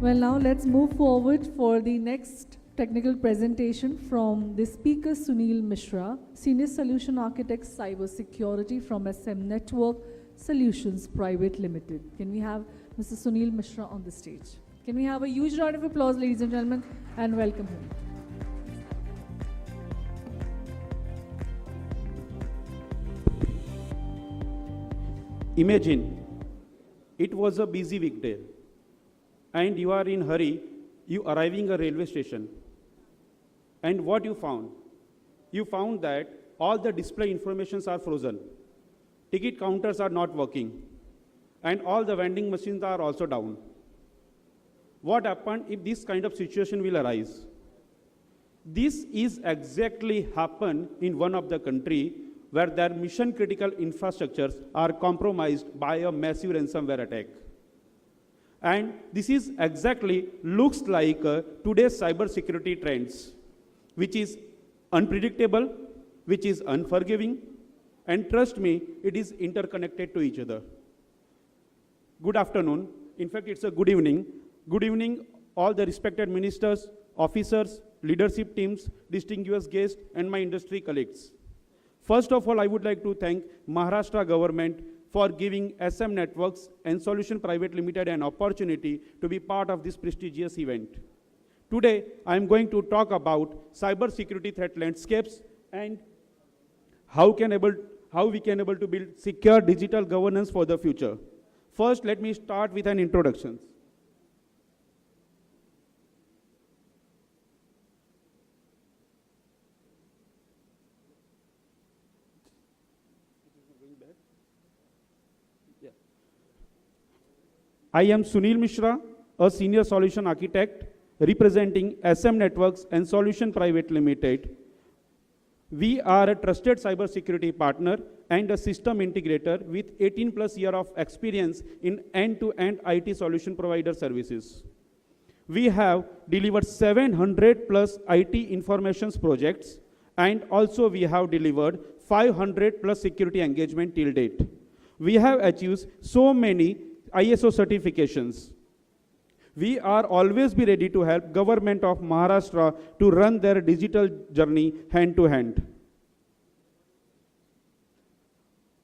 Well, now let's move forward for the next technical presentation from the speaker Sunil Mishra, Senior Solution Architect Cyber Security from SM Network Solutions Private Limited. Can we have Mr. Sunil Mishra on the stage? Can we have a huge round of applause, ladies and gentlemen, and welcome him. Imagine, it was a busy weekday, and you are in hurry, you arriving a railway station. And what you found? You found that all the display informations are frozen. Ticket counters are not working. And all the vending machines are also down. What happened if this kind of situation will arise? This is exactly happened in one of the country where their mission critical infrastructures are compromised by a massive ransomware attack. And this is exactly looks like today's cybersecurity trends, which is unpredictable, which is unforgiving, and trust me, it is interconnected to each other. Good afternoon. In fact, it's a good evening. Good evening, all the respected ministers, officers, leadership teams, distinguished guests, and my industry colleagues. First of all, I would like to thank Maharashtra government for giving SM Networks and Solution Private Limited an opportunity to be part of this prestigious event. Today, I am going to talk about cybersecurity threat landscapes and how we can able to build secure digital governance for the future. First, let me start with an introduction. I am Sunil Mishra, a Senior Solution Architect representing SM Networks and Solution Private Limited. We are a trusted cybersecurity partner and a system integrator with 18 plus years of experience in end-to-end IT solution provider services. We have delivered 700 plus IT informations projects, and also we have delivered 500 plus security engagement till date. We have achieved so many ISO certifications. We are always be ready to help government of Maharashtra to run their digital journey hand to hand.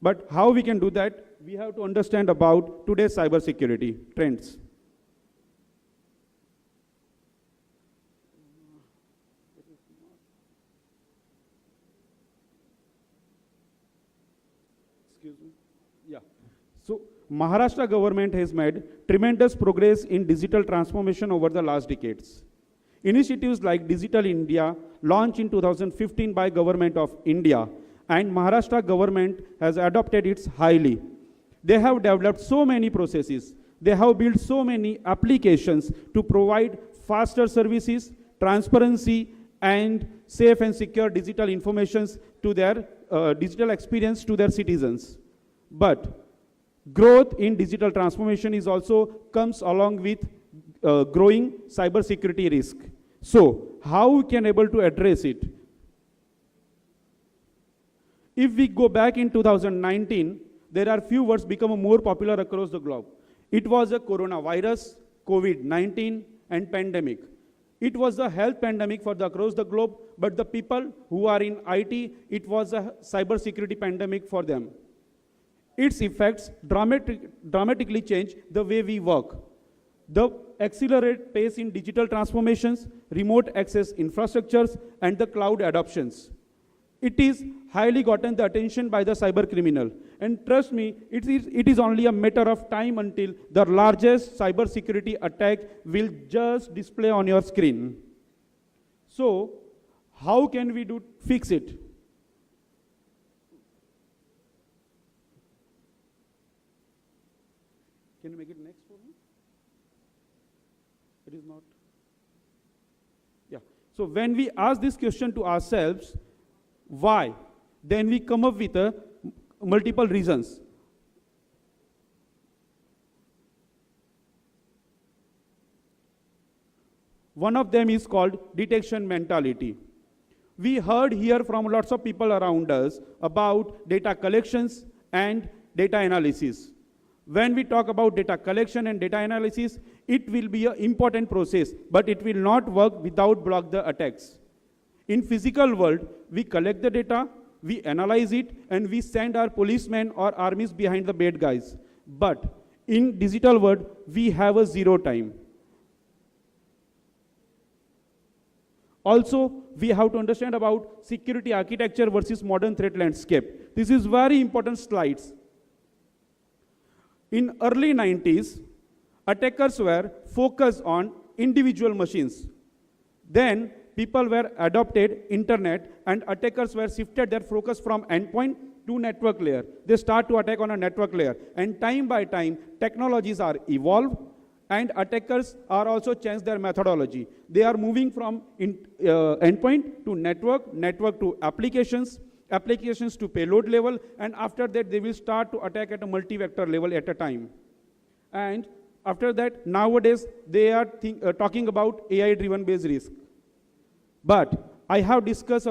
But how we can do that? We have to understand about today's cybersecurity trends. Excuse me. Yeah. So Maharashtra government has made tremendous progress in digital transformation over the last decades. Initiatives like Digital India, launched in 2015 by Government of India, and Maharashtra government has adopted it highly. They have developed so many processes. They have built so many applications to provide faster services, transparency, and safe and secure digital informations to their digital experience to their citizens. But growth in digital transformation is also comes along with growing cybersecurity risk. So how we can able to address it? If we go back in 2019, there are few words become more popular across the globe. It was a coronavirus, COVID-19, and pandemic. It was a health pandemic for across the globe, but the people who are in IT, it was a cybersecurity pandemic for them. Its effects dramatically change the way we work. the accelerate pace in digital transformations, remote access infrastructures, and the cloud adoptions. It is highly gotten the attention by the cyber criminal. And trust me, it is only a matter of time until the largest cyber security attack will just display on your screen. So, how can we fix it? Can you make it next for me? It is not. Yeah. So when we ask this question to ourselves, why? Then we come up with multiple reasons. One of them is called detection mentality. We heard here from lots of people around us about data collections and data analysis. When we talk about data collection and data analysis, it will be an important process, but it will not work without block the attacks. In physical world, we collect the data, we analyze it, and we send our policemen or armies behind the bad guys. But in digital world, we have a zero time. Also, we have to understand about security architecture versus modern threat landscape. This is very important slides. In early 90s, attackers were focused on individual machines. Then people were adopted internet and attackers were shifted their focus from endpoint to network layer. They start to attack on a network layer. And time by time, technologies are evolved and attackers are also changed their methodology. They are moving from endpoint to network, network to applications, applications to payload level, and after that they will start to attack at a multi-vector level at a time. And after that, nowadays they are talking about AI-driven based risk. But I have discussed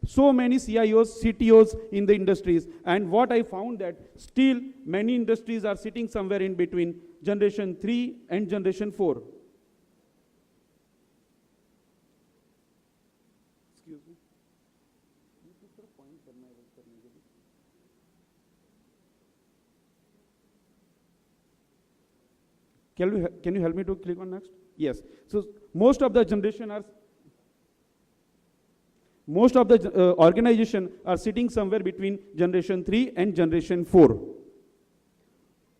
so many CIOs, CTOs in the industries, and what I found that still many industries are sitting somewhere in between generation 3 and generation 4. Excuse me. Can you help me to click on next? Yes. So most of the organization are sitting somewhere between generation 3 and generation 4.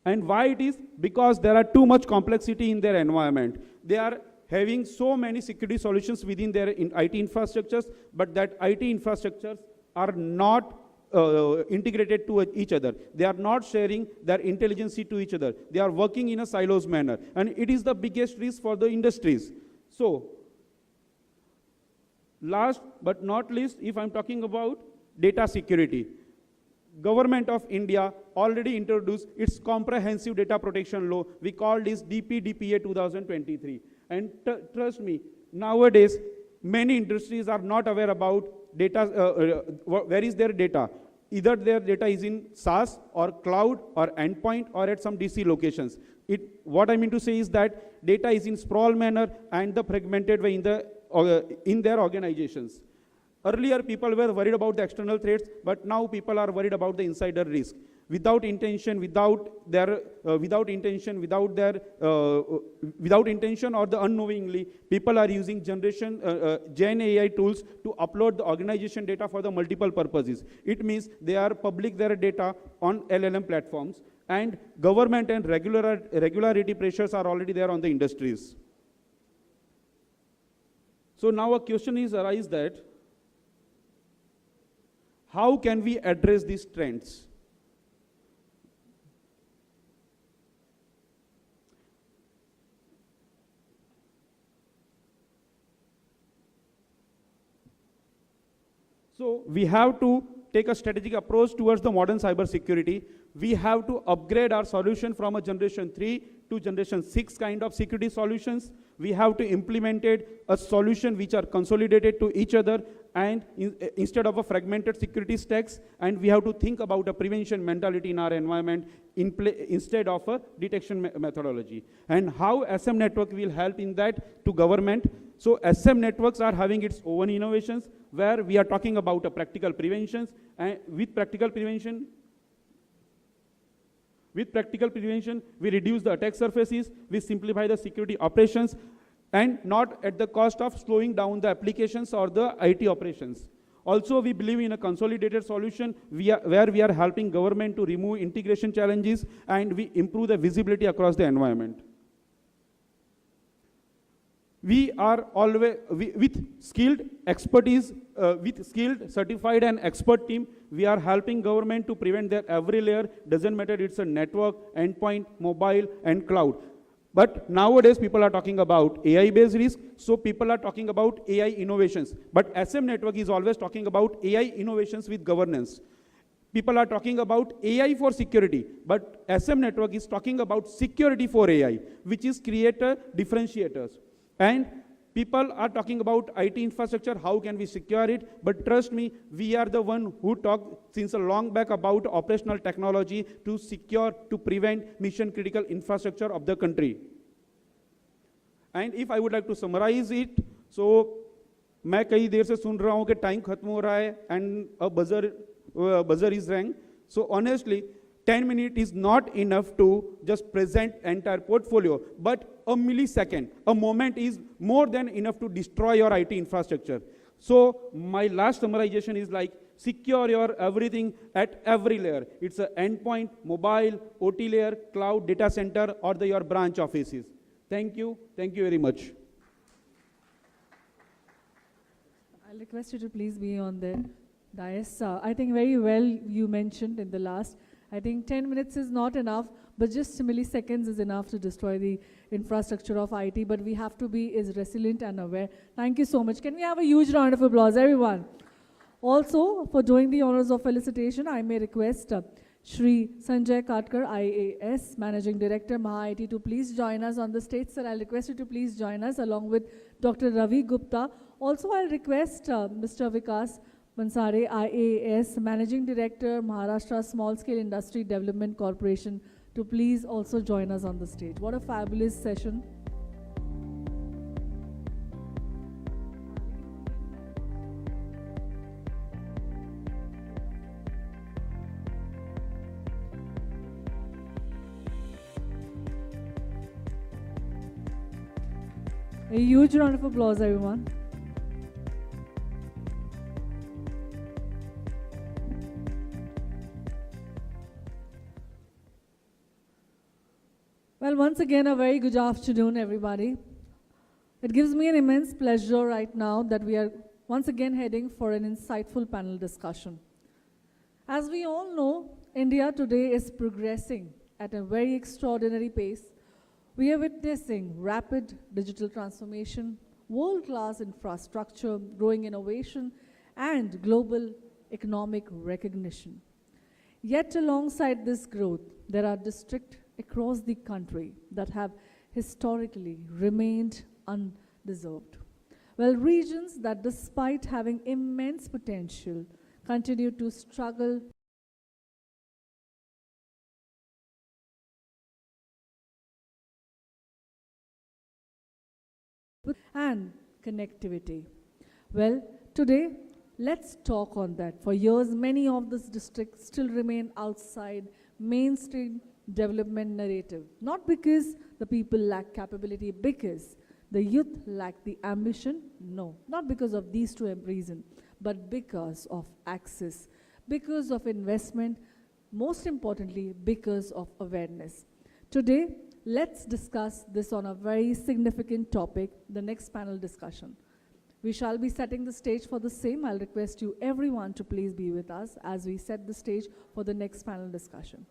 And why it is? Because there are too much complexity in their environment. They are having so many security solutions within their IT infrastructures, but that IT infrastructures are not integrated to each other. They are not sharing their intelligence to each other. They are working in a silos manner. And it is the biggest risk for the industries. So, last but not least, if I'm talking about data security, Government of India already introduced its comprehensive data protection law. We call this DPDPA 2023. And trust me, nowadays, many industries are not aware about data, where is their data. Either their data is in SaaS or cloud or endpoint or at some DC locations. What I mean to say is that data is in sprawl manner and the fragmented way in their organizations. Earlier, people were worried about the external threats, but now people are worried about the insider risk. Without intention, without intention or the unknowingly, people are using Gen AI tools to upload the organization data for the multiple purposes. It means they are public their data on LLM platforms, and government and regularity pressures are already there on the industries. So now a question is arise that, how can we address these trends? So we have to take a strategic approach towards the modern cyber security. We have to upgrade our solution from a generation 3 to generation 6 kind of security solutions. We have to implement a solution which are consolidated to each other and instead of a fragmented security stacks, and we have to think about a prevention mentality in our environment instead of a detection methodology. And how SM network will help in that to government. So SM networks are having its own innovations where we are talking about a practical preventions, and with practical prevention, With practical prevention, we reduce the attack surfaces, we simplify the security operations, and not at the cost of slowing down the applications or the IT operations. Also, we believe in a consolidated solution where we are helping government to remove integration challenges and we improve the visibility across the environment. We are always, with skilled expertise, with skilled, certified and expert team, we are helping government to prevent their every layer, doesn't matter it's a network, endpoint, mobile and cloud. But nowadays people are talking about AI-based risk, so people are talking about AI innovations. But SM Network is always talking about AI innovations with governance. People are talking about AI for security, but SM Network is talking about security for AI, which is creator differentiators. And people are talking about IT infrastructure, how can we secure it? But trust me, we are the one who talk since a long back about operational technology to secure, to prevent mission critical infrastructure of the country. And if I would like to summarize it, so मैं कई देर से सुन रहा हूँ कि time खत्म हो रहा है and a buzzer is rang. So honestly, 10 minutes is not enough to just present entire portfolio, but a millisecond, a moment is more than enough to destroy your IT infrastructure. So my last summarization is like, secure your everything at every layer. It's an endpoint, mobile, OT layer, cloud, data center, or your branch offices. Thank you very much. I'll request you to please be on the dais. I think very well you mentioned in the last, I think 10 minutes is not enough, but just milliseconds is enough to destroy the infrastructure of IT, but we have to be as resilient and aware. Thank you so much. Can we have a huge round of applause, everyone? Also, for doing the honors of felicitation, I may request Shri Sanjay Katkar, IAS, Managing Director, Maha IT, to please join us on the stage. Sir, I'll request you to please join us along with Dr. Ravi Gupta. Also, I'll request Mr. Vikas Mansare, IAS, Managing Director, Maharashtra Small Scale Industry Development Corporation, to please also join us on the stage. What a fabulous session. A huge round of applause, everyone. Well, once again, a very good afternoon, everybody. It gives me an immense pleasure right now that we are once again heading for an insightful panel discussion. As we all know, India today is progressing at a very extraordinary pace. We are witnessing rapid digital transformation, world-class infrastructure, growing innovation, and global economic recognition. Yet alongside this growth, there are districts across the country that have historically remained undeserved. Well, regions that despite having immense potential continue to struggle and connectivity. Well, today, let's talk on that. For years, many of these districts still remain outside mainstream development narrative. Not because the people lack capability, because the youth lack the ambition. No, not because of these two reasons, but because of access, because of investment, most importantly, because of awareness. Today, let's discuss this on a very significant topic, the next panel discussion. We shall be setting the stage for the same. I'll request you everyone to please be with us as we set the stage for the next panel discussion.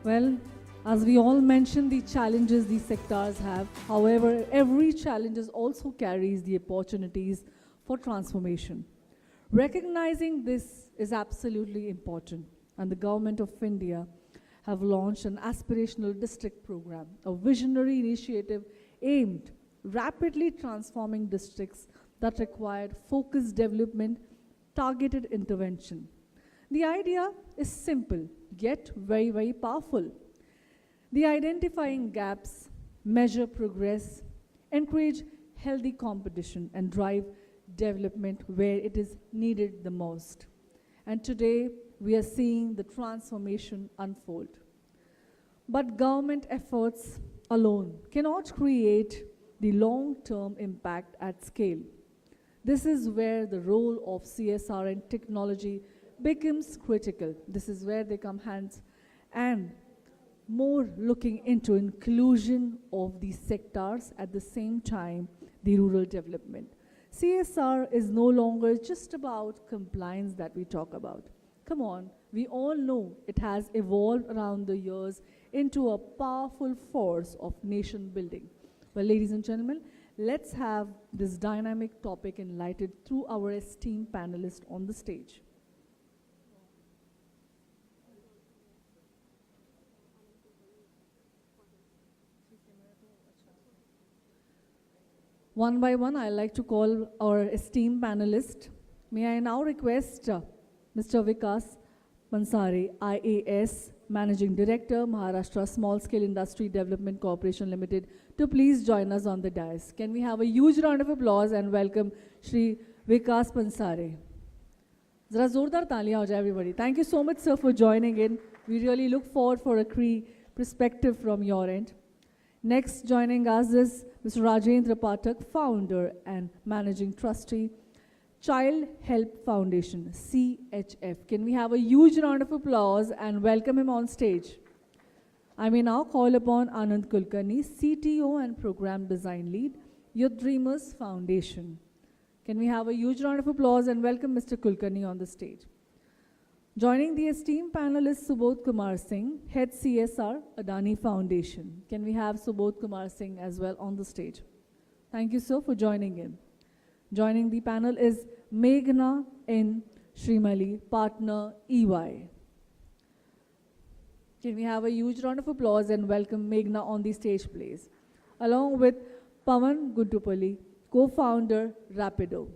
Well, as we all mentioned, the challenges these sectors have, however, every challenge also carries the opportunities for transformation. Recognizing this is absolutely important, and the Government of India have launched an aspirational district program, a visionary initiative aimed rapidly transforming districts that required focused development, targeted intervention. The idea is simple, yet very, very powerful. The identifying gaps, measure progress, encourage healthy competition, and drive development where it is needed the most. And today, we are seeing the transformation unfold. But government efforts alone cannot create the long-term impact at scale. This is where the role of CSR and technology becomes critical. This is where they come hands and more looking into inclusion of these sectors at the same time the rural development. CSR is no longer just about compliance that we talk about. Come on, we all know it has evolved around the years into a powerful force of nation building. Well, ladies and gentlemen, let's have this dynamic topic enlightened through our esteemed panelists on the stage. One by one, I'd like to call our esteemed panelists. May I now request Mr. Vikas Pansare, IAS, Managing Director, Maharashtra Small Scale Industry Development Corporation Limited, to please join us on the dais. Can we have a huge round of applause and welcome Shri Vikas Pansare. Zara zordar taaliyan ho jaye everybody. Thank you so much, sir, for joining in. We really look forward for a perspective from your end. Next, joining us is Mr. Rajendra Pathak, Founder and Managing Trustee, Child Help Foundation, CHF. Can we have a huge round of applause and welcome him on stage? I may now call upon Anand Kulkarni, CTO and Program Design Lead, Youth Dreamers Foundation. Can we have a huge round of applause and welcome Mr. Kulkarni on the stage? Joining the esteemed panelist Subodh Kumar Singh, Head CSR, Adani Foundation. Can we have Subodh Kumar Singh as well on the stage? Thank you, sir, for joining in. Joining the panel is Meghna N. Srimali, Partner, EY. Can we have a huge round of applause and welcome Meghna on the stage, please? Along with Pawan Guntupalli, Co-Founder, Rapido.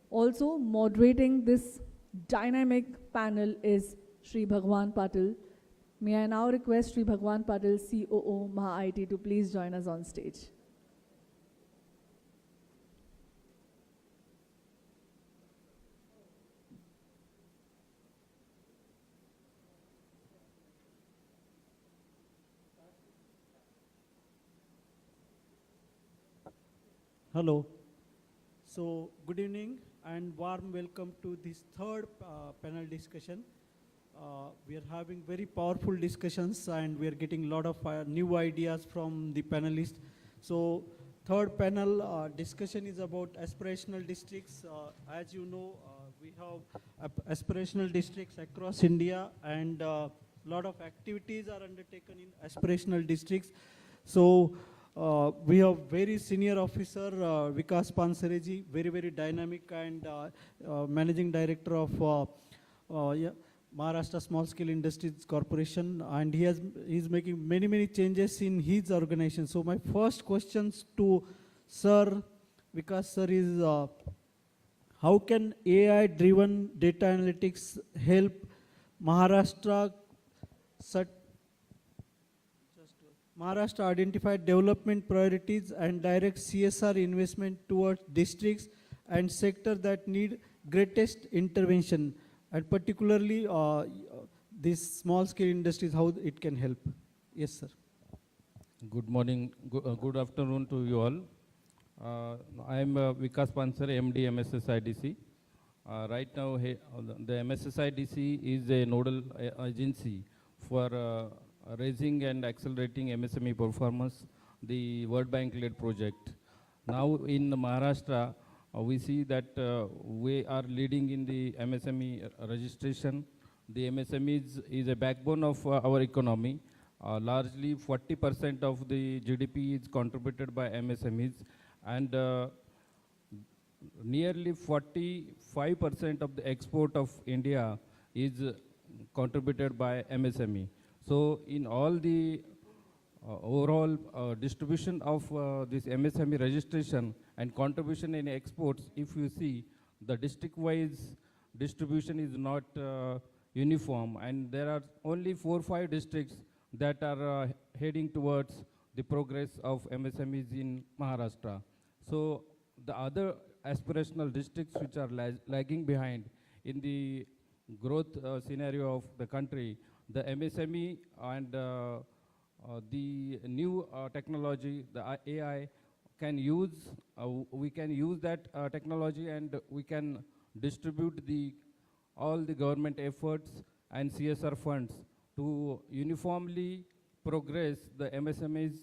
Also moderating this dynamic panel is Shri Bhagwan Patil. May I now request Shri Bhagwan Patil, COO, Maha IT, to please join us on stage. Hello. So, good evening and warm welcome to this third panel discussion. We are having very powerful discussions and we are getting a lot of new ideas from the panelists. So, third panel discussion is about aspirational districts. As you know, we have aspirational districts across India and a lot of activities are undertaken in aspirational districts. So, we have very senior officer, Vikas Pansareji, very, very dynamic and managing director of Maharashtra Small Scale Industries Corporation, and he's making many, many changes in his organization. So my first questions to Sir, Vikas sir, is how can AI-driven data analytics help Maharashtra identify development priorities and direct CSR investment towards districts and sectors that need greatest intervention, and particularly these small scale industries, how it can help? Yes, sir. Good morning, good afternoon to you all. I am Vikas Pansare, MD, MSSIDC. Right now, the MSSIDC is a nodal agency for raising and accelerating MSME performance, the World Bank-led project. Now in Maharashtra, we see that we are leading in the MSME registration. The MSME is a backbone of our economy. Largely 40% of the GDP is contributed by MSMEs, and nearly 45% of the export of India is contributed by MSME. So in all the overall distribution of this MSME registration and contribution in exports, if you see, the district-wise distribution is not uniform, and there are only 4 or 5 districts that are heading towards the progress of MSMEs in Maharashtra. So the other aspirational districts which are lagging behind in the growth scenario of the country, the MSME and the new technology, the AI, can use, we can use that technology, and we can distribute all the government efforts and CSR funds to uniformly progress the MSMEs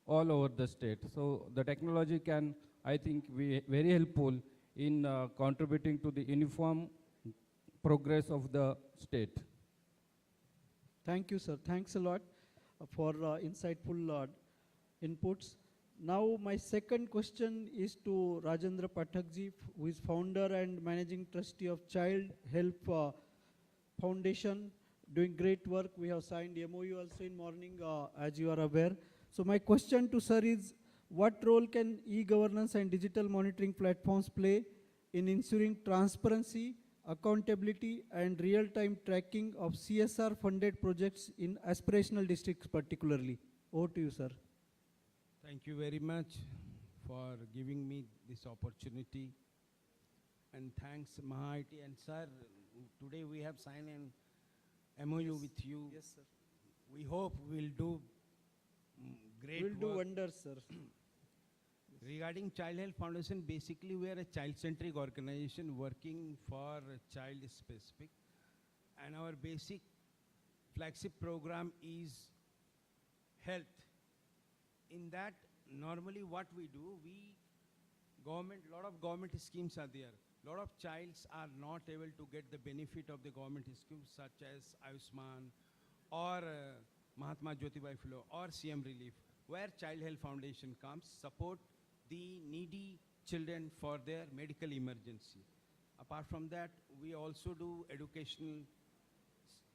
all over the state. So the technology can, I think, be very helpful in contributing to the uniform progress of the state. Thank you, sir. Thanks a lot for insightful inputs. Now, my second question is to Rajendra Pathakji, who is founder and managing trustee of Child Help Foundation, doing great work. We have signed MOU also in morning, as you are aware. So my question to sir is, what role can e-governance and digital monitoring platforms play in ensuring transparency, accountability, and real-time tracking of CSR-funded projects in aspirational districts particularly? Over to you, sir. Thank you very much for giving me this opportunity. And thanks, Maha-IT. And sir, today we have signed an MOU with you. Yes, sir. We hope we'll do great work. We'll do wonders, sir. Regarding Child Health Foundation, basically we are a child-centric organization working for child-specific. And our basic flagship program is health. In that, normally what we do, lot of government schemes are there. Lot of childs are not able to get the benefit of the government schemes such as Ayushman or Mahatma Jyotibai Philo or CM Relief, where Child Health Foundation comes, support the needy children for their medical emergency. Apart from that, we also do educational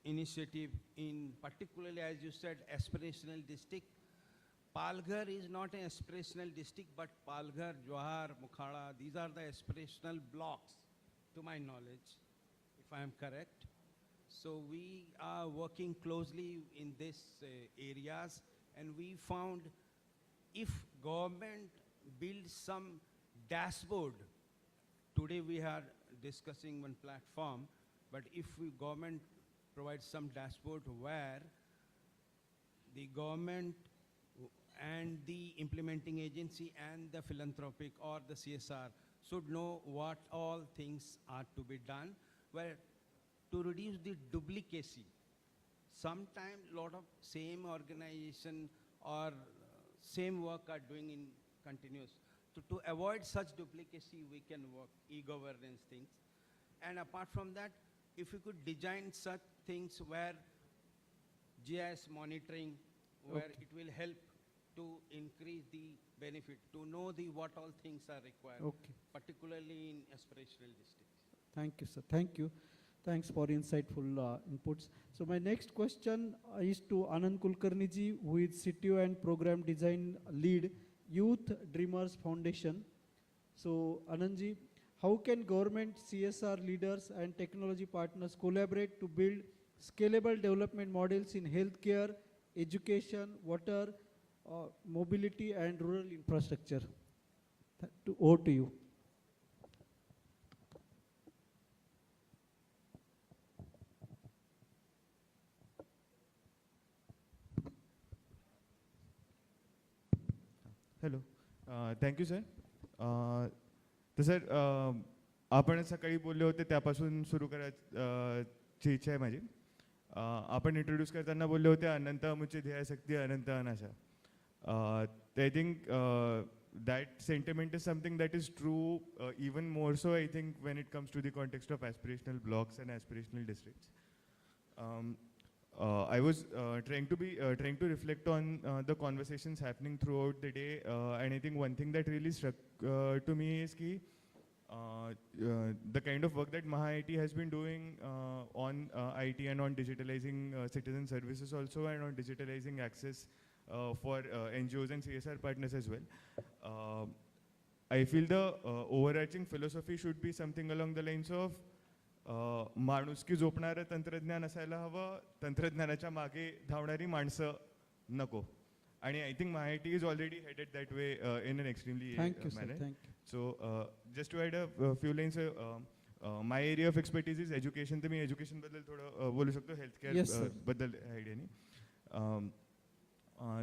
initiative in particularly, as you said, aspirational district. Palghar is not an aspirational district, but Palghar, Johar, Mukhada, these are the aspirational blocks, to my knowledge, if I am correct. So we are working closely in these areas, and we found if government builds some dashboard, today we are discussing one platform, but if government provides some dashboard where the government and the implementing agency and the philanthropic or the CSR should know what all things are to be done, where to reduce the duplicacy. Sometimes lot of same organization or same work are doing in continuous. To avoid such duplicacy, we can work e-governance things. And apart from that, if we could design such things where GIS monitoring, where it will help to increase the benefit, to know what all things are required, particularly in aspirational districts. Thank you, sir. Thank you. Thanks for insightful inputs. So my next question is to Anand Kulkarni ji, who is CTO and Program Design Lead, Youth Dreamers Foundation. So Anand ji, how can government, CSR leaders and technology partners collaborate to build scalable development models in healthcare, education, water, mobility and rural infrastructure? Over to you. Hello thank you sir तर sir आपण सकाळी बोलले होते त्यापासून सुरू करायची इच्छा आहे माझी. आपण इंट्रोड्यूस करताना बोलले होते अनंत अमुचे ध्येयाशक्ती अनंत अनाशा. तर I think that sentiment is something that is true even more so, I think, when it comes to the context of aspirational blocks and aspirational districts. I was trying to reflect on the conversations happening throughout the day, and I think one thing that really struck to me is the kind of work that Maha IT has been doing on IT and on digitalizing citizen services also, and on digitalizing access for NGOs and CSR partners as well. I feel the overarching philosophy should be something along the lines of माणुसकी जोपणारं तंत्रज्ञान असायला हवं, तंत्रज्ञानाच्या मागे धावणारी माणसं नको. आणि I think MIT is already headed that way in an extremely manner. Thank you. So just to add a few lines, my area of expertise is education. तर मी education बद्दल थोडं बोलू शकतो, healthcare बद्दल idea नाही.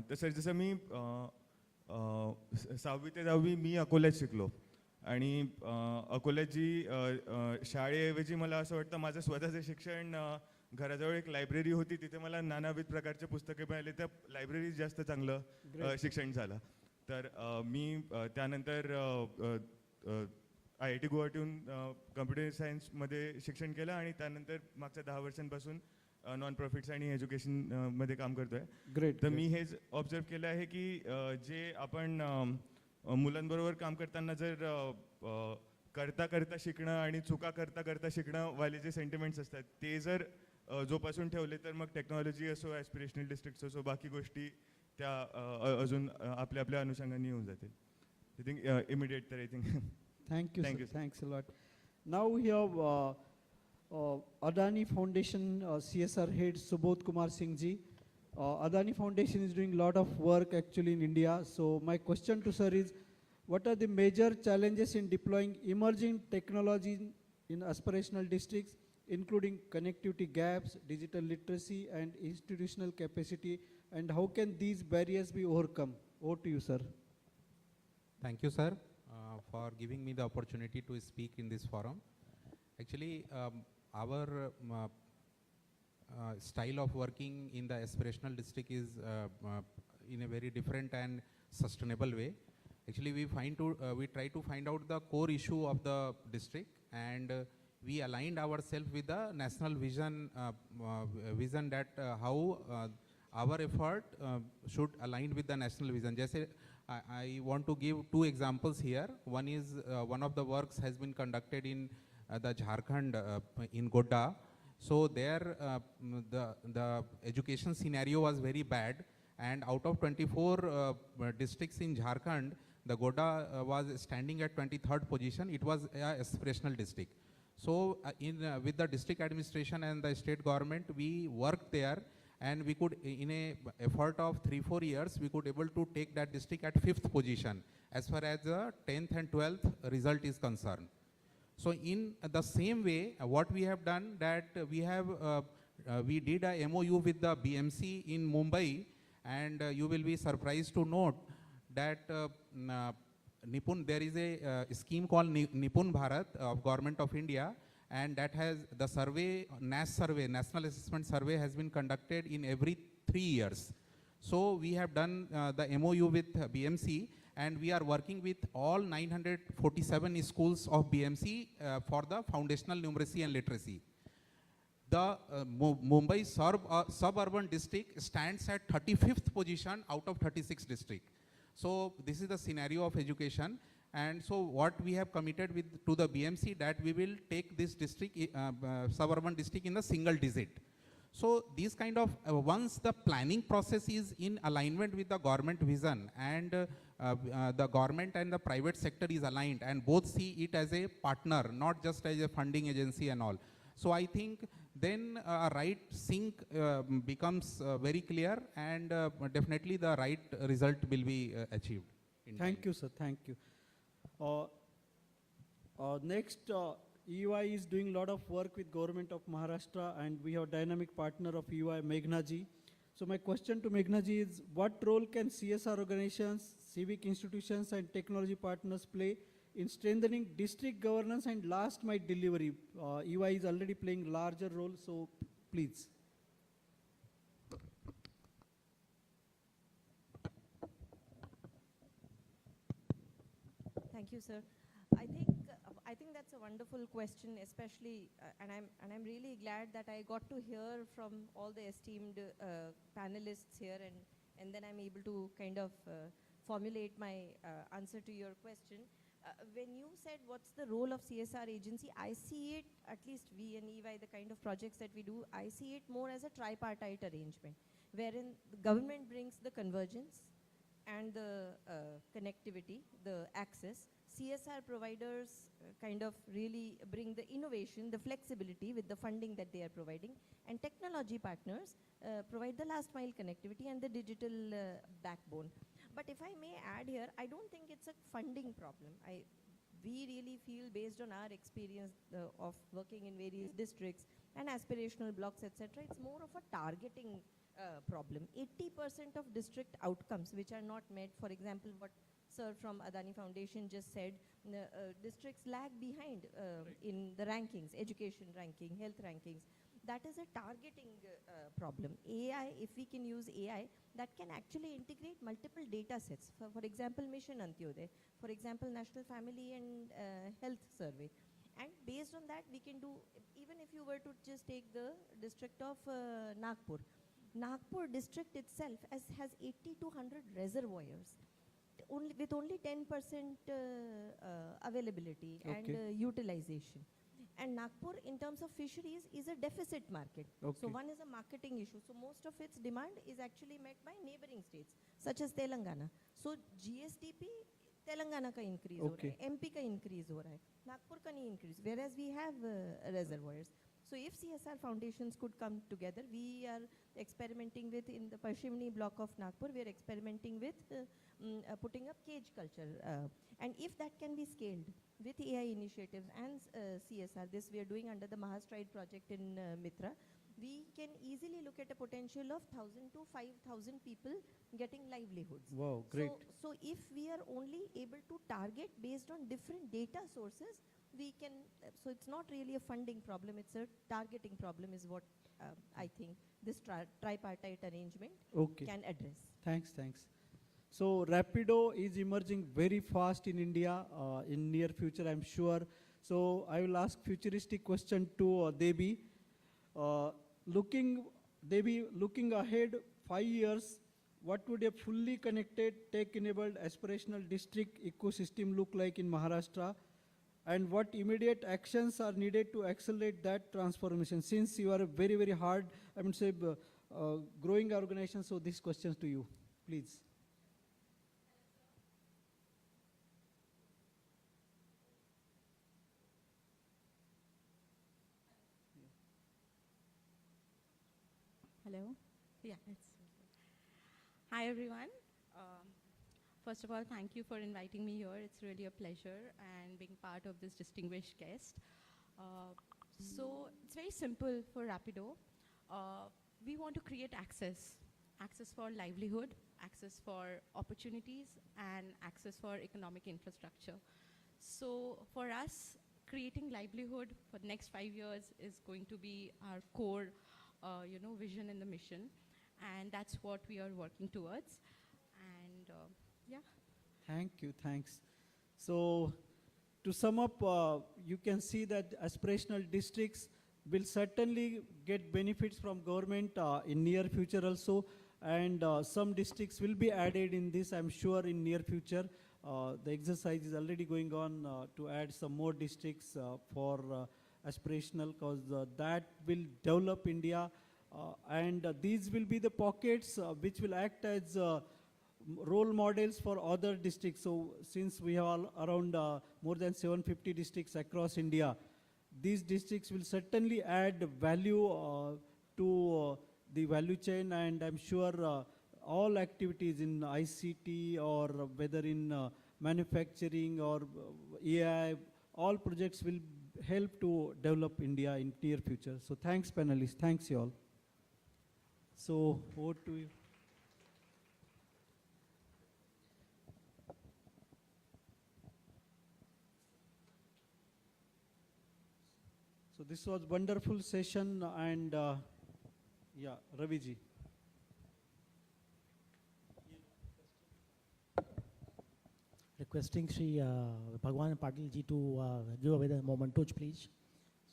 तर सर जसं मी 6वी ते 10वी मी अकोल्यात शिकलो, आणि अकोल्यात जी शाळेऐवजी मला असं वाटतं माझं स्वतःचं शिक्षण घराजवळ एक लायब्ररी होती, तिथे मला नानाविध प्रकारचे पुस्तके मिळाले, त्या लायब्ररीत जास्त चांगलं शिक्षण झालं. तर मी त्यानंतर IIT गुवाहाटीहून कम्प्युटर सायन्समध्ये शिक्षण केलं, आणि त्यानंतर मागच्या 10 वर्षांपासून नॉन प्रॉफिट्स आणि एज्युकेशनमध्ये काम करतोय. ग्रेट. तर मी हेच ऑब्झर्व केलं आहे की जे आपण मुलांबरोबर काम करताना जर करता करता शिकणं आणि चुका करता करता शिकणं वाले जे सेंटिमेंट्स असतात ते जर जोपासून ठेवले, तर मग टेक्नॉलॉजी असो, ॲस्पिरेशनल डिस्ट्रिक्ट्स असो, बाकी गोष्टी त्या अजून आपल्या आपल्या अनुषंगाने येऊन जातील. आय थिंक इमिडिएट तर I think. Thank you. Thanks a lot. Now we have Adani Foundation CSR head Subodh Kumar Singh ji. Adani Foundation is doing a lot of work actually in India. So my question to sir is, what are the major challenges in deploying emerging technology in aspirational districts, including connectivity gaps, digital literacy and institutional capacity, and how can these barriers be overcome? Over to you, sir. Thank you, sir, for giving me the opportunity to speak in this forum. Actually, our style of working in the aspirational district is in a very different and sustainable way. Actually, we try to find out the core issue of the district, and we aligned ourselves with the national vision that how our effort should align with the national vision. Just I want to give 2 examples here. One is one of the works has been conducted in the Jharkhand in Godda. So there the education scenario was very bad, and out of 24 districts in Jharkhand, the Godda was standing at 23rd position. It was an aspirational district. So with the district administration and the state government, we worked there, and we could, in a effort of 3-4 years, we could able to take that district at 5th position as far as the 10th and 12th result is concerned. So in the same way, what we have done, that we did a MOU with the BMC in Mumbai, and you will be surprised to note that there is a scheme called Nipun Bharat of Government of India, and that has the survey, National Assessment Survey, has been conducted in every 3 years. So we have done the MOU with BMC, and we are working with all 947 schools of BMC for the foundational numeracy and literacy. The Mumbai suburban district stands at 35th position out of 36 districts. So this is the scenario of education. And so what we have committed to the BMC, that we will take this district, suburban district, in a single digit. So these kind of, once the planning process is in alignment with the government vision, and the government and the private sector is aligned, and both see it as a partner, not just as a funding agency and all. So I think then a right sync becomes very clear, and definitely the right result will be achieved. Thank you, sir. Thank you. Next, EY is doing a lot of work with Government of Maharashtra, and we have dynamic partner of EY, Meghna ji. So my question to Meghna ji is, what role can CSR organizations, civic institutions and technology partners play in strengthening district governance and last mile delivery? EY is already playing larger role, so please. Thank you, sir. I think that's a wonderful question, especially, and I'm really glad that I got to hear from all the esteemed panelists here, and then I'm able to kind of formulate my answer to your question. When you said what's the role of CSR agency, I see it, at least we and EY, the kind of projects that we do, I see it more as a tripartite arrangement, wherein the government brings the convergence and the connectivity, the access. CSR providers kind of really bring the innovation, the flexibility with the funding that they are providing, and technology partners provide the last mile connectivity and the digital backbone. But if I may add here, I don't think it's a funding problem. We really feel, based on our experience of working in various districts and aspirational blocks, etc., it's more of a targeting problem. 80% of district outcomes which are not met, for example, what Sir from Adani Foundation just said, districts lag behind in the rankings, education ranking, health rankings. That is a targeting problem. AI, if we can use AI, that can actually integrate multiple data sets. For example, Mission Antyodaya, for example, National Family and Health Survey. And based on that, we can do, even if you were to just take the district of Nagpur. Nagpur district itself has 80 to 100 reservoirs, with only 10% availability and utilization. And Nagpur, in terms of fisheries, is a deficit market. So one is a marketing issue. So most of its demand is actually met by neighboring states, such as Telangana. So GSDP, Telangana ka increase ho raha hai, MP ka increase ho raha hai, Nagpur ka nahi increase, whereas we have reservoirs. So if CSR foundations could come together, we are experimenting with, in the Pashimni block of Nagpur, we are experimenting with putting up cage culture. And if that can be scaled with AI initiatives and CSR, this we are doing under the Mahastride project in Mitra, we can easily look at a potential of 1,000 to 5,000 people getting livelihoods. Wow, great. So if we are only able to target based on different data sources, we can, so it's not really a funding problem, it's a targeting problem is what I think this tripartite arrangement can address. Thanks. So Rapido is emerging very fast in India in near future, I'm sure. So I will ask futuristic question to Devi. Looking ahead 5 years, what would a fully connected, tech-enabled aspirational district ecosystem look like in Maharashtra? And what immediate actions are needed to accelerate that transformation? Since you are a very, very hard, I would say, growing organization, so these questions to you, please. Hello. Yeah. Hi, everyone. First of all, thank you for inviting me here. It's really a pleasure and being part of this distinguished guest. So it's very simple for Rapido. We want to create access for livelihood, access for opportunities, and access for economic infrastructure. So for us, creating livelihood for the next 5 years is going to be our core vision and the mission, and that's what we are working towards. And yeah. Thank you, thanks. So to sum up, you can see that aspirational districts will certainly get benefits from government in near future also, and some districts will be added in this, I'm sure, in near future. The exercise is already going on to add some more districts for aspirational, because that will develop India, and these will be the pockets which will act as role models for other districts. So since we have around more than 750 districts across India, these districts will certainly add value to the value chain, and I'm sure all activities in ICT or whether in manufacturing or AI, all projects will help to develop India in near future. So thanks, panelists. Thanks, you all. So over to you. So this was wonderful session, and yeah, Raviji. requesting Sri Bhagwan Patil ji to give away the mementos, please.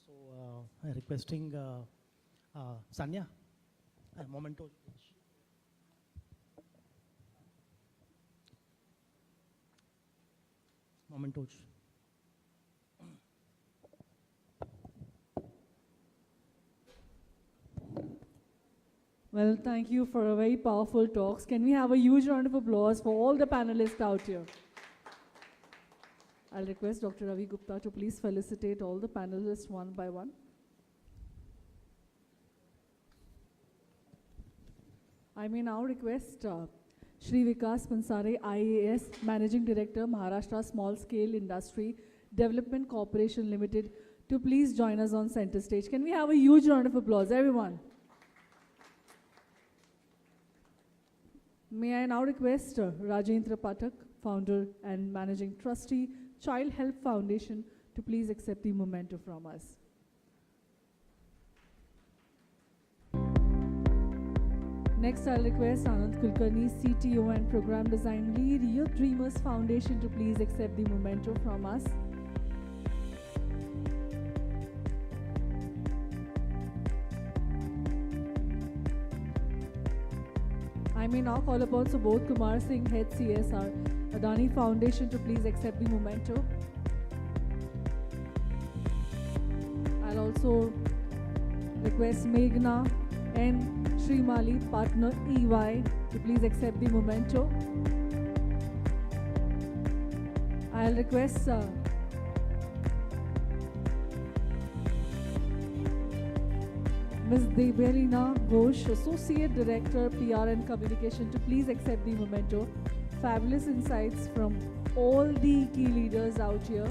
So, requesting Sanya, mementos, please. Mementos. Well, thank you for a very powerful talks. Can we have a huge round of applause for all the panelists out here? I'll request Dr. Ravi Gupta to please felicitate all the panelists one by one. I may now request Shri Vikas Pansare, IAS, Managing Director, Maharashtra Small Scale Industry Development Corporation Limited, to please join us on center stage. Can we have a huge round of applause, everyone? May I now request Rajendra Pathak, Founder and Managing Trustee, Child Help Foundation, to please accept the memento from us. Next, I'll request Anand Kulkarni, CTO and Program Design Lead, Youth Dreamers Foundation, to please accept the memento from us. I may now call upon Subodh Kumar Singh, Head CSR, Adani Foundation, to please accept the memento. I'll also request Meghna N. Srimali, Partner EY, to please accept the memento. I'll request Ms. Debelina Ghosh, Associate Director, PR and Communication, to please accept the memento. Fabulous insights from all the key leaders out here.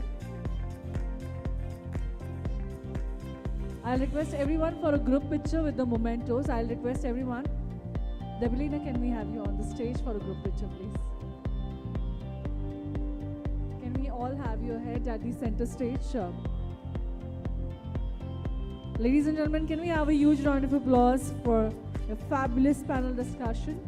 I'll request everyone for a group picture with the mementos. I'll request everyone. Debelina, can we have you on the stage for a group picture, please? Can we all have your head at the center stage? Ladies and gentlemen, can we have a huge round of applause for a fabulous panel discussion?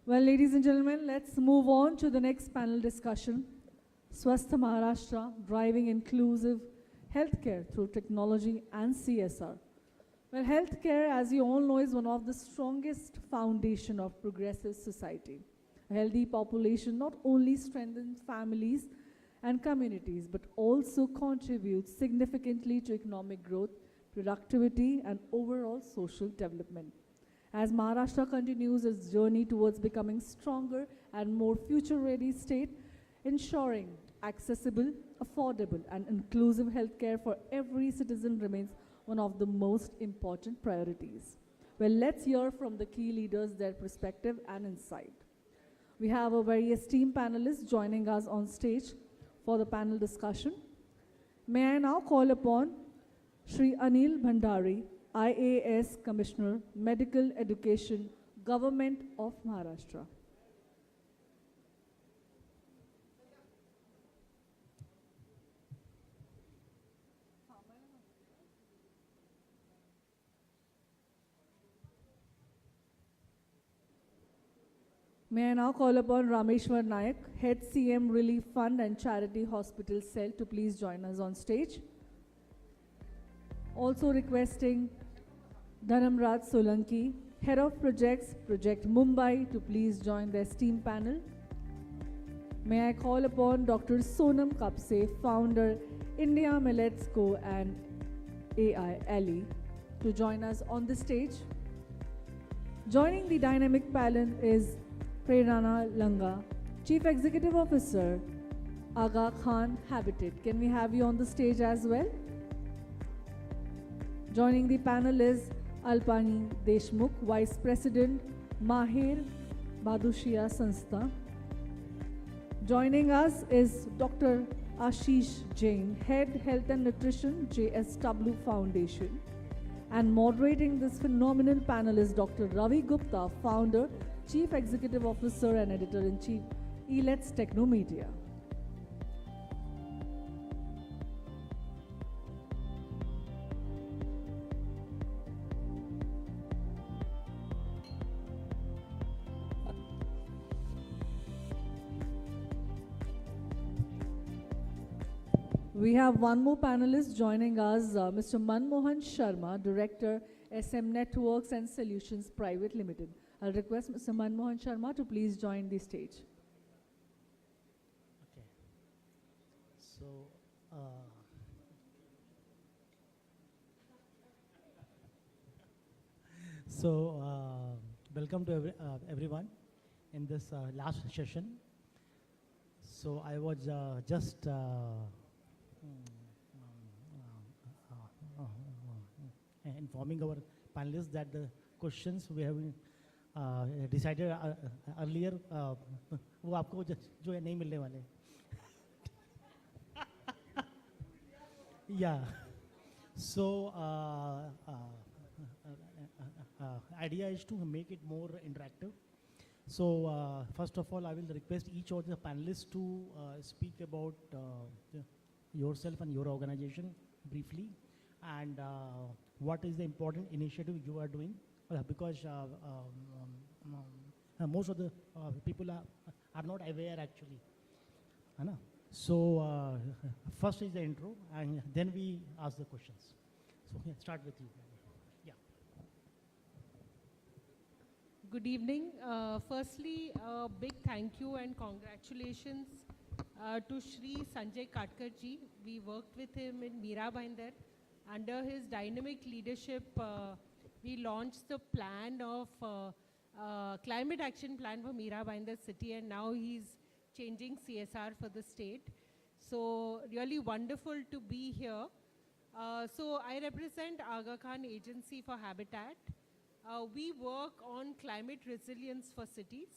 Well, ladies and gentlemen, let's move on to the next panel discussion. Swasth Maharashtra, driving inclusive healthcare through technology and CSR. Well, healthcare, as you all know, is one of the strongest foundation of progressive society. A healthy population not only strengthens families and communities, but also contributes significantly to economic growth, productivity, and overall social development. As Maharashtra continues its journey towards becoming stronger and more future-ready state, ensuring accessible, affordable, and inclusive healthcare for every citizen remains one of the most important priorities. Well, let's hear from the key leaders their perspective and insight. We have a very esteemed panelist joining us on stage for the panel discussion. May I now call upon Shri Anil Bhandari, IAS Commissioner, Medical Education, Government of Maharashtra. May I now call upon Rameshwar Nayak, Head CM Relief Fund and Charity Hospital Cell, to please join us on stage. Also requesting Dhanamraj Solanki, Head of Projects, Project Mumbai, to please join the esteemed panel. May I call upon Dr. Sonam Kapse, founder, India Millets Co. and AI Ally, to join us on the stage. Joining the dynamic panel is Prerana Langa, Chief Executive Officer, Aga Khan Habitat. Can we have you on the stage as well? Joining the panel is Alpani Deshmukh, Vice President, Mahir Badushia Sanstha. Joining us is Dr. Ashish Jain, Head Health and Nutrition, JSW Foundation. And moderating this phenomenal panel is Dr. Ravi Gupta, Founder, Chief Executive Officer and Editor-in-Chief, ELETS Technomedia. We have one more panelist joining us, Mr. Manmohan Sharma, Director, SM Networks and Solutions Private Limited. I'll request Mr. Manmohan Sharma to please join the stage. Okay. So, welcome to everyone in this last session. So I was just informing our panelists that the questions we have decided earlier, वो आपको जो है नहीं मिलने वाले. Yeah. So idea is to make it more interactive. So first of all, I will request each of the panelists to speak about yourself and your organization briefly, and what is the important initiative you are doing, because most of the people are not aware actually. So first is the intro, and then we ask the questions. So start with you. Yeah. Good evening. Firstly, a big thank you and congratulations to Shri Sanjay Katkar ji. We worked with him in Meera Bhayandar. Under his dynamic leadership, we launched the plan of climate action plan for Meera Bhayandar city, and now he's changing CSR for the state. So really wonderful to be here. So I represent Aga Khan Agency for Habitat. We work on climate resilience for cities.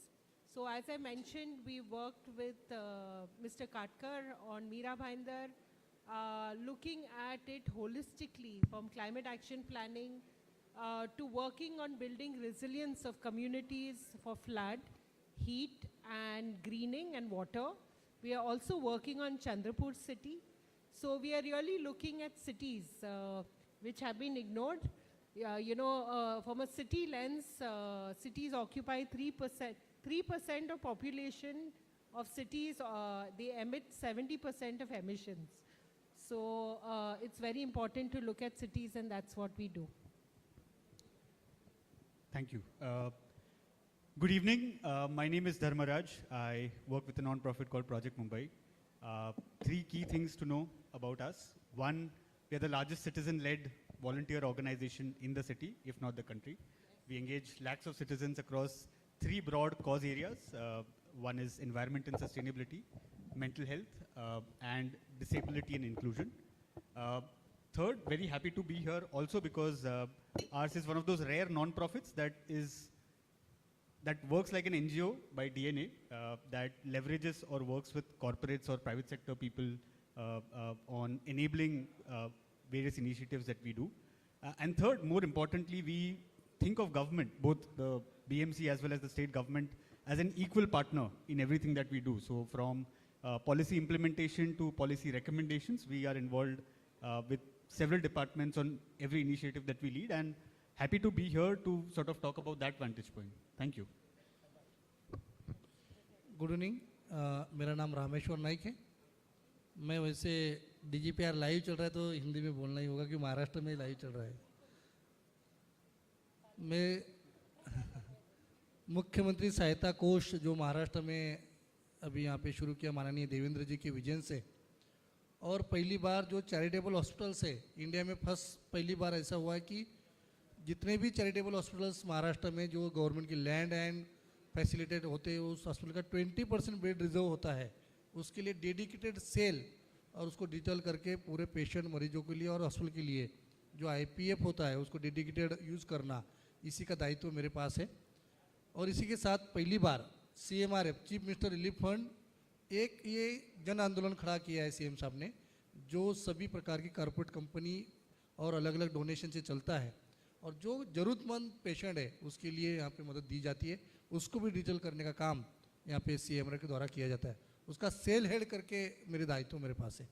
So as I mentioned, we worked with Mr. Katkar on Meera Bhayandar, looking at it holistically from climate action planning to working on building resilience of communities for flood, heat and greening and water. We are also working on Chandrapur city. So we are really looking at cities which have been ignored. From a city lens, cities occupy 3% of population of cities, they emit 70% of emissions. So it's very important to look at cities, and that's what we do. Thank you. Good evening. My name is Dharmaraj. I work with a non-profit called Project Mumbai. 3 key things to know about us. One, we are the largest citizen-led volunteer organization in the city, if not the country. We engage lakhs of citizens across 3 broad cause areas. One is environment and sustainability, mental health, and disability and inclusion. Third, very happy to be here also because ours is one of those rare non-profits that works like an NGO by DNA, that leverages or works with corporates or private sector people on enabling various initiatives that we do. And third, more importantly, we think of government, both the BMC as well as the state government, as an equal partner in everything that we do. So from policy implementation to policy recommendations, we are involved with several departments on every initiative that we lead, and happy to be here to sort of talk about that vantage point. Thank you. Good evening, मेरा नाम रामेश्वर नाइक है. मैं वैसे DGPR live चल रहा है तो हिंदी में बोलना ही होगा कि महाराष्ट्र में लाइव चल रहा है. मैं मुख्यमंत्री सहायता कोष जो महाराष्ट्र में अभी यहाँ पे शुरू किया माननीय देवेंद्र जी के विजन से, और पहली बार जो चैरिटेबल हॉस्पिटल्स है इंडिया में पहली बार ऐसा हुआ है कि जितने भी चैरिटेबल हॉस्पिटल्स महाराष्ट्र में जो गवर्नमेंट की लैंड एंड फैसिलिटेट होते हैं उस हॉस्पिटल का 20% बेड रिजर्व होता है, उसके लिए डेडिकेटेड सेल और उसको डिजिटल करके पूरे पेशेंट मरीजों के लिए और हॉस्पिटल के लिए जो IPF होता है उसको डेडिकेटेड यूज़ करना, इसी का दायित्व मेरे पास है। और इसी के साथ पहली बार CMRF chief minister relief fund एक ये जन आंदोलन खड़ा किया है CM साहब ने, जो सभी प्रकार की कॉर्पोरेट कंपनी और अलग अलग डोनेशन से चलता है, और जो ज़रूरतमंद पेशेंट है उसके लिए यहाँ पे मदद दी जाती है, उसको भी डिजिटल करने का काम यहाँ पे CMRF के द्वारा किया जाता है। उसका सेल हेड करके मेरे दायित्व मेरे पास है।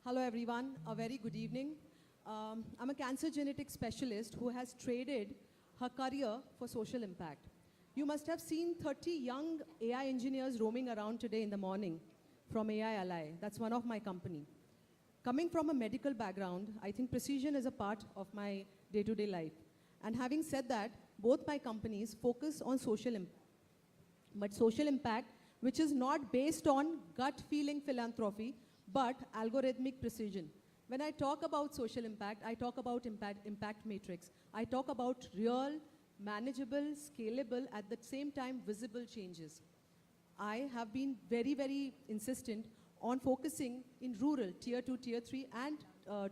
Hello everyone, a very good evening. I'm a cancer genetics specialist who has traded her career for social impact. You must have seen 30 young AI engineers roaming around today in the morning from AI Ally. That's one of my company. Coming from a medical background, I think precision is a part of my day-to-day life. And having said that, both my companies focus on social impact. But social impact, which is not based on gut feeling philanthropy, but algorithmic precision. When I talk about social impact, I talk about impact matrix. I talk about real, manageable, scalable, at the same time visible changes. I have been very, very insistent on focusing in rural, tier 2, tier 3, and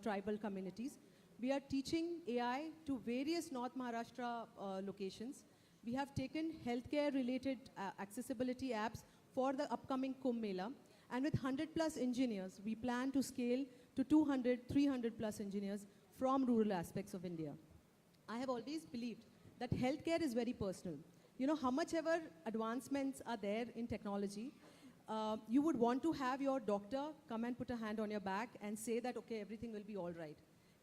tribal communities. We are teaching AI to various North Maharashtra locations. We have taken healthcare-related accessibility apps for the upcoming Kumbh Mela. And with 100+ engineers, we plan to scale to 200, 300+ engineers from rural aspects of India. I have always believed that healthcare is very personal. You know, how much ever advancements are there in technology, you would want to have your doctor come and put a hand on your back and say that, okay, everything will be all right.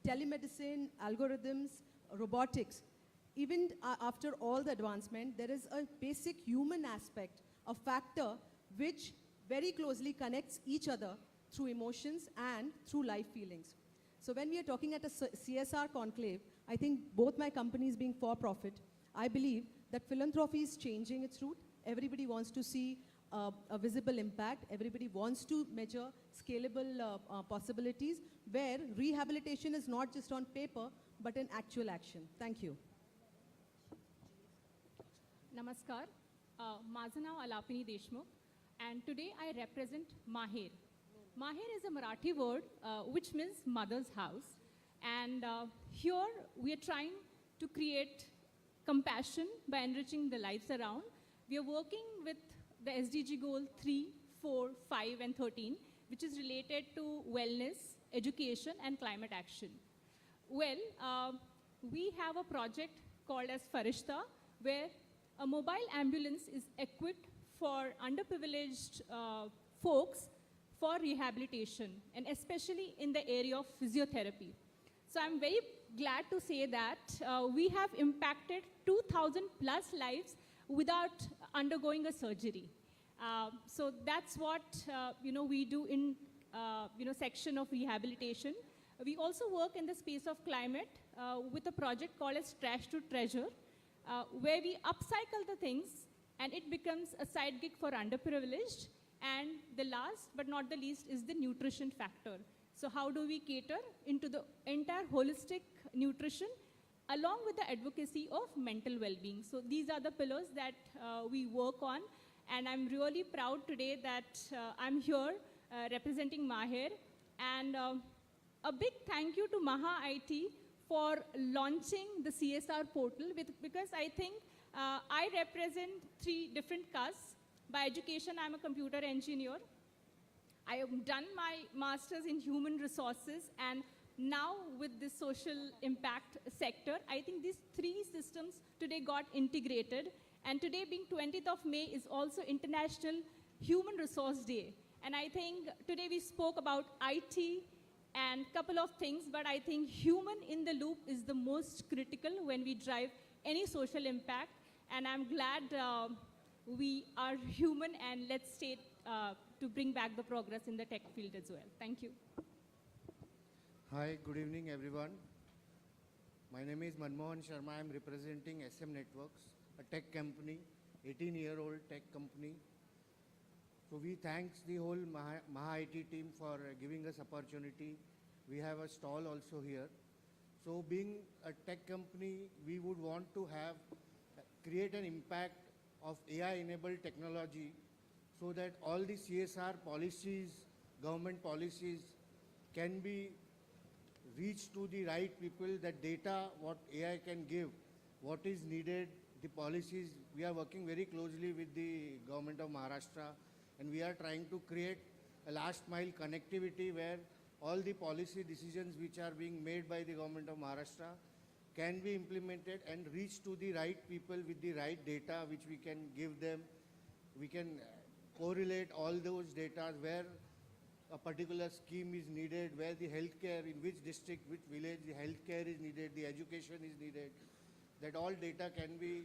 Telemedicine, algorithms, robotics, even after all the advancement, there is a basic human aspect, a factor which very closely connects each other through emotions and through life feelings. So when we are talking at a CSR conclave, I think both my companies being for-profit, I believe that philanthropy is changing its route. Everybody wants to see a visible impact. Everybody wants to measure scalable possibilities where rehabilitation is not just on paper, but in actual action. Thank you. Namaskar. माझं नाव अलापिनी Deshmukh. And today I represent Maher. Maher is a Marathi word which means mother's house. And here we are trying to create compassion by enriching the lives around. We are working with the SDG goal 3, 4, 5, and 13, which is related to wellness, education, and climate action. Well, we have a project called as Farishta, where a mobile ambulance is equipped for underprivileged folks for rehabilitation, and especially in the area of physiotherapy. So I'm very glad to say that we have impacted 2,000+ lives without undergoing a surgery. So that's what we do in section of rehabilitation. We also work in the space of climate with a project called as Trash to Treasure, where we upcycle the things and it becomes a side gig for underprivileged. And the last but not the least is the nutrition factor. So how do we cater into the entire holistic nutrition along with the advocacy of mental well-being? So these are the pillars that we work on, and I'm really proud today that I'm here representing Maher. And a big thank you to Maha IT for launching the CSR portal, because I think I represent 3 different castes. By education, I'm a computer engineer. I have done my master's in human resources, and now with the social impact sector, I think these 3 systems today got integrated. And today being 20th of May is also International Human Resource Day. And I think today we spoke about IT and couple of things, but I think human in the loop is the most critical when we drive any social impact. And I'm glad we are human, and let's stay to bring back the progress in the tech field as well. Thank you. Hi, good evening everyone. My name is Manmohan Sharma. I am representing SM Networks, a tech company, 18-year-old tech company. So we thank the whole Maha IT team for giving us opportunity. We have a stall also here. So being a tech company, we would want to create an impact of AI-enabled technology so that all the CSR policies, government policies can be reached to the right people, that data, what AI can give, what is needed, the policies. We are working very closely with the government of Maharashtra, and we are trying to create a last mile connectivity where all the policy decisions which are being made by the government of Maharashtra can be implemented and reach to the right people with the right data which we can give them. We can correlate all those data where a particular scheme is needed, where the healthcare, in which district, which village the healthcare is needed, the education is needed. That all data can be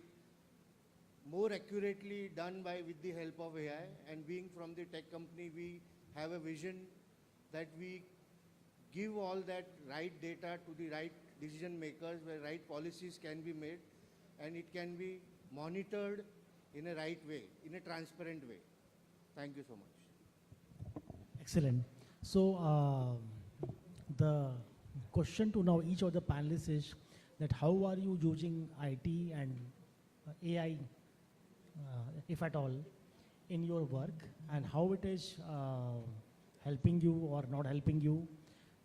more accurately done with the help of AI. And being from the tech company, we have a vision that we give all that right data to the right decision makers, where right policies can be made and it can be monitored in a right way, in a transparent way. Thank you so much. Excellent. So the question to now each of the panelists is that how are you using IT and AI, if at all, in your work, and how it is helping you or not helping you,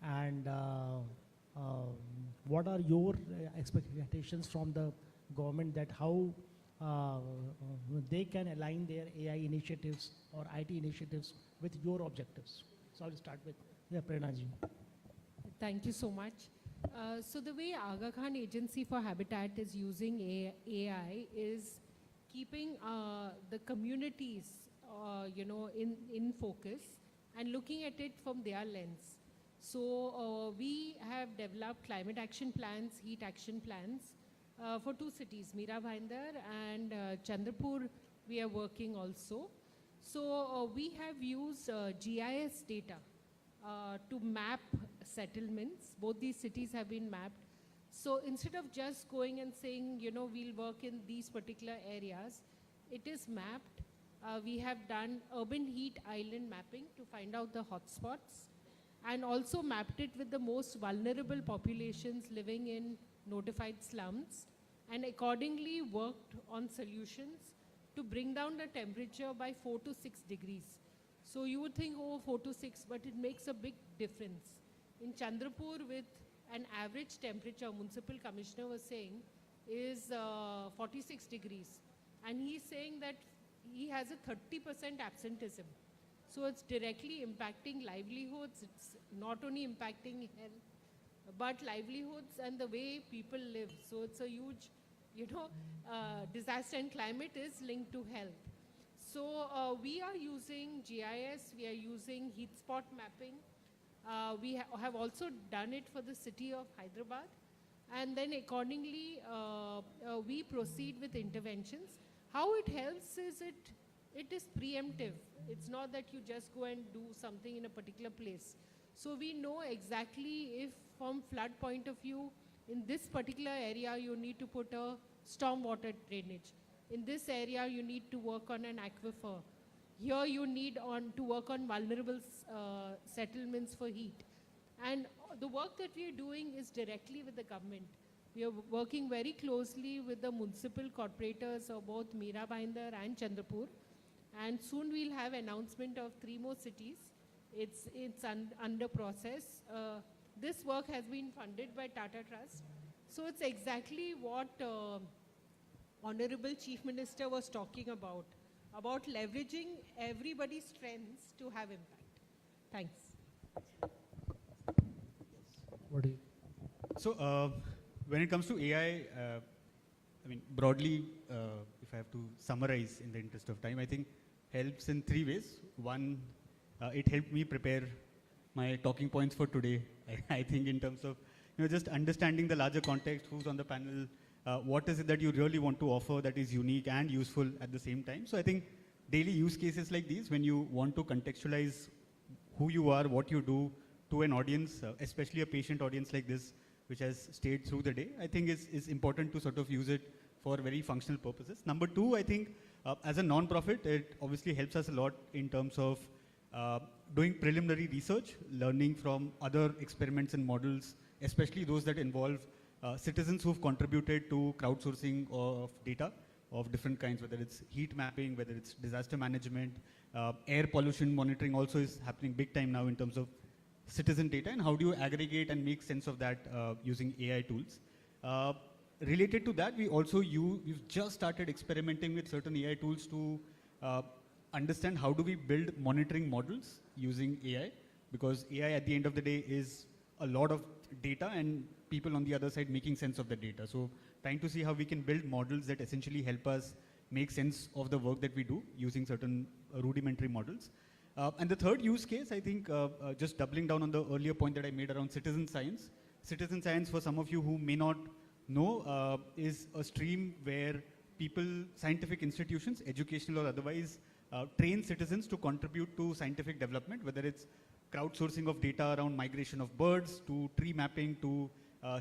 and what are your expectations from the government, that how they can align their AI initiatives or IT initiatives with your objectives. So I'll start with Prerna ji. Thank you so much. So the way Aga Khan Agency for Habitat is using AI is keeping the communities, in focus and looking at it from their lens. So we have developed climate action plans, heat action plans for 2 cities, Mira Bhayandar and Chandrapur. We are working also. So we have used GIS data to map settlements. Both these cities have been mapped. So instead of just going and saying, we'll work in these particular areas, it is mapped. We have done urban heat island mapping to find out the hotspots, and also mapped it with the most vulnerable populations living in notified slums, and accordingly worked on solutions to bring down the temperature by 4 to 6 degrees. So you would think, 4 to 6, but it makes a big difference. In Chandrapur, with an average temperature, municipal commissioner was saying, is 46 degrees. And he's saying that he has a 30% absenteeism. So it's directly impacting livelihoods. It's not only impacting health, but livelihoods and the way people live. So it's a huge, disaster, and climate is linked to health. So we are using GIS, we are using heat spot mapping. We have also done it for the city of Hyderabad. And then accordingly, we proceed with interventions. How it helps is it is preemptive. It's not that you just go and do something in a particular place. So we know exactly if from flood point of view, in this particular area, you need to put a stormwater drainage. In this area, you need to work on an aquifer. Here you need to work on vulnerable settlements for heat. And the work that we are doing is directly with the government. We are working very closely with the municipal corporators of both Mira Bhayandar and Chandrapur. And soon we'll have announcement of 3 more cities. It's under process. This work has been funded by Tata Trust. So it's exactly what Honorable Chief Minister was talking about leveraging everybody's strengths to have impact. Thanks. What do you? So when it comes to AI, broadly, if I have to summarize in the interest of time, I think helps in 3 ways. One, it helped me prepare my talking points for today. I think in terms of just understanding the larger context, who's on the panel, what is it that you really want to offer that is unique and useful at the same time. So I think daily use cases like these, when you want to contextualize who you are, what you do, to an audience, especially a patient audience like this, which has stayed through the day, I think is important to sort of use it for very functional purposes. Number two, I think as a non-profit, it obviously helps us a lot in terms of doing preliminary research, learning from other experiments and models, especially those that involve citizens who've contributed to crowdsourcing of data of different kinds, whether it's heat mapping, whether it's disaster management, air pollution monitoring also is happening big time now in terms of citizen data, and how do you aggregate and make sense of that using AI tools. Related to that, we've just started experimenting with certain AI tools to understand how do we build monitoring models using AI, because AI at the end of the day is a lot of data and people on the other side making sense of the data. So trying to see how we can build models that essentially help us make sense of the work that we do using certain rudimentary models. And the third use case, I think, just doubling down on the earlier point that I made around citizen science. Citizen science, for some of you who may not know, is a stream where people, scientific institutions, educational or otherwise, train citizens to contribute to scientific development, whether it's crowdsourcing of data around migration of birds, to tree mapping, to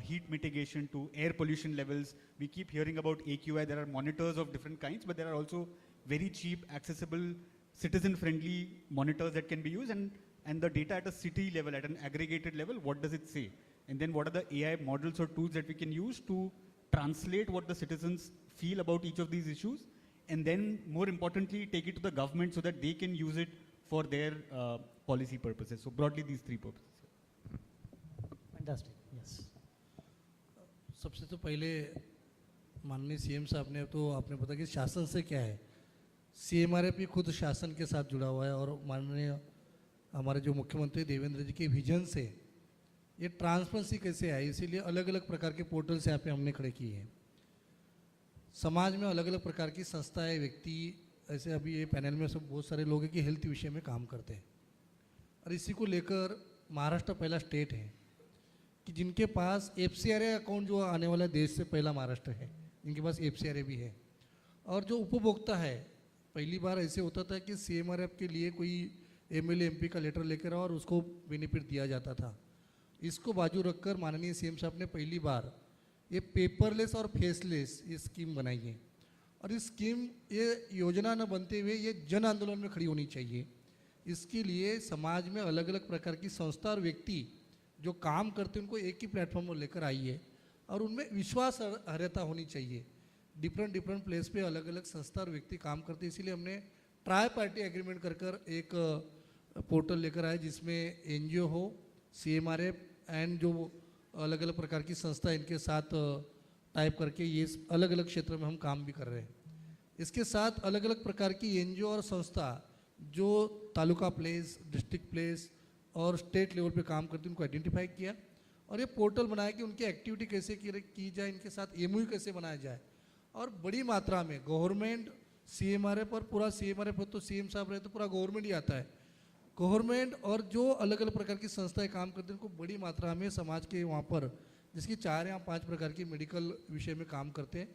heat mitigation, to air pollution levels. We keep hearing about AQI. There are monitors of different kinds, but there are also very cheap, accessible, citizen-friendly monitors that can be used, and the data at a city level, at an aggregated level, what does it say? And then what are the AI models or tools that we can use to translate what the citizens feel about each of these issues, and then more importantly, take it to the government so that they can use it for their policy purposes. So broadly, these three purposes. Fantastic, yes. सबसे तो पहले माननीय CM साहब ने तो आपने बताया कि शासन से क्या है, सीएमआरएफ भी खुद शासन के साथ जुड़ा हुआ है, और माननीय हमारे जो मुख्यमंत्री देवेंद्र जी के विजन से ये ट्रांसपेरेंसी कैसे आई, इसीलिए अलग अलग प्रकार के पोर्टल्स यहाँ पे हमने खड़े किए हैं। समाज में अलग अलग प्रकार की संस्थाएं, व्यक्ति, ऐसे अभी ये पैनल में सब बहुत सारे लोग हैं कि हेल्थ विषय में काम करते हैं, और इसी को लेकर महाराष्ट्र पहला स्टेट है कि जिनके पास एफसीआरए अकाउंट जो आने वाला देश से पहला महाराष्ट्र है, जिनके पास एफसीआरए भी है। और जो उपभोक्ता है, पहली बार ऐसे होता था कि सीएमआरएफ के लिए कोई एमएलए एमपी का लेटर लेकर और उसको बेनिफिट दिया जाता था। इसको बाजू रखकर माननीय सीएम साहब ने पहली बार ये पेपरलेस और फेसलेस ये स्कीम बनाई है, और इस स्कीम, ये योजना न बनते हुए ये जन आंदोलन में खड़ी होनी चाहिए। इसके लिए समाज में अलग अलग प्रकार की संस्था और व्यक्ति जो काम करते हैं उनको एक ही प्लेटफॉर्म पर लेकर आई है, और उनमें विश्वास अर्हता होनी चाहिए। डिफरेंट प्लेस पे अलग अलग संस्था और व्यक्ति काम करते हैं, इसीलिए हमने ट्राई पार्टी एग्रीमेंट कर एक पोर्टल लेकर आए जिसमें एनजीओ हो, सीएमआरएफ एंड जो अलग अलग प्रकार की संस्था, इनके साथ टाइप करके ये अलग अलग क्षेत्र में हम काम भी कर रहे हैं। इसके साथ अलग अलग प्रकार की एनजीओ और संस्था जो तालुका प्लेस, डिस्ट्रिक्ट प्लेस और स्टेट लेवल पे काम करते हैं उनको आइडेंटिफाई किया, और ये पोर्टल बनाया कि उनकी एक्टिविटी कैसे की जाए, इनके साथ एमओयू कैसे बनाया जाए। और बड़ी मात्रा में गवर्नमेंट, सीएमआरएफ, और पूरा सीएमआरएफ तो सीएम साहब रहे तो पूरा गवर्नमेंट ही आता है, गवर्नमेंट और जो अलग अलग प्रकार की संस्थाएं काम करती हैं उनको बड़ी मात्रा में समाज के वहाँ पर, जिसकी 4 या 5 प्रकार की मेडिकल विषय में काम करते हैं।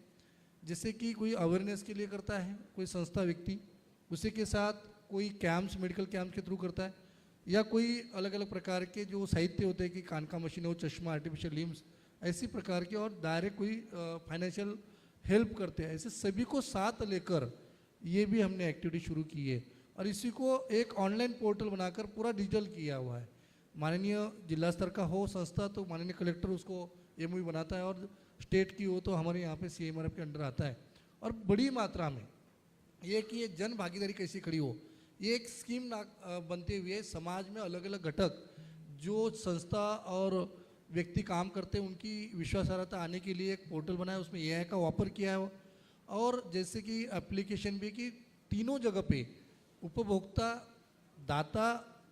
जैसे कि कोई अवेयरनेस के लिए करता है कोई संस्था व्यक्ति, उसी के साथ कोई कैंप्स, मेडिकल कैंप्स के थ्रू करता है, या कोई अलग अलग प्रकार के जो साहित्य होते हैं कि कान का मशीन हो, चश्मा, आर्टिफिशियल लिम्स, ऐसी प्रकार के, और डायरेक्ट कोई फाइनेंशियल हेल्प करते हैं, ऐसे सभी को साथ लेकर ये भी हमने एक्टिविटी शुरू की है। और इसी को एक ऑनलाइन पोर्टल बनाकर पूरा डिजिटल किया हुआ है। माननीय जिला स्तर का हो संस्था तो माननीय कलेक्टर उसको एमओयू बनाता है, और स्टेट की हो तो हमारे यहाँ पे सीएमआरएफ के अंडर आता है। और बड़ी मात्रा में ये कि ये जन भागीदारी कैसी खड़ी हो, ये एक स्कीम बनते हुए समाज में अलग अलग घटक जो संस्था और व्यक्ति काम करते हैं उनकी विश्वासार्हता आने के लिए एक पोर्टल बनाया, उसमें एआई का वापर किया है। और जैसे कि एप्लीकेशन भी कि तीनों जगह पे उपभोक्ता, दाता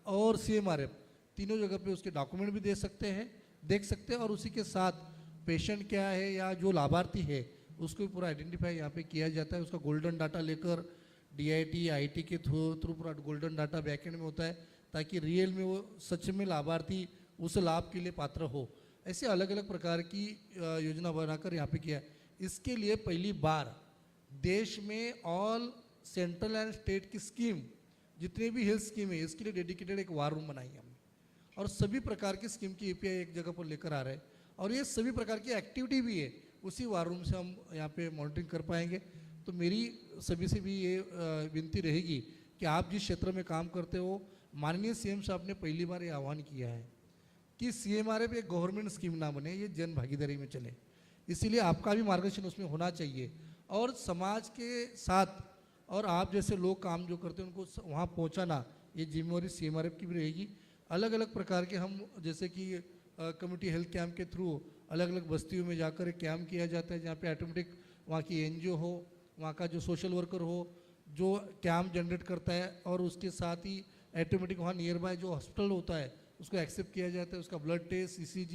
और सीएमआरएफ तीनों जगह पे उसके डॉक्यूमेंट भी देख सकते हैं, और उसी के साथ पेशेंट क्या है या जो लाभार्थी है उसको भी पूरा आइडेंटिफाई यहाँ पे किया जाता है। उसका गोल्डन डाटा लेकर डीआईटी, आईटी के थ्रू पूरा गोल्डन डाटा बैकएंड में होता है, ताकि रियल में वो सच में लाभार्थी उस लाभ के लिए पात्र हो। ऐसे अलग अलग प्रकार की योजना बनाकर यहाँ पे किया है। इसके लिए पहली बार देश में ऑल सेंट्रल एंड स्टेट की स्कीम, जितने भी हेल्थ स्कीम है, इसके लिए डेडिकेटेड एक वार रूम बनाई हमने, और सभी प्रकार की स्कीम की API एक जगह पर लेकर आ रहे हैं, और ये सभी प्रकार की एक्टिविटी भी है उसी वार रूम से हम यहाँ पे मॉनिटरिंग कर पाएंगे। तो मेरी सभी से भी ये विनती रहेगी कि आप जिस क्षेत्र में काम करते हो, माननीय CM साहब ने पहली बार ये आह्वान किया है कि CMRF एक गवर्नमेंट स्कीम ना बने, ये जन भागीदारी में चले, इसीलिए आपका भी मार्गदर्शन उसमें होना चाहिए। और समाज के साथ और आप जैसे लोग काम जो करते हैं उनको वहाँ पहुँचाना, ये जिम्मेवारी CMRF की भी रहेगी। अलग अलग प्रकार के हम जैसे कि कम्युनिटी हेल्थ कैंप के थ्रू अलग अलग बस्तियों में जाकर एक कैंप किया जाता है, जहाँ पे ऑटोमेटिक वहाँ की NGO हो, वहाँ का जो सोशल वर्कर हो, जो कैंप जनरेट करता है, और उसके साथ ही ऑटोमेटिक वहाँ नियर बाय जो हॉस्पिटल होता है उसको एक्सेप्ट किया जाता है, उसका ब्लड टेस्ट, ECG,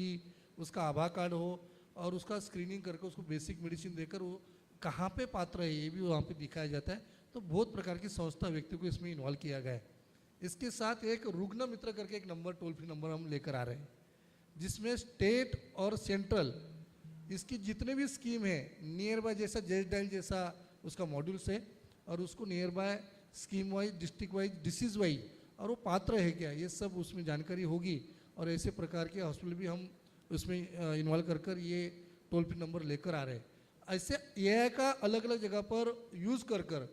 उसका आधार कार्ड हो, और उसका स्क्रीनिंग करके उसको बेसिक मेडिसिन देकर वो कहाँ पे पात्र है ये भी वहाँ पे दिखाया जाता है। तो बहुत प्रकार की संस्था व्यक्ति को इसमें इन्वॉल्व किया गया है। इसके साथ एक रुग्ण मित्र करके एक नंबर, टोल फ्री नंबर हम लेकर आ रहे हैं, जिसमें स्टेट और सेंट्रल इसकी जितने भी स्कीम है नियर बाय, जैसा जेज डायल जैसा उसका मॉड्यूल्स है, और उसको near by scheme wise, district wise, disease wise, और वो पात्र है क्या, ये सब उसमें जानकारी होगी। और ऐसे प्रकार के हॉस्पिटल भी हम उसमें इन्वॉल्व कर कर ये टोल फ्री नंबर लेकर आ रहे हैं। ऐसे AI का अलग अलग जगह पर यूज़ कर कर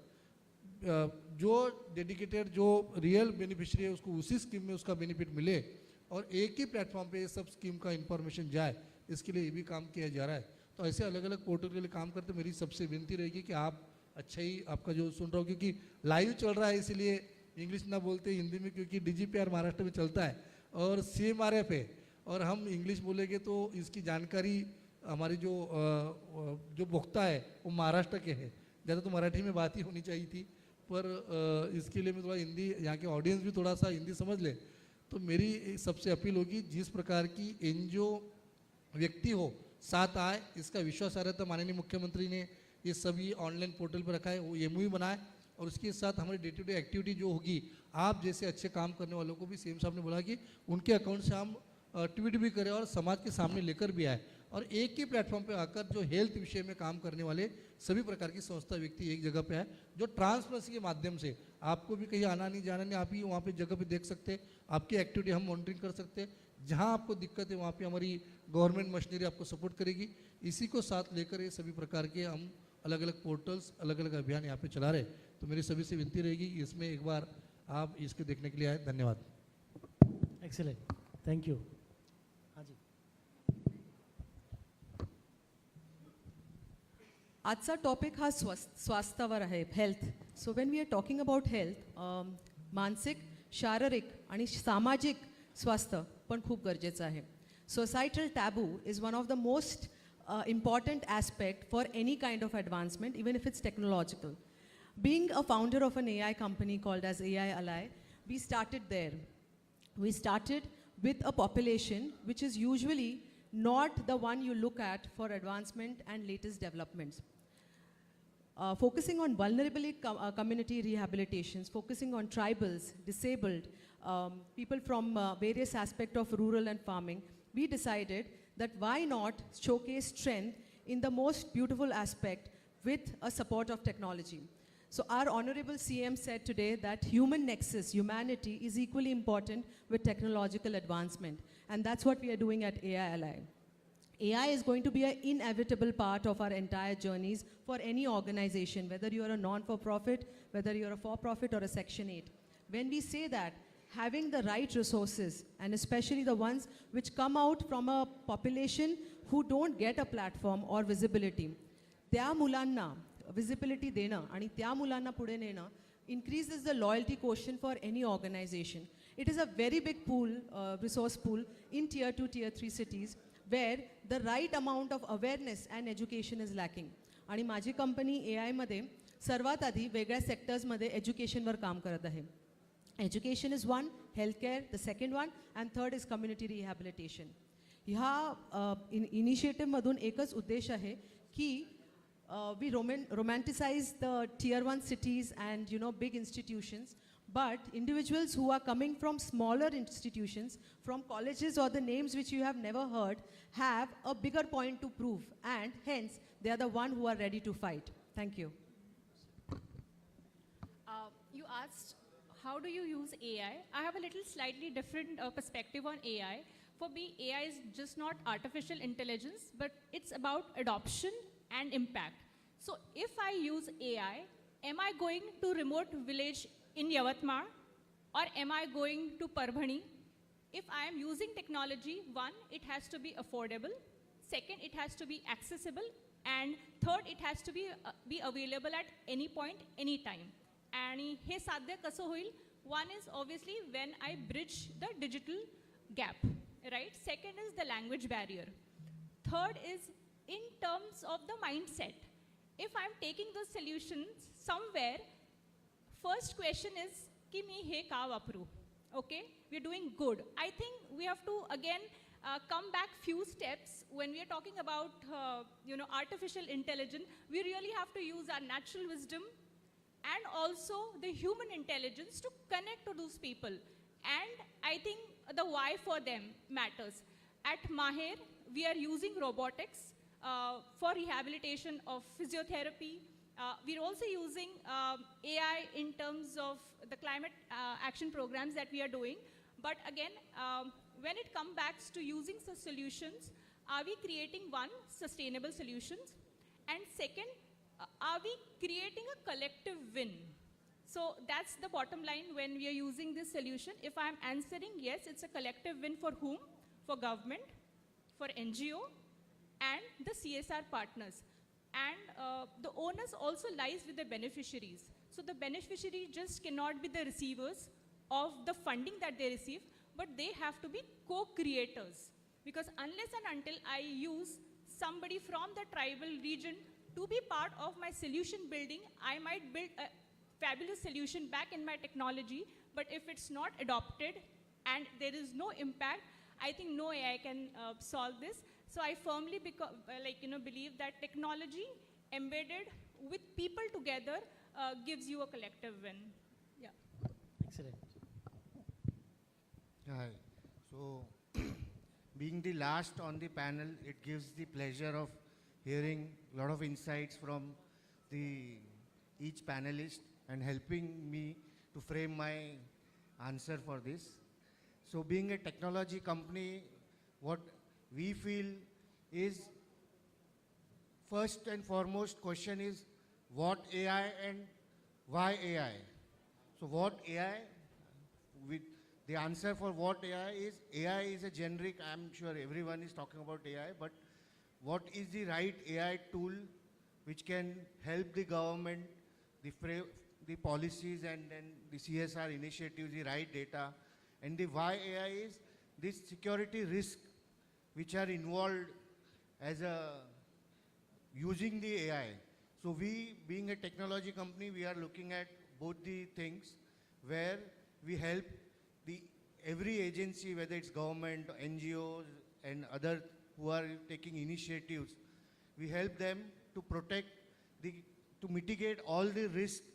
जो डेडिकेटेड, जो रियल बेनिफिशियरी है, उसको उसी स्कीम में उसका बेनिफिट मिले, और एक ही प्लेटफॉर्म पे ये सब स्कीम का इन्फॉर्मेशन जाए, इसके लिए ये भी काम किया जा रहा है। तो ऐसे अलग अलग पोर्टल के लिए काम करते मेरी सबसे विनती रहेगी कि आप अच्छा ही आपका जो सुन रहा हो, क्योंकि लाइव चल रहा है इसलिए इंग्लिश ना बोलते हिंदी में, क्योंकि DGPR महाराष्ट्र में चलता है और CMRF है, और हम इंग्लिश बोलेंगे तो इसकी जानकारी हमारी जो भोक्ता है वो महाराष्ट्र के हैं, ज़्यादा तो मराठी में बात ही होनी चाहिए थी, पर इसके लिए मैं थोड़ा हिंदी, यहाँ के ऑडियंस भी थोड़ा सा हिंदी समझ ले। तो मेरी सबसे अपील होगी, जिस प्रकार की NGO व्यक्ति हो साथ आए, इसका विश्वास आ रहा था। माननीय मुख्यमंत्री ने ये सभी ऑनलाइन पोर्टल पर रखा है, वो MOU बनाए, और उसके साथ हमारी डे टू डे एक्टिविटी जो होगी, आप जैसे अच्छे काम करने वालों को भी CM साहब ने बोला कि उनके अकाउंट से हम ट्वीट भी करें और समाज के सामने लेकर भी आए, और एक ही प्लेटफॉर्म पे आकर जो हेल्थ विषय में काम करने वाले सभी प्रकार की संस्था व्यक्ति एक जगह पे आए, जो ट्रांसपेरेंसी के माध्यम से आपको भी कहीं आना नहीं जाना नहीं, आप ही वहाँ पे जगह पे देख सकते, आपकी एक्टिविटी हम मॉनिटरिंग कर सकते, जहाँ आपको दिक्कत है वहाँ पे हमारी गवर्नमेंट मशीनरी आपको सपोर्ट करेगी। इसी को साथ लेकर ये सभी प्रकार के हम अलग अलग पोर्टल्स, अलग अलग अभियान यहाँ पे चला रहे। तो मेरी सभी से विनती रहेगी इसमें एक बार आप इसको देखने के लिए आए। धन्यवाद। Excellent, thank you. हाँ जी, आजचा टॉपिक हा स्वास्थ्यावर आहे, health. So when we are talking about health, मानसिक, शारीरिक आणि सामाजिक स्वास्थ्य पण खूप गरजेचं आहे. Societal taboo is one of the most important aspect for any kind of advancement, even if it's technological. Being a founder of an AI company called as AI Ally, we started there. We started with a population which is usually not the one you look at for advancement and latest developments. Focusing on vulnerability community rehabilitations, focusing on tribals, disabled, people from various aspects of rural and farming, we decided that why not showcase strength in the most beautiful aspect with a support of technology. So our honorable CM said today that human nexus, humanity, is equally important with technological advancement. And that's what we are doing at AI Ally. AI is going to be an inevitable part of our entire journeys for any organization, whether you are a non-for-profit, whether you're a for-profit or a Section 8. When we say that, having the right resources, and especially the ones which come out from a population who don't get a platform or visibility, त्या मुलांना visibility देणं आणि त्या मुलांना पुढे नेणं increases the loyalty quotient for any organization. It is a very big pool, resource pool in tier 2, tier 3 cities where the right amount of awareness and education is lacking. आणि माझी कंपनी AI मध्ये सर्वात आधी वेगळ्या सेक्टर्समध्ये एज्युकेशनवर काम करत आहे. Education is one, healthcare the second one, and third is community rehabilitation. ह्या इनिशिएटिव्हमधून एकच उद्देश आहे की we romanticize the tier 1 cities and big institutions, but individuals who are coming from smaller institutions, from colleges or the names which you have never heard, have a bigger point to prove, and hence they are the one who are ready to fight. Thank you. You asked how do you use AI? I have a little slightly different perspective on AI. For me, AI is just not artificial intelligence, but it's about adoption and impact. So if I use AI, am I going to remote village in Yavatmar, or am I going to Parbhani? If I am using technology, one, it has to be affordable. Second, it has to be accessible. And third, it has to be available at any point, any time. And हे साध्य कसं होईल? One is obviously when I bridge the digital gap, right? Second is the language barrier. Third is in terms of the mindset. If I'm taking those solutions somewhere, first question is कि मी हे का वापरू? Okay, we're doing good. I think we have to again come back few steps when we are talking about artificial intelligence. We really have to use our natural wisdom and also the human intelligence to connect to those people. And I think the why for them matters. At Maher, we are using robotics for rehabilitation of physiotherapy. We're also using AI in terms of the climate action programs that we are doing. But again, when it comes back to using such solutions, are we creating one, sustainable solutions? And second, are we creating a collective win? So that's the bottom line when we are using this solution. If I'm answering yes, it's a collective win for whom? For government, for NGO, and the CSR partners. And the onus also lies with the beneficiaries. So the beneficiary just cannot be the receivers of the funding that they receive, but they have to be co-creators. Because unless and until I use somebody from the tribal region to be part of my solution building, I might build a fabulous solution back in my technology, but if it's not adopted and there is no impact, I think no AI can solve this. So I firmly believe that technology embedded with people together gives you a collective win. Yeah. Excellent. Hi. So, being the last on the panel, it gives the pleasure of hearing a lot of insights from each panelist and helping me to frame my answer for this. So being a technology company, what we feel is first and foremost question is what AI and why AI? So what AI, with the answer for what AI is a generic, I'm sure everyone is talking about AI, but what is the right AI tool which can help the government, the policies and then the CSR initiatives, the right data, and the why AI is this security risk which are involved as using the AI. So we, being a technology company, we are looking at both the things where we help every agency, whether it's government, NGOs, and other who are taking initiatives, we help them to protect, to mitigate all the risks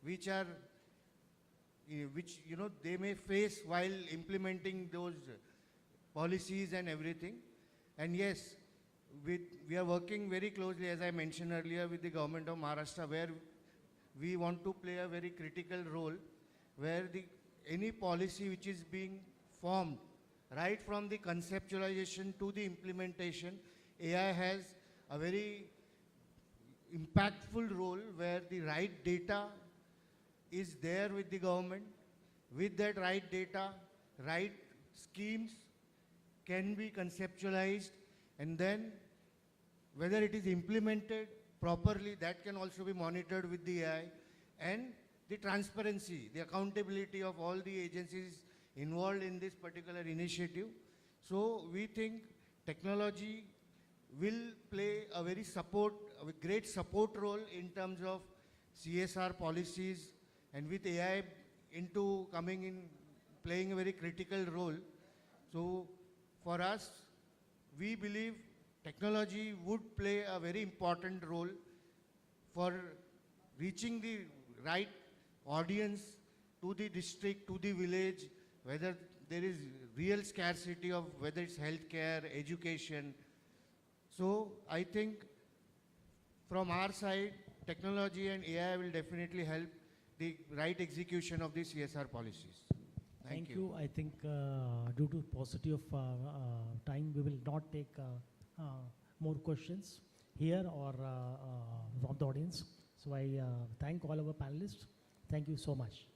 which are, which they may face while implementing those policies and everything. And yes, we are working very closely, as I mentioned earlier, with the government of Maharashtra, where we want to play a very critical role, where any policy which is being formed, right from the conceptualization to the implementation, AI has a very impactful role where the right data is there with the government. With that right data, right schemes can be conceptualized, and then whether it is implemented properly, that can also be monitored with the AI, and the transparency, the accountability of all the agencies involved in this particular initiative. So we think technology will play a great support role in terms of CSR policies, and with AI coming in, playing a very critical role. So for us, we believe technology would play a very important role for reaching the right audience to the district, to the village, whether there is real scarcity of whether it's healthcare, education. So I think from our side, technology and AI will definitely help the right execution of the CSR policies. Thank you. I think due to paucity of time, we will not take more questions here or from the audience. So I thank all our panelists. Thank you so much.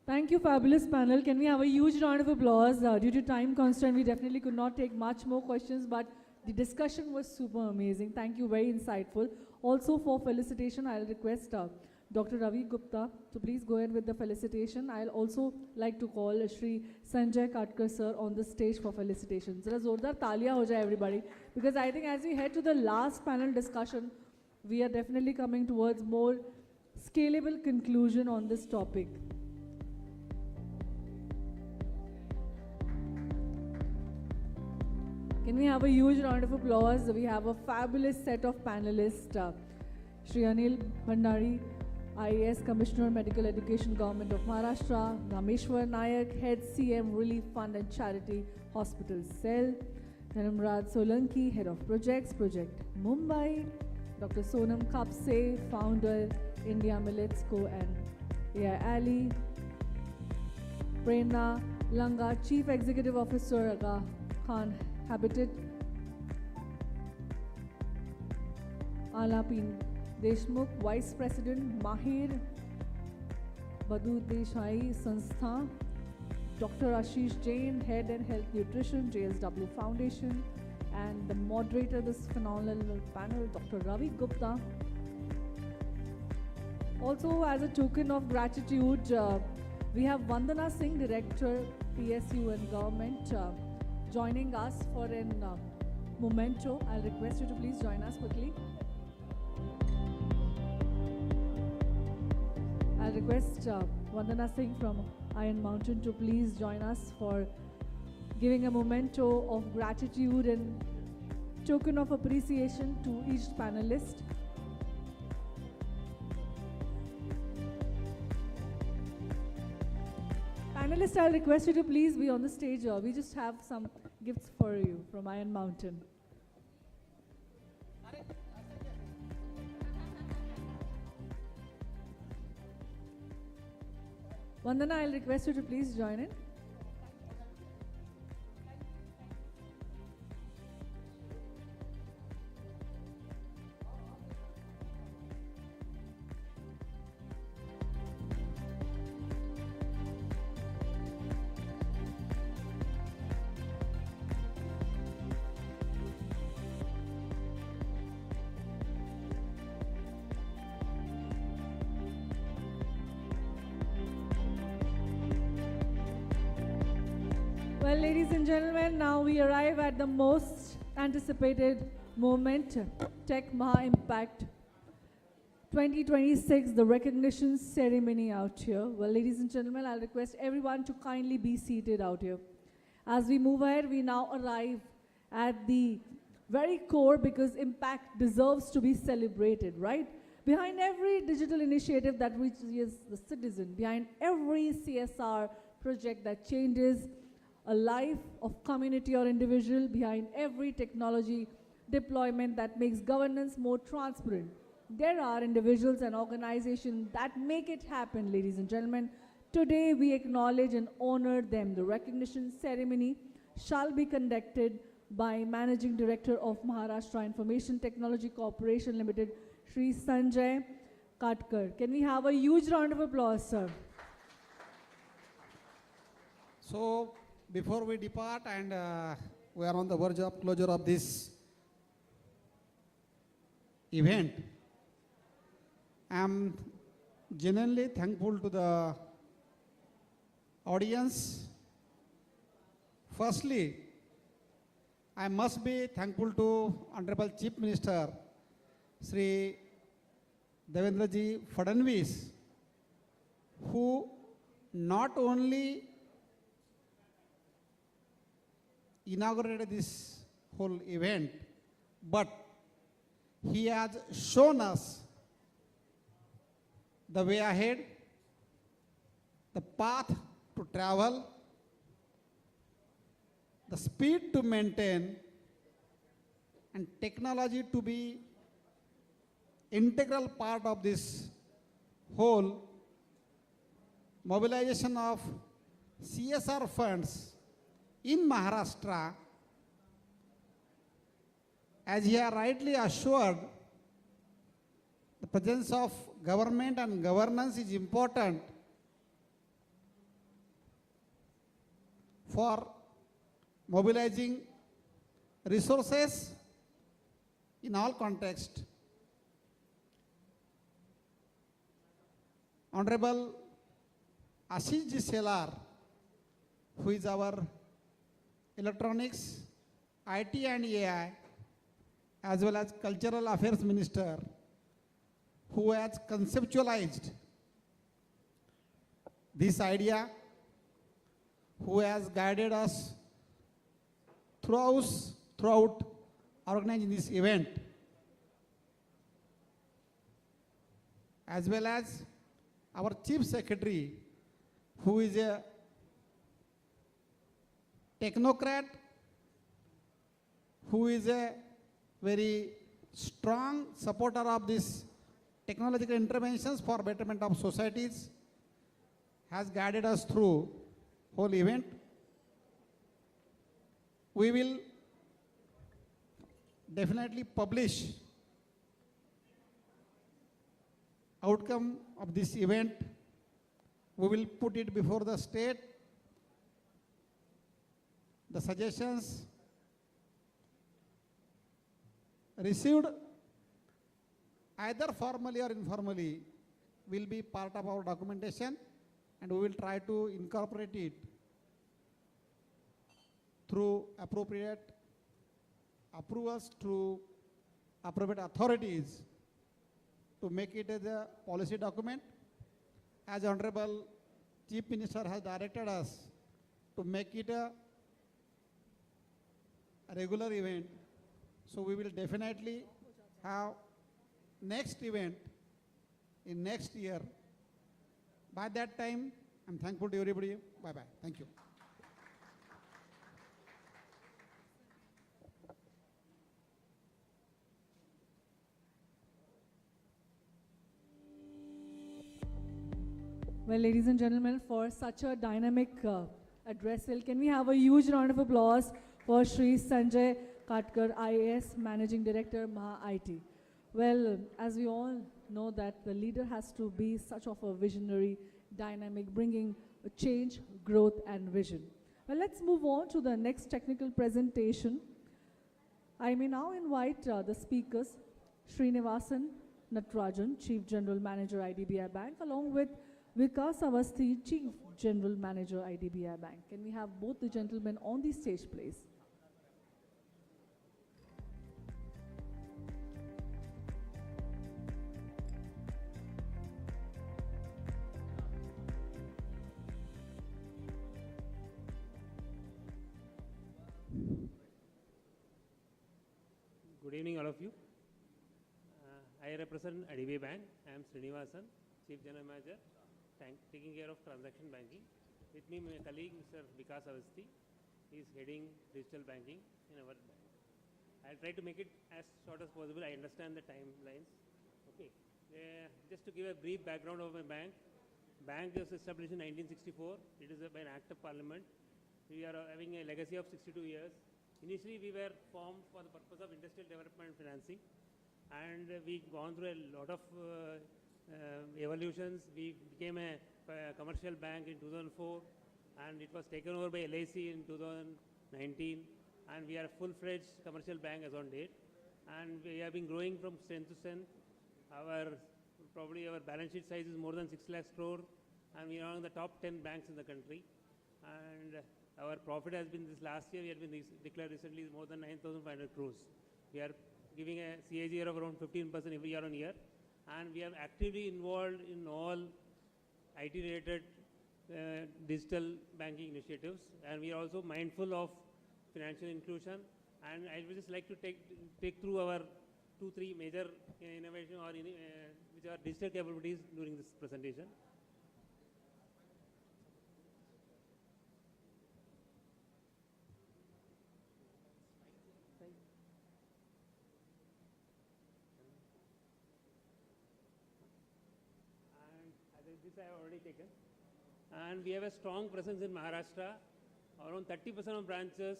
Thank you, fabulous panel. Can we have a huge round of applause? Due to time constraint, we definitely could not take much more questions, but the discussion was super amazing. Thank you, very insightful. Also for felicitation, I'll request Dr. Ravi Gupta to please go ahead with the felicitation. I'll also like to call Shri Sanjay Katkar sir on the stage for felicitation. Zara zordar taaliya ho jaye everybody, because I think as we head to the last panel discussion, we are definitely coming towards more scalable conclusion on this topic. Can we have a huge round of applause? We have a fabulous set of panelists. Shri Anil Bhandari, IAS Commissioner, Medical Education, Government of Maharashtra. Rameshwar Nayak, Head CM Relief Fund and Charity Hospital Cell. Dhanamraj Solanki, Head of Projects, Project Mumbai. Dr. Sonam Kapse, Founder, India Millets Co. and AI Ali. Prerna Langa, Chief Executive Officer, Aga Khan Habitat. Alapin Deshmukh, Vice President, Mahir Badhu Deshai Sanstha. Dr. Ashish Jain, Head and Health Nutrition, JSW Foundation. And the moderator of this phenomenal panel, Dr. Ravi Gupta. Also, as a token of gratitude, we have Vandana Singh, Director, PSU and Government, joining us for an memento. I'll request you to please join us quickly. I'll request Vandana Singh from Iron Mountain to please join us for giving a memento of gratitude and token of appreciation to each panelist. Panelists, I'll request you to please be on the stage. We just have some gifts for you from Iron Mountain. Vandana, I'll request you to please join in. Well, ladies and gentlemen, now we arrive at the most anticipated moment, Tech Maha Impact 2026, the recognition ceremony out here. Well, ladies and gentlemen, I'll request everyone to kindly be seated out here. As we move ahead, we now arrive at the very core, because impact deserves to be celebrated, right? Behind every digital initiative that reaches the citizen, behind every CSR project that changes a life of community or individual, behind every technology deployment that makes governance more transparent, there are individuals and organizations that make it happen, ladies and gentlemen. Today we acknowledge and honor them. The recognition ceremony shall be conducted by Managing Director of Maharashtra Information Technology Corporation Limited, Shri Sanjay Katkar. Can we have a huge round of applause, sir? So, before we depart, and we are on the verge of closure of this event, I am genuinely thankful to the audience. Firstly, I must be thankful to Honorable Chief Minister, Sri Devendraji Fadnavis, who not only inaugurated this whole event, but he has shown us the way ahead, the path to travel, the speed to maintain, and technology to be integral part of this whole mobilization of CSR funds in Maharashtra. As he has rightly assured, the presence of government and governance is important for mobilizing resources in all contexts. Honorable Ashish Ji Selar, who is our electronics, IT and AI, as well as cultural affairs minister, who has conceptualized this idea, who has guided us throughout organizing this event, as well as our chief secretary, who is a technocrat, who is a very strong supporter of this technological interventions for betterment of societies, has guided us through whole event. We will definitely publish outcome of this event. We will put it before the state. The suggestions received either formally or informally will be part of our documentation, and we will try to incorporate it through appropriate approvals to appropriate authorities to make it as a policy document. As Honorable Chief Minister has directed us to make it a regular event, so we will definitely have next event in next year. By that time, I'm thankful to everybody. Bye-bye. Thank you. Well, ladies and gentlemen, for such a dynamic addressal, can we have a huge round of applause for Shri Sanjay Katkar, IAS Managing Director, Maha IT. Well, as we all know that the leader has to be such of a visionary, dynamic, bringing a change, growth, and vision. Well, let's move on to the next technical presentation. I may now invite the speakers, Srinivasan Natarajan, Chief General Manager, IDBI Bank, along with Vikas Avasthi, Chief General Manager, IDBI Bank. Can we have both the gentlemen on the stage, please? Good evening, all of you. I represent IDBI Bank. I am Srinivasan, Chief General Manager, taking care of transaction banking. With me, my colleague, Mr. Vikas Avasthi. He is heading digital banking in our bank. I'll try to make it as short as possible. I understand the timelines. Okay. Just to give a brief background of my bank. Bank was established in 1964. It is by an act of parliament. We are having a legacy of 62 years. Initially, we were formed for the purpose of industrial development and financing. And we've gone through a lot of evolutions. We became a commercial bank in 2004, and it was taken over by LIC in 2019, and we are a full-fledged commercial bank as on date, and we have been growing from strength to strength. Probably our balance sheet size is more than 6 lakhs crore, and we are among the top 10 banks in the country. And our profit has been this last year, we have been declared recently more than 9,500 crores. We are giving a CAGR of around 15% every year on year. And we are actively involved in all IT-related digital banking initiatives. And we are also mindful of financial inclusion. And I would just like to take through our 2-3 major innovation or which are digital capabilities during this presentation. This I have already taken. And we have a strong presence in Maharashtra. Around 30% of branches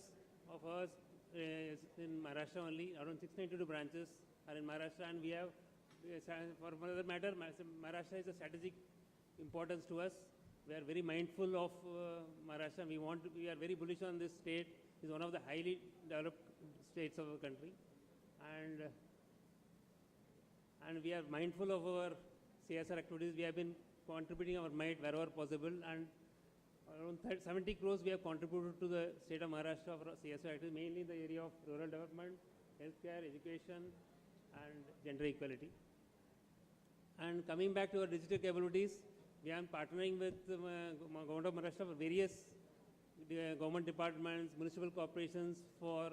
of us is in Maharashtra only. Around 692 branches are in Maharashtra, and we have, for another matter, Maharashtra is a strategic importance to us. We are very mindful of Maharashtra. We are very bullish on this state. It's one of the highly developed states of our country, and we are mindful of our CSR activities. We have been contributing our might wherever possible, and around 70 crores we have contributed to the state of Maharashtra for CSR activities, mainly in the area of rural development, healthcare, education, and gender equality. And coming back to our digital capabilities, we are partnering with the government of Maharashtra for various government departments, municipal corporations for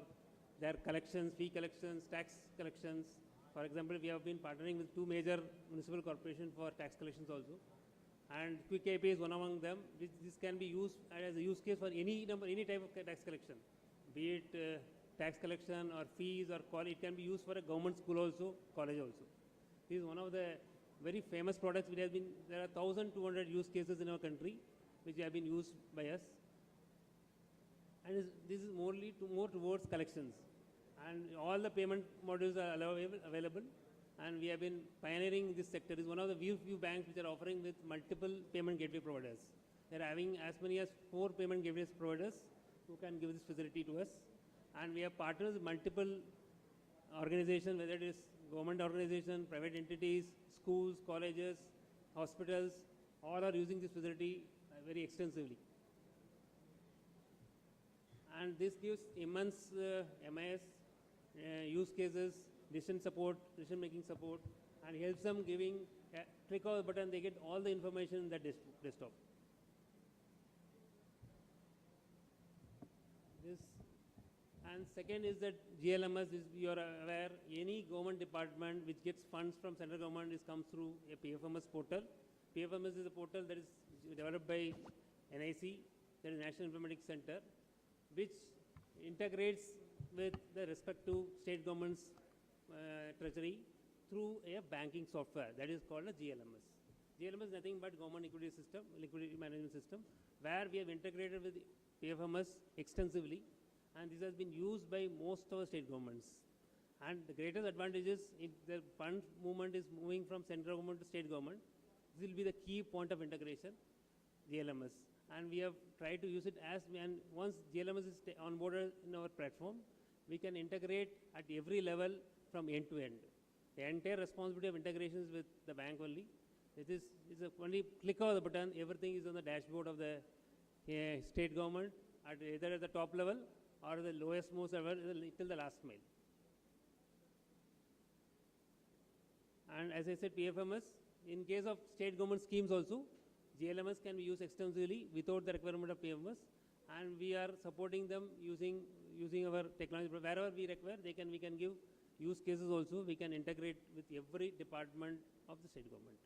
their collections, fee collections, tax collections. For example, we have been partnering with 2 major municipal corporations for tax collections also. And Quick AP is one among them. This can be used as a use case for any type of tax collection, be it tax collection or fees or college. It can be used for a government school also, college also. This is one of the very famous products. There are 1,200 use cases in our country which have been used by us. And this is more towards collections. And all the payment modules are available. And we have been pioneering this sector. It is one of the few banks which are offering with multiple payment gateway providers. They are having as many as 4 payment gateway providers who can give this facility to us. And we have partners with multiple organizations, whether it is government organizations, private entities, schools, colleges, hospitals, all are using this facility very extensively. And this gives immense MIS use cases, decision-making support, and helps them giving a click of the button, they get all the information in the desktop. And second is that GLMS, you are aware, any government department which gets funds from central government comes through a PFMS portal. PFMS is a portal that is developed by NIC, that is National Informatics Center, which integrates with the respective state government's treasury through a banking software that is called a GLMS. GLMS is nothing but government liquidity management system, where we have integrated with PFMS extensively, and this has been used by most of the state governments. And the greatest advantage is if the fund movement is moving from central government to state government, this will be the key point of integration, GLMS. And we have tried to use it and once GLMS is onboarded in our platform, we can integrate at every level from end to end. The entire responsibility of integration is with the bank only. It is only click of the button, everything is on the dashboard of the state government, either at the top level or the lowest most level till the last mile. And as I said, PFMS, in case of state government schemes also, GLMS can be used extensively without the requirement of PFMS, and we are supporting them using our technology. Wherever we require, we can give use cases also. We can integrate with every department of the state government.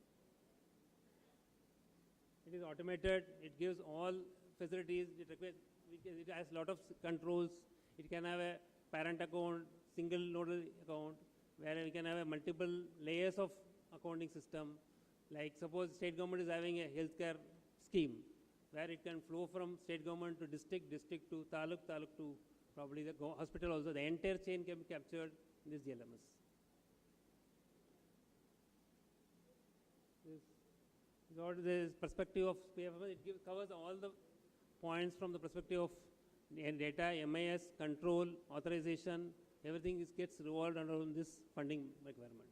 It is automated. It gives all facilities. It has a lot of controls. It can have a parent account, single nodal account, where we can have multiple layers of accounting system. Like suppose state government is having a healthcare scheme, where it can flow from state government to district to taluk to probably the hospital also. The entire chain can be captured in this GLMS. This perspective of PFMS, it covers all the points from the perspective of data, MIS, control, authorization, everything gets revolved around this funding requirement.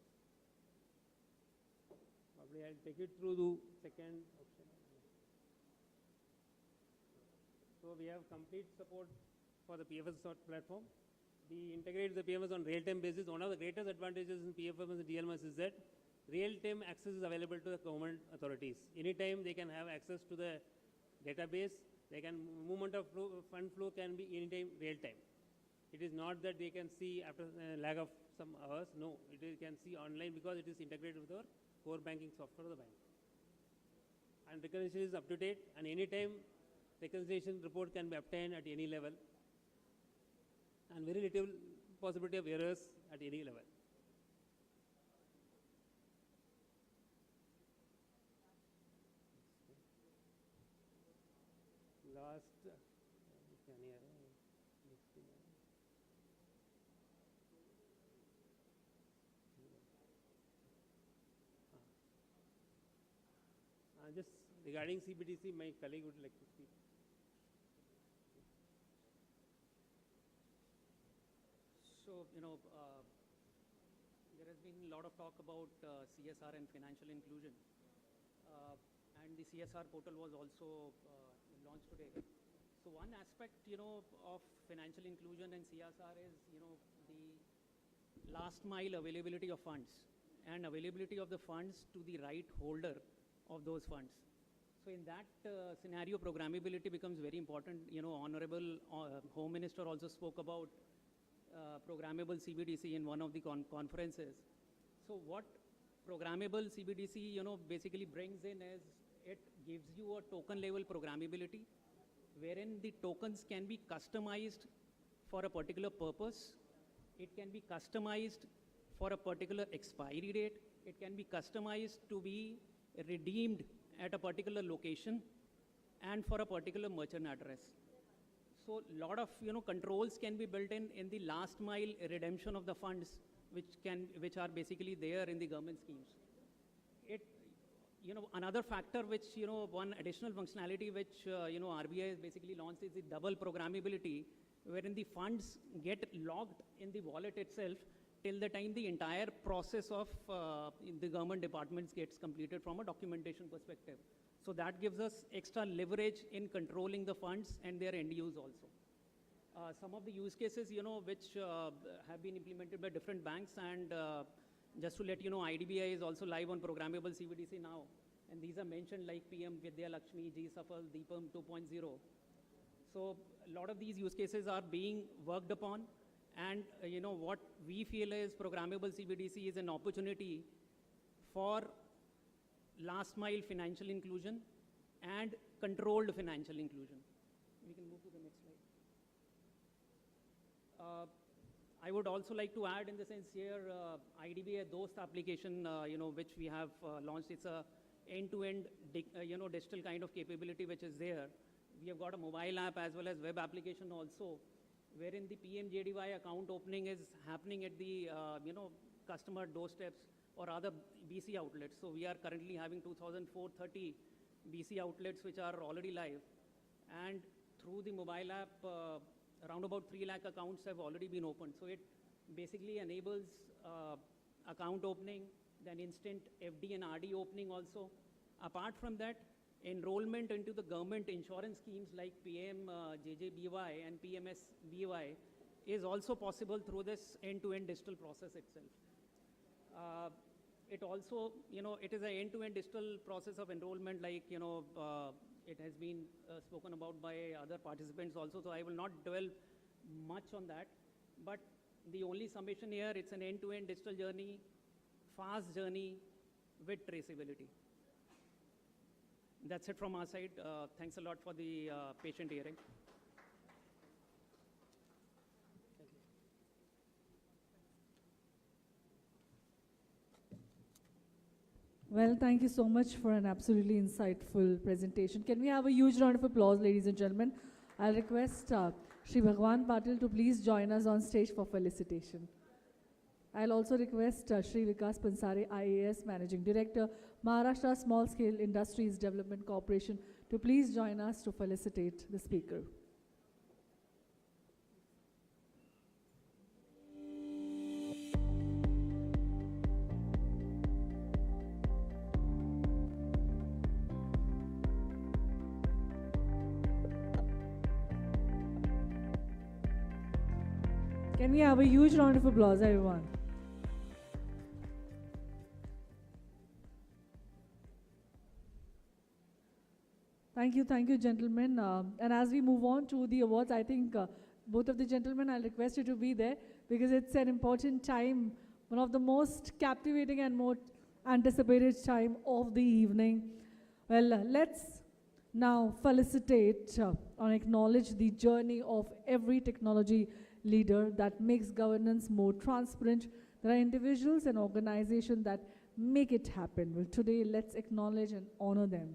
Probably I'll take it through the second option. So we have complete support for the PFMS platform. We integrate the PFMS on real-time basis. One of the greatest advantages in PFMS and DLMS is that real-time access is available to the government authorities. Anytime they can have access to the database, movement of fund flow can be anytime real-time. It is not that they can see after a lag of some hours. No, it can see online because it is integrated with our core banking software of the bank. And reconciliation is up to date, and anytime reconciliation report can be obtained at any level, and very little possibility of errors at any level. last क्या नहीं आ रहा है? Just regarding CBDC, my colleague would like to speak. So, there has been a lot of talk about CSR and financial inclusion. And the CSR portal was also launched today. So one aspect, of financial inclusion and CSR is, the last mile availability of funds and availability of the funds to the right holder of those funds. So in that scenario, programmability becomes very important. Honorable Home Minister also spoke about programmable CBDC in one of the conferences. So what programmable CBDC, basically brings in is it gives you a token level programmability wherein the tokens can be customized for a particular purpose. It can be customized for a particular expiry date. It can be customized to be redeemed at a particular location and for a particular merchant address. So a lot of controls can be built in the last mile redemption of the funds which are basically there in the government schemes. Another factor which one additional functionality which RBI has basically launched is the double programmability, wherein the funds get logged in the wallet itself till the time the entire process of the government departments gets completed from a documentation perspective. So that gives us extra leverage in controlling the funds and their end use also. Some of the use cases, which have been implemented by different banks, and just to let you know, IDBI is also live on programmable CBDC now. And these are mentioned like PM Vidya Lakshmi, G-Safal, Deepam 2.0. So a lot of these use cases are being worked upon. And what we feel is programmable CBDC is an opportunity for last mile financial inclusion and controlled financial inclusion. We can move to the next slide. I would also like to add in the sense here, IDBI Dost application, which we have launched. It's a end-to-end, digital kind of capability which is there. We have got a mobile app as well as web application also, wherein the PMJDY account opening is happening at the, customer doorsteps or other BC outlets. So we are currently having 2,430 BC outlets which are already live. And through the mobile app, around about 3 lakh accounts have already been opened. So it basically enables account opening, then instant FD and RD opening also. Apart from that, enrollment into the government insurance schemes like PM JJBY and PMSBY is also possible through this end-to-end digital process itself. It also, it is an end-to-end digital process of enrollment, like, it has been spoken about by other participants also, so I will not dwell much on that. But the only summation here, it's an end-to-end digital journey, fast journey with traceability. That's it from our side. Thanks a lot for the patient hearing. Well, thank you so much for an absolutely insightful presentation. Can we have a huge round of applause, ladies and gentlemen? I'll request Shri Bhagwan Patil to please join us on stage for felicitation. I'll also request Shri Vikas Pansare, IAS Managing Director, Maharashtra Small Scale Industries Development Corporation, to please join us to felicitate the speaker. Can we have a huge round of applause, everyone? Thank you, gentlemen. And as we move on to the awards, I think both of the gentlemen, I'll request you to be there because it's an important time, one of the most captivating and most anticipated time of the evening. Well, let's now felicitate and acknowledge the journey of every technology leader that makes governance more transparent. There are individuals and organizations that make it happen. Well, today, let's acknowledge and honor them.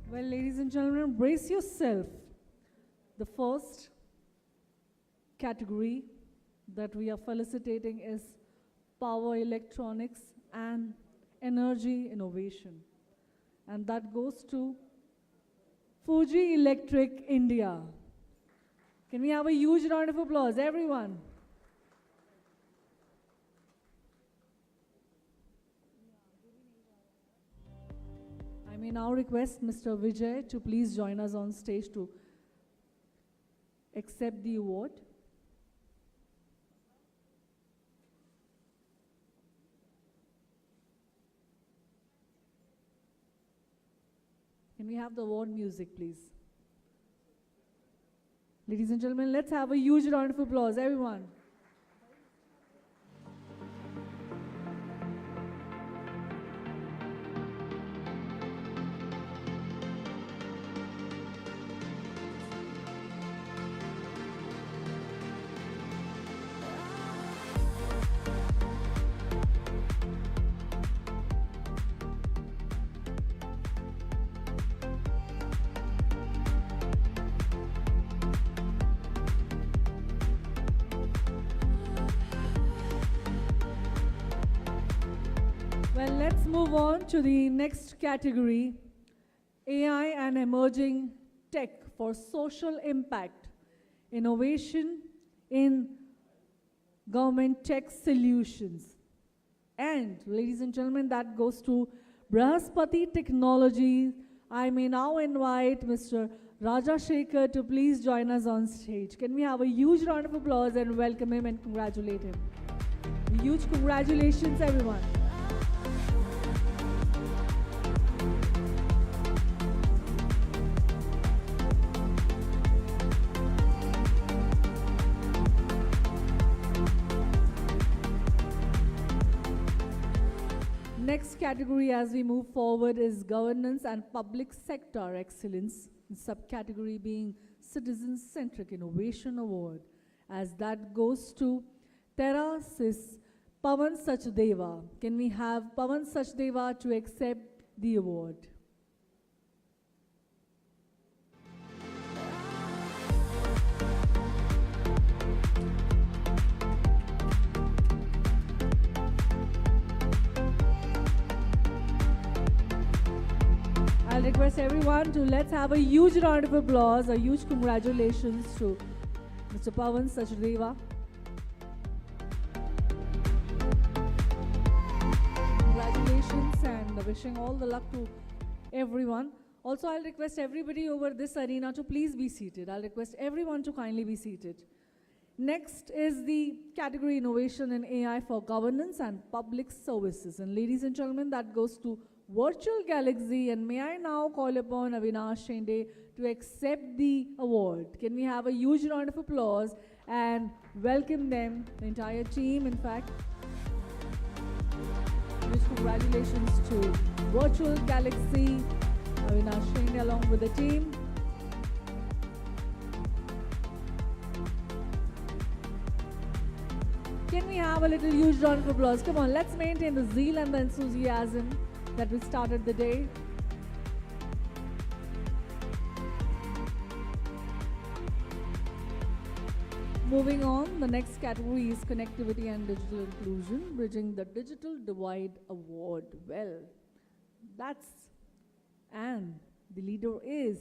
Well, ladies and gentlemen, brace yourself. The first category that we are felicitating is power electronics and energy innovation. And that goes to Fuji Electric India. Can we have a huge round of applause, everyone? I may now request Mr. Vijay to please join us on stage to accept the award. Can we have the award music, please? Ladies and gentlemen, let's have a huge round of applause, everyone. Well, let's move on to the next category, AI and emerging tech for social impact, innovation in government tech solutions. And ladies and gentlemen, that goes to Brahaspati Technologies. I may now invite Mr. Raja Shekhar to please join us on stage. Can we have a huge round of applause and welcome him and congratulate him? Huge congratulations, everyone. Next category as we move forward is governance and public sector excellence, subcategory being Citizen-Centric Innovation Award, as that goes to Terasys Pavan Sachdeva. Can we have Pavan Sachdeva to accept the award? I'll request everyone to let's have a huge round of applause, a huge congratulations to Mr. Pavan Sachdeva. Congratulations and wishing all the luck to everyone. Also, I'll request everybody over this arena to please be seated. I'll request everyone to kindly be seated. Next is the category Innovation in AI for Governance and Public Services. And ladies and gentlemen, that goes to Virtual Galaxy, and may I now call upon Avinash Shende to accept the award. Can we have a huge round of applause and welcome them, the entire team, in fact. Huge congratulations to Virtual Galaxy, Avinash Shende along with the team. Can we have a little huge round of applause? Come on, let's maintain the zeal and the enthusiasm that we started the day. Moving on, the next category is Connectivity and Digital Inclusion, Bridging the Digital Divide Award. Well, and the leader is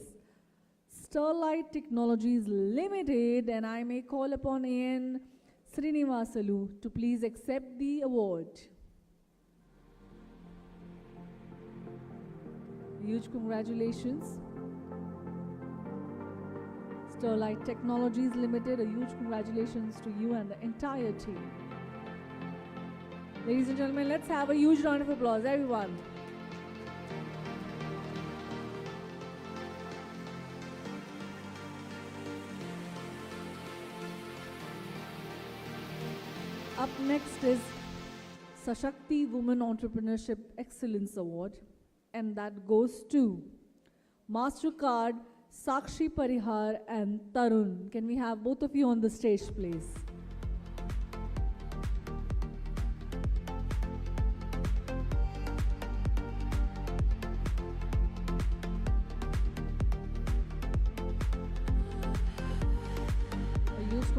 Sterlite Technologies Limited, and I may call upon Ian Srinivasalu to please accept the award. Huge congratulations. Sterlite Technologies Limited, a huge congratulations to you and the entire team. Ladies and gentlemen, let's have a huge round of applause, everyone. Up next is Sashakti Women Entrepreneurship Excellence Award, and that goes to MasterCard, Sakshi Parihar and Tarun. Can we have both of you on the stage, please?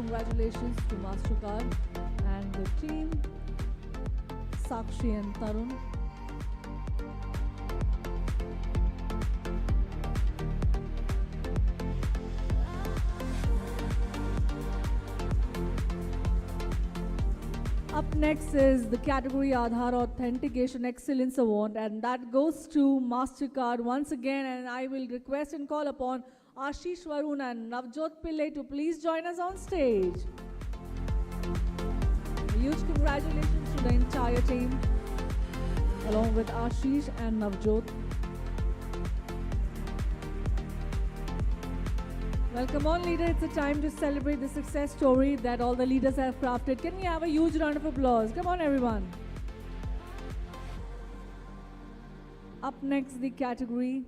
congratulations to MasterCard and the team, Sakshi and Tarun. Up next is the category Aadhaar Authentication Excellence Award, and that goes to MasterCard once again. And I will request and call upon Ashish Varun and Navjot Pillai to please join us on stage. A huge congratulations to the entire team, along with Ashish and Navjot. Well, come on, leader, it's a time to celebrate the success story that all the leaders have crafted. Can we have a huge round of applause? Come on, everyone. Up next, the category,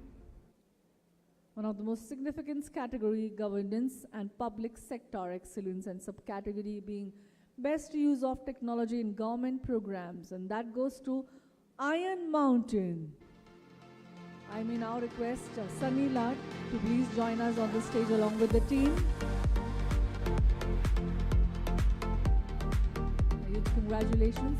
one of the most significant category, governance and public sector excellence, and subcategory being best use of technology in government programs, and that goes to Iron Mountain. I may now request Sunny Lat to please join us on the stage along with the team. A huge congratulations.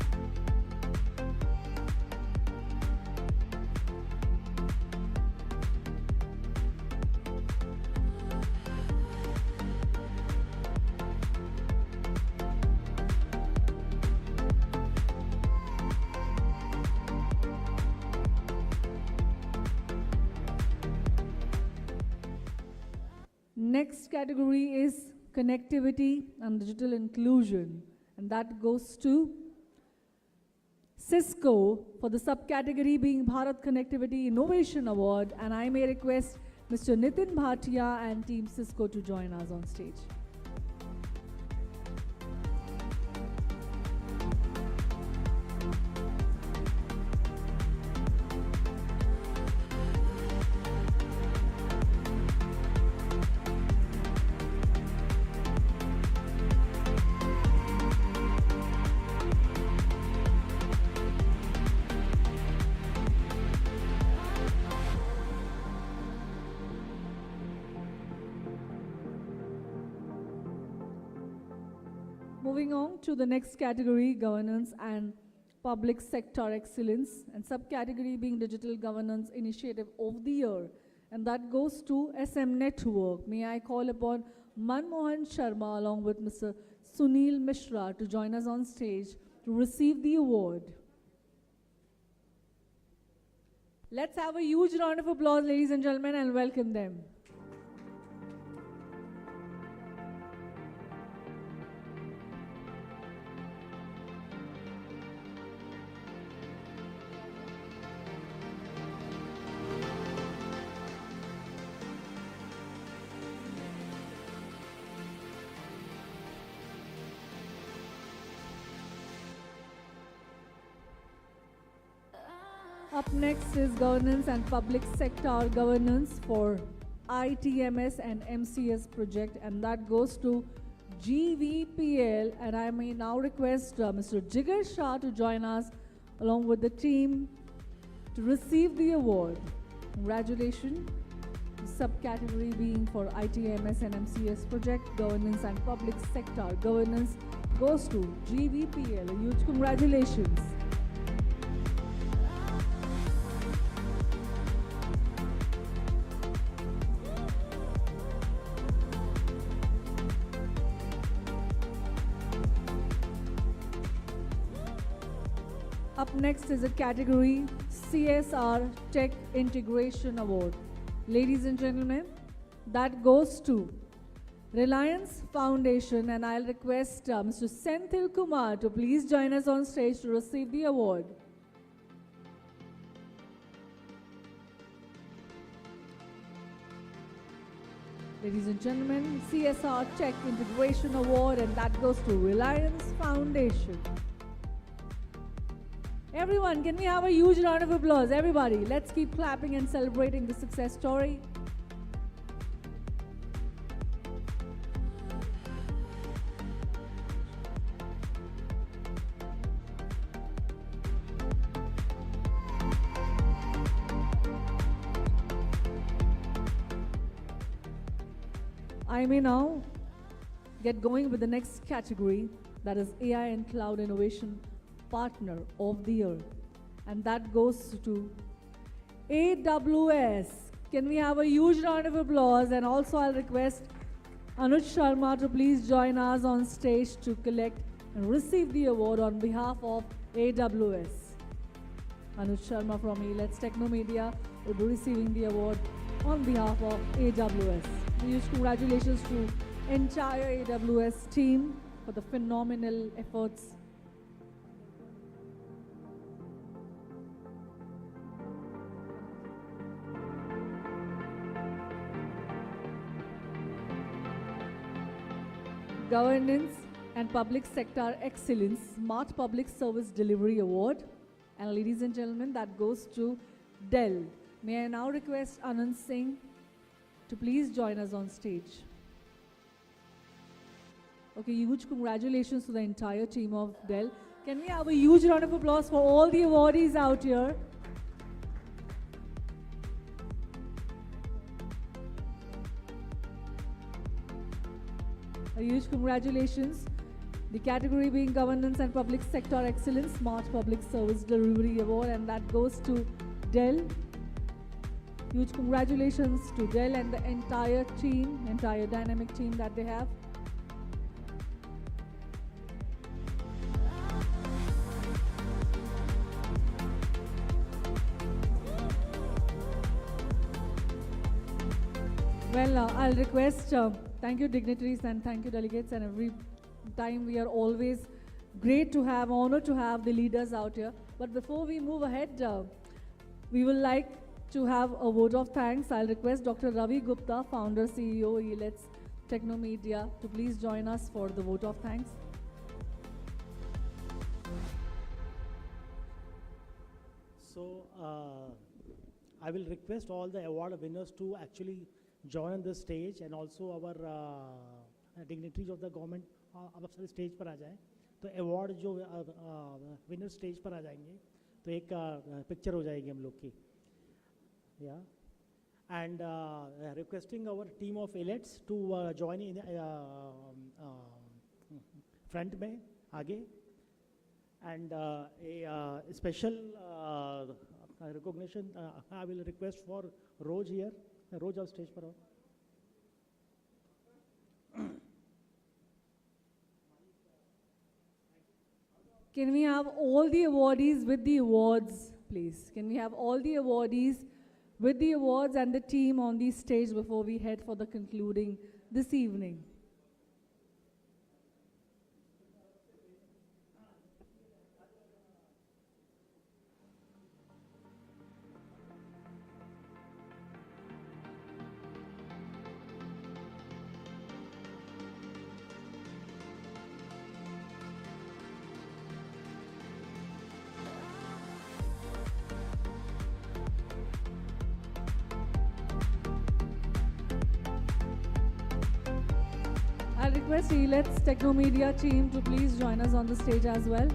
Next category is connectivity and digital inclusion, and that goes to Cisco for the subcategory being Bharat Connectivity Innovation Award, and I may request Mr. Nitin Bhatia and Team Cisco to join us on stage. Moving on to the next category, governance and public sector excellence, and subcategory being digital governance initiative of the year, and that goes to SM Network. May I call upon Manmohan Sharma along with Mr. Sunil Mishra to join us on stage to receive the award. Let's have a huge round of applause, ladies and gentlemen, and welcome them. Up next is governance and public sector governance for ITMS and MCS project, and that goes to GVPL, and I may now request Mr. Jigar Shah to join us along with the team to receive the award. Congratulations. The subcategory being for ITMS and MCS project, governance and public sector governance goes to GVPL. A huge congratulations. Up next is a category CSR Tech Integration Award. Ladies and gentlemen, that goes to Reliance Foundation, and I'll request Mr. Senthil Kumar to please join us on stage to receive the award. Ladies and gentlemen, CSR Tech Integration Award, and that goes to Reliance Foundation. Everyone, can we have a huge round of applause? Everybody, let's keep clapping and celebrating the success story. I may now get going with the next category, that is AI and Cloud Innovation Partner of the Year. And that goes to AWS. Can we have a huge round of applause? And also I'll request Anuj Sharma to please join us on stage to collect and receive the award on behalf of AWS. Anuj Sharma from eLet's Technomedia will be receiving the award on behalf of AWS. Huge congratulations to entire AWS team for the phenomenal efforts. Governance and Public Sector Excellence Smart Public Service Delivery Award. And ladies and gentlemen, that goes to Dell. May I now request Anand Singh to please join us on stage. Okay, huge congratulations to the entire team of Dell. Can we have a huge round of applause for all the awardees out here? A huge congratulations. The category being Governance and Public Sector Excellence Smart Public Service Delivery Award, and that goes to Dell. Huge congratulations to Dell and the entire team, entire dynamic team that they have. Well, I'll request, thank you dignitaries and thank you delegates, and every time we are always great to have, honored to have the leaders out here. But before we move ahead, we will like to have a vote of thanks. I'll request Dr. Ravi Gupta, founder, CEO, eLet's Technomedia, to please join us for the vote of thanks. So, I will request all the award winners to actually join the stage, and also our dignitaries of the government अब सारे stage पर आ जाएं. तो award जो winner stage पर आ जाएंगे तो एक पिक्चर हो जाएगी हम लोग की. या and requesting our team of athletes to join in front में आगे. And a special recognition I will request for Rose here. Rose आप स्टेज पर आओ. Can we have all the awardees with the awards, please? Can we have all the awardees with the awards and the team on the stage before we head for the concluding this evening? I'll request eLet's Technomedia team to please join us on the stage as well.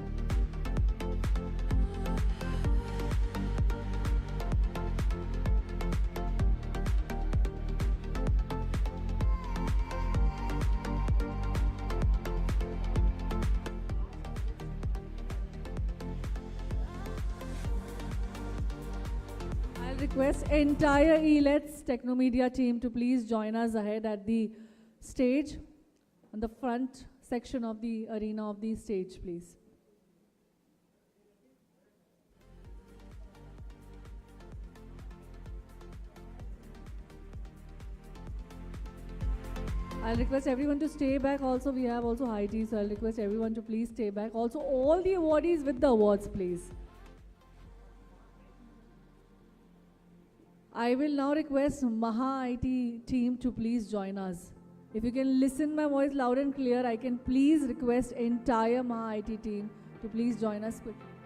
I'll request entire eLet's Technomedia team to please join us ahead at the stage, on the front section of the arena of the stage, please. I'll request everyone to stay back. Also, we have also high tea, so I'll request everyone to please stay back. Also, all the awardees with the awards, please. I will now request Maha IT team to please join us. If you can listen my voice loud and clear, I can please request entire Maha IT team to please join us quickly.